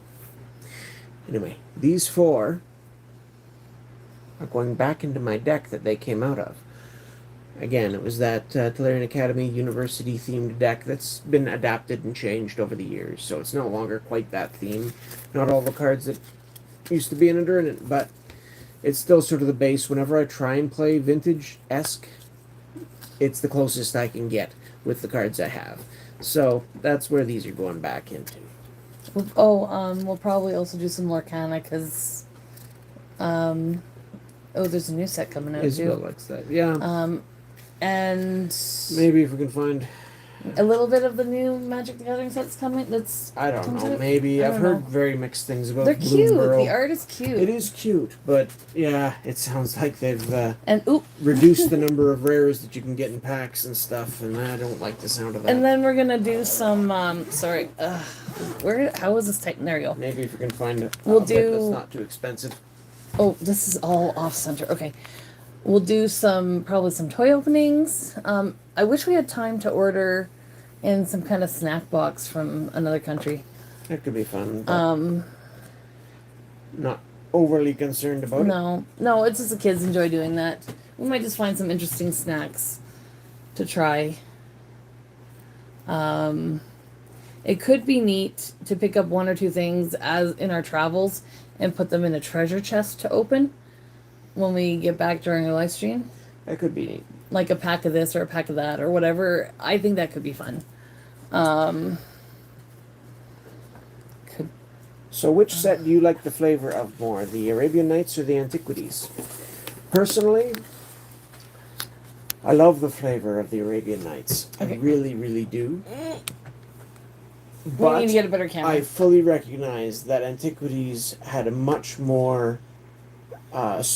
Anyway, these four are going back into my deck that they came out of. Again, it was that Tolarian Academy University themed deck that's been adapted and changed over the years, so it's no longer quite that theme. Not all the cards that used to be in it are in it, but it's still sort of the base. Whenever I try and play vintage-esque, it's the closest I can get with the cards I have. So that's where these are going back into. We'll probably also do some Lorcana, because, there's a new set coming out, Isabel too. likes that, yeah. And Maybe if we can find a little bit of the new Magic the Gathering sets coming. I don't know. Maybe I've heard very mixed things about. They're cute. Bloom The art is cute. It is cute, but yeah, it sounds like they've reduced the number of rares that you can get in packs and stuff, and I don't like the sound of that. And then we're gonna do some. How is this type? There you go. Maybe if we can find a We'll bit that's not too expensive. Oh, this is all off center. Okay. We'll do probably some toy openings. I wish we had time to order in some kind of snack box from another country. That could be fun. But not overly concerned about it. No, it's just the kids enjoy doing that. We might just find some interesting snacks to try. It could be neat to pick up one or two things as in our travels and put them in a treasure chest to open when we get back during our live stream. That could be neat. Like a pack of this or a pack of that or whatever. I think that could be fun. So which set do you like the flavor of more, the Arabian Nights or the Antiquities? Personally, I love the flavor of the Arabian Nights. Okay. I really, really do. But we need to get a better camera. I fully recognize that Antiquities had a much more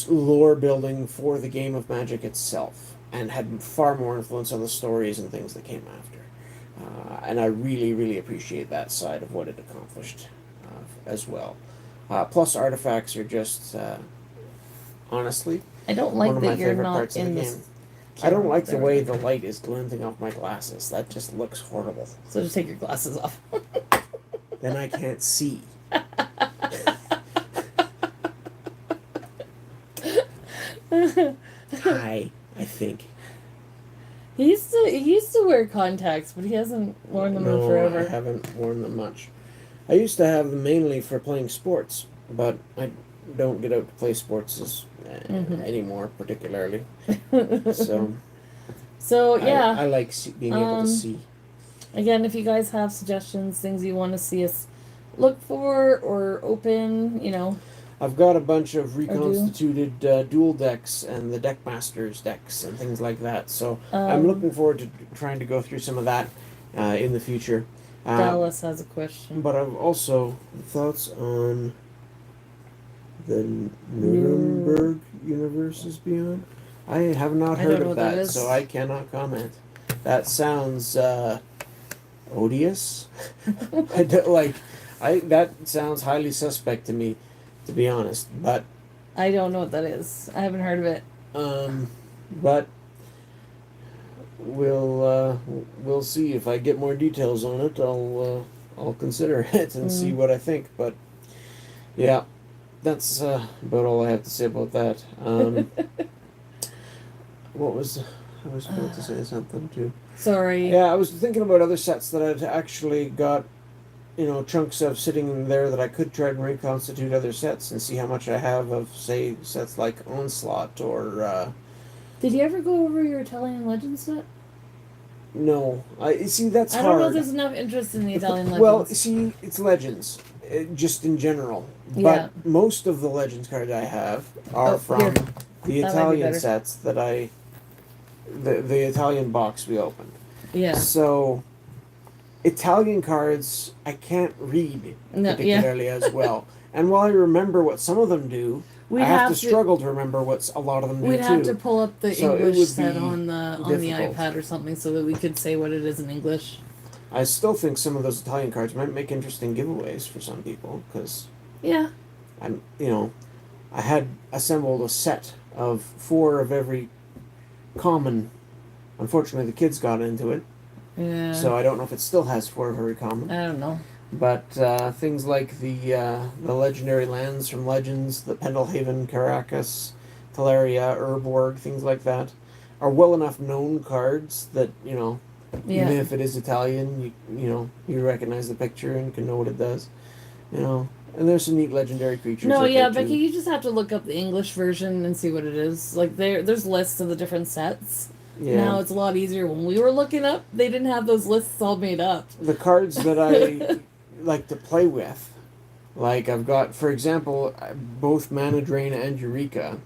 lore building for the game of Magic itself, and had far more influence on the stories and things that came after. And I really, really appreciate that side of what it accomplished as well. Plus, artifacts are just, honestly, I don't like one of that my you're favorite not parts of in the this. game. I don't like the way the light is glinting off my glasses. That just looks horrible. So just take your glasses off. Then I can't see. Hi, I think. He used to wear contacts, but he hasn't worn them in forever. I haven't worn them much. I used to have them mainly for playing sports, but I don't get out to play sports anymore, particularly. So yeah, I like being able to see. Again, if you guys have suggestions, things you want to see us look for or open, I've got a bunch of reconstituted dual decks and the Deckmasters decks and things like that. So I'm looking forward to trying to go through some of that in the future. Dallas has a question. But I've also thoughts on the Nuremberg Universes Beyond. I have not heard of that, so I cannot comment. That sounds odious. That sounds highly suspect to me, to be honest. But I don't know what that is. I haven't heard of it. But we'll see if I get more details on it. I'll consider it and see what I think. But yeah, that's about all I have to say about that. I was going to say something too. Sorry. Yeah, I was thinking about other sets that I'd actually got, chunks of sitting there that I could try and reconstitute other sets and see how much I have of, say, sets like Onslaught or... Did you ever go over your Italian Legends set? No. See, that's hard. I don't know if there's enough interest in the Italian Legends. Well, see, it's Legends, just in general. But most of the Legends cards I have are from the Italian sets that the Italian box we opened. Yeah. So, Italian cards I can't read particularly as well. And while I remember what some of them do, We'd I have to to struggle to remember what a lot of them do We'd have too. to pull up the So it English would set be on the difficult. iPad or something so that we could say what it is in English. I still think some of those Italian cards might make interesting giveaways for some people because Yeah. I had assembled a set of 4 of every common. Unfortunately, the kids got into it, Yeah. so I don't know if it still has 4 of every common. I don't know. But things like the legendary lands from Legends, the Pendelhaven, Caracas, Teleria, Urborg, things like that, are well enough known cards that even if it is Italian, you recognize the picture and can know what it does. And there's some neat legendary creatures. No, like yeah, that Becky, too. you just have to look up the English version and see what it is. Like there's lists of the different sets. Yeah. Now it's a lot easier. When we were looking up, they didn't have those lists all made up. The cards that I like to play with, like I've got, for example, both Mana Drain and Eureka.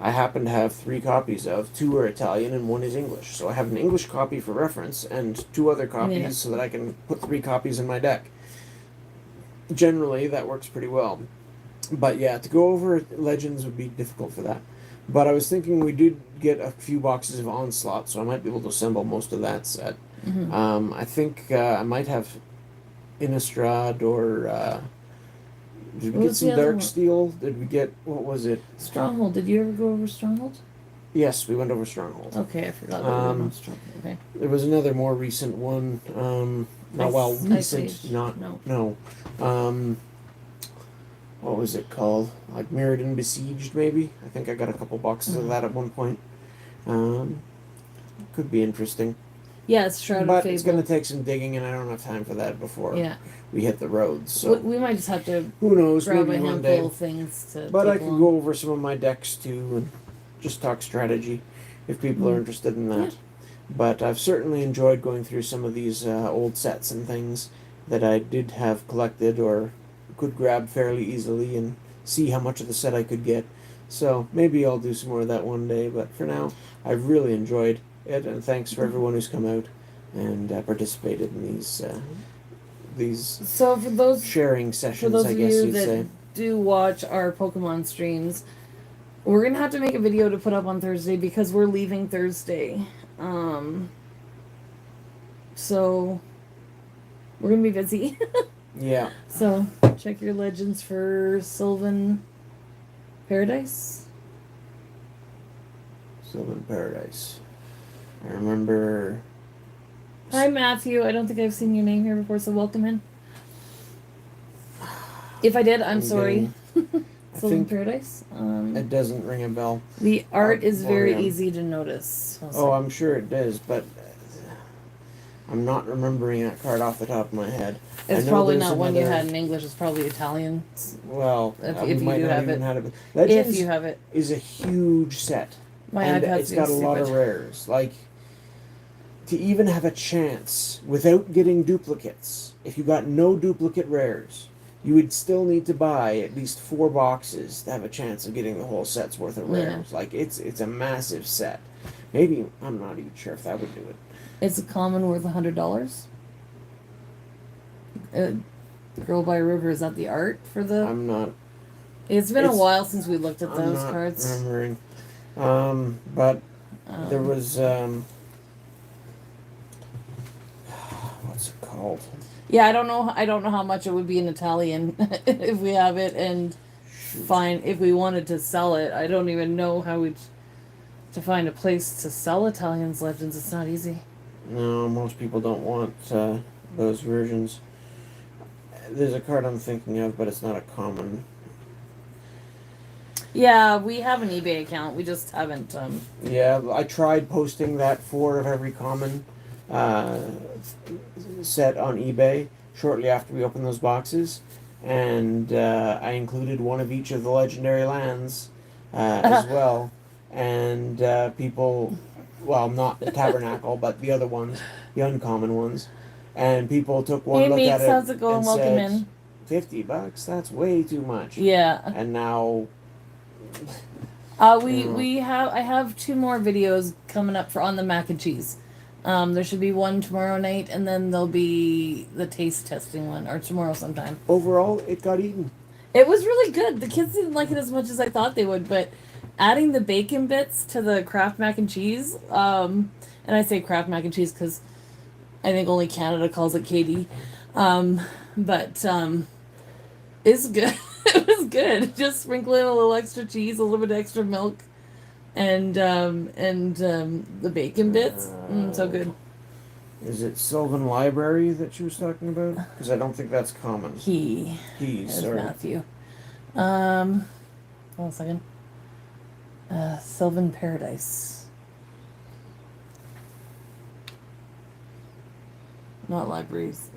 I happen to have 3 copies of. 2 are Italian and 1 is English. So I have an English copy for reference and 2 other copies so that I can put 3 copies in my deck. Generally, that works pretty well. But yeah, to go over Legends would be difficult for that. But I was thinking we did get a few boxes of Onslaught, so I might be able to assemble most of that set. Mm-hmm. I think I might have Innistrad or... did we get some Dark Steel? Did we get... What was it? Stronghold. Did you ever go over Stronghold? Yes, we went over Stronghold. Okay, I forgot that we went over Stronghold. Okay. There was another more recent one. Recent, not... No. What was it called? Like Mirrodin Besieged, maybe? I think I got a couple boxes of that at one point. Could be interesting. Yeah, it's Shrouded But Fable. it's going to take some digging, and I don't have time for that before we hit the road. So we might just have to who knows? grab Maybe a one handful day. of things to. But I could go over some of my decks too, and just talk strategy if people are interested in that. Yeah. But I've certainly enjoyed going through some of these old sets and things that I did have collected or could grab fairly easily and see how much of the set I could get. So maybe I'll do some more of that one day, but for now I've really enjoyed it, and thanks for everyone who's come out and participated in these so for those sharing sessions, for those I of guess you you'd that say. do watch our Pokemon streams, we're gonna have to make a video to put up on Thursday because we're leaving Thursday. So we're gonna be busy. Yeah. So check your Legends for Sylvan Paradise. Sylvan Paradise. I remember. Hi Matthew. I don't think I've seen your name here before, so welcome in. If I did, I'm sorry. Sylvan Paradise. It doesn't ring a bell. The art is very easy to notice. I'm sure it is, but I'm not remembering that card off the top of my head. It's probably not one you had in English. It's probably Italian. Well, if you do have it. Legends if you have it. Is a huge set. My and iPad's it's got a lot of rares. Like, to even have a chance without getting duplicates, if you got no duplicate rares, you would still need to buy at least 4 boxes to have a chance of getting the whole set's worth of rares. Yeah. Like, it's a massive set. Maybe, I'm not even sure if that would do it. It's a common worth $100. Girl by River, is that the art for the... I'm not... It's been a while since we looked at those cards. I'm not remembering. But there was... what's it called? Yeah, I don't know how much it would be in Italian if we have it, and if we wanted to sell it. I don't even know how to find a place to sell Italian's Legends. It's not easy. No, most people don't want those versions. There's a card I'm thinking of, but it's not a common. Yeah, we have an eBay account. We just haven't. Yeah, I tried posting that 4 of every common set on eBay shortly after we opened those boxes, and I included 1 of each of the legendary lands as well, and people, well, not the Tabernacle, but the other ones, the uncommon ones, and people took one look at it how's it going? Welcome said, in. $50, that's way too much. Yeah. And now I have 2 more videos coming up on the mac and cheese. There should be one tomorrow night, and then there'll be the taste testing one, or tomorrow sometime. Overall, it got eaten. It was really good. The kids didn't like it as much as I thought they would, but adding the bacon bits to the Kraft mac and cheese, and I say Kraft mac and cheese because I think only Canada calls it KD, um, but it's good. It was good. Just sprinkle in a little extra cheese, a little bit extra milk, and the bacon bits. So good. Is it Sylvan Library that she was talking about? Because I don't think that's common. He He's is sorry. Matthew. Hold on a second. Sylvan Paradise. Not libraries.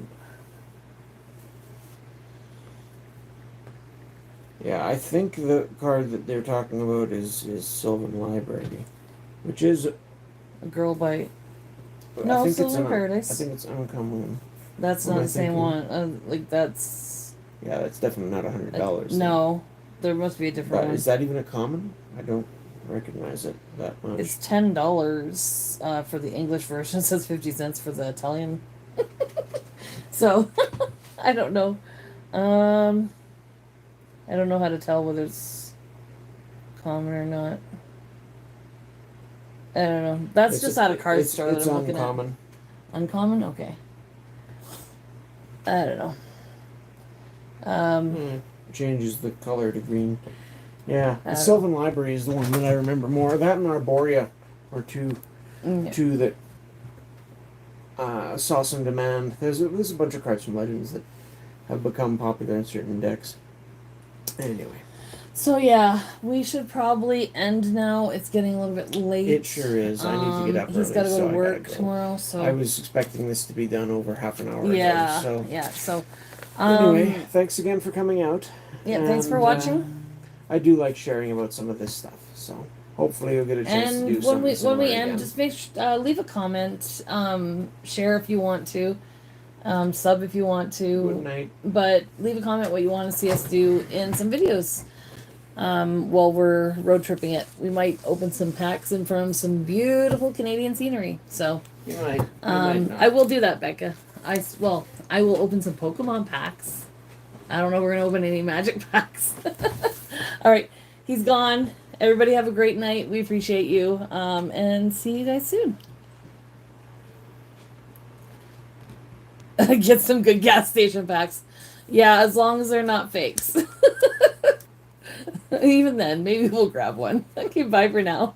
Yeah, I think the card that they're talking about is Sylvan Library, which is A girl by. I No, think Sylvan it's Paradise. I think it's uncommon. That's What am not I the same thinking? one. Like that's. Yeah, that's definitely not $100. No, there must be a different But one. is that even a common? I don't recognize it that much. It's $10 for the English version. It says 50 cents for the Italian. So I don't know. I don't know how to tell whether it's common or not. I don't know. That's just at a card store that It's I'm looking uncommon. at. Uncommon? Okay. I don't know. Changes the color to green. Yeah, the don't Sylvan Library is the one that I remember more. That and Arborea were two that saw some demand. There's a bunch of cards from Legends that have become popular in certain decks. Anyway, So yeah, we should probably end now. It's getting a little bit late. it sure is. I need to get up He's early, got to go so to I gotta work go. tomorrow. So I was expecting this to be done over half an hour yeah, ago. So yeah. So anyway, thanks again for coming out. yeah, thanks for And, watching. I do like sharing about some of this stuff. So hopefully you'll get a chance to do And when something we similar end, again. just leave a comment, share if you want to, sub if you want Good to, night. but leave a comment what you want to see us do in some videos. While we're road tripping it, we might open some packs in from some beautiful Canadian scenery. So You might. You might not. I will do that, Becca. I will open some Pokemon packs. I don't know if we're gonna open any Magic packs. All right, he's gone. Everybody have a great night. We appreciate you. And see you guys soon. Get some good gas station packs. Yeah, as long as they're not fakes. Even then, maybe we'll grab one. Okay, bye for now.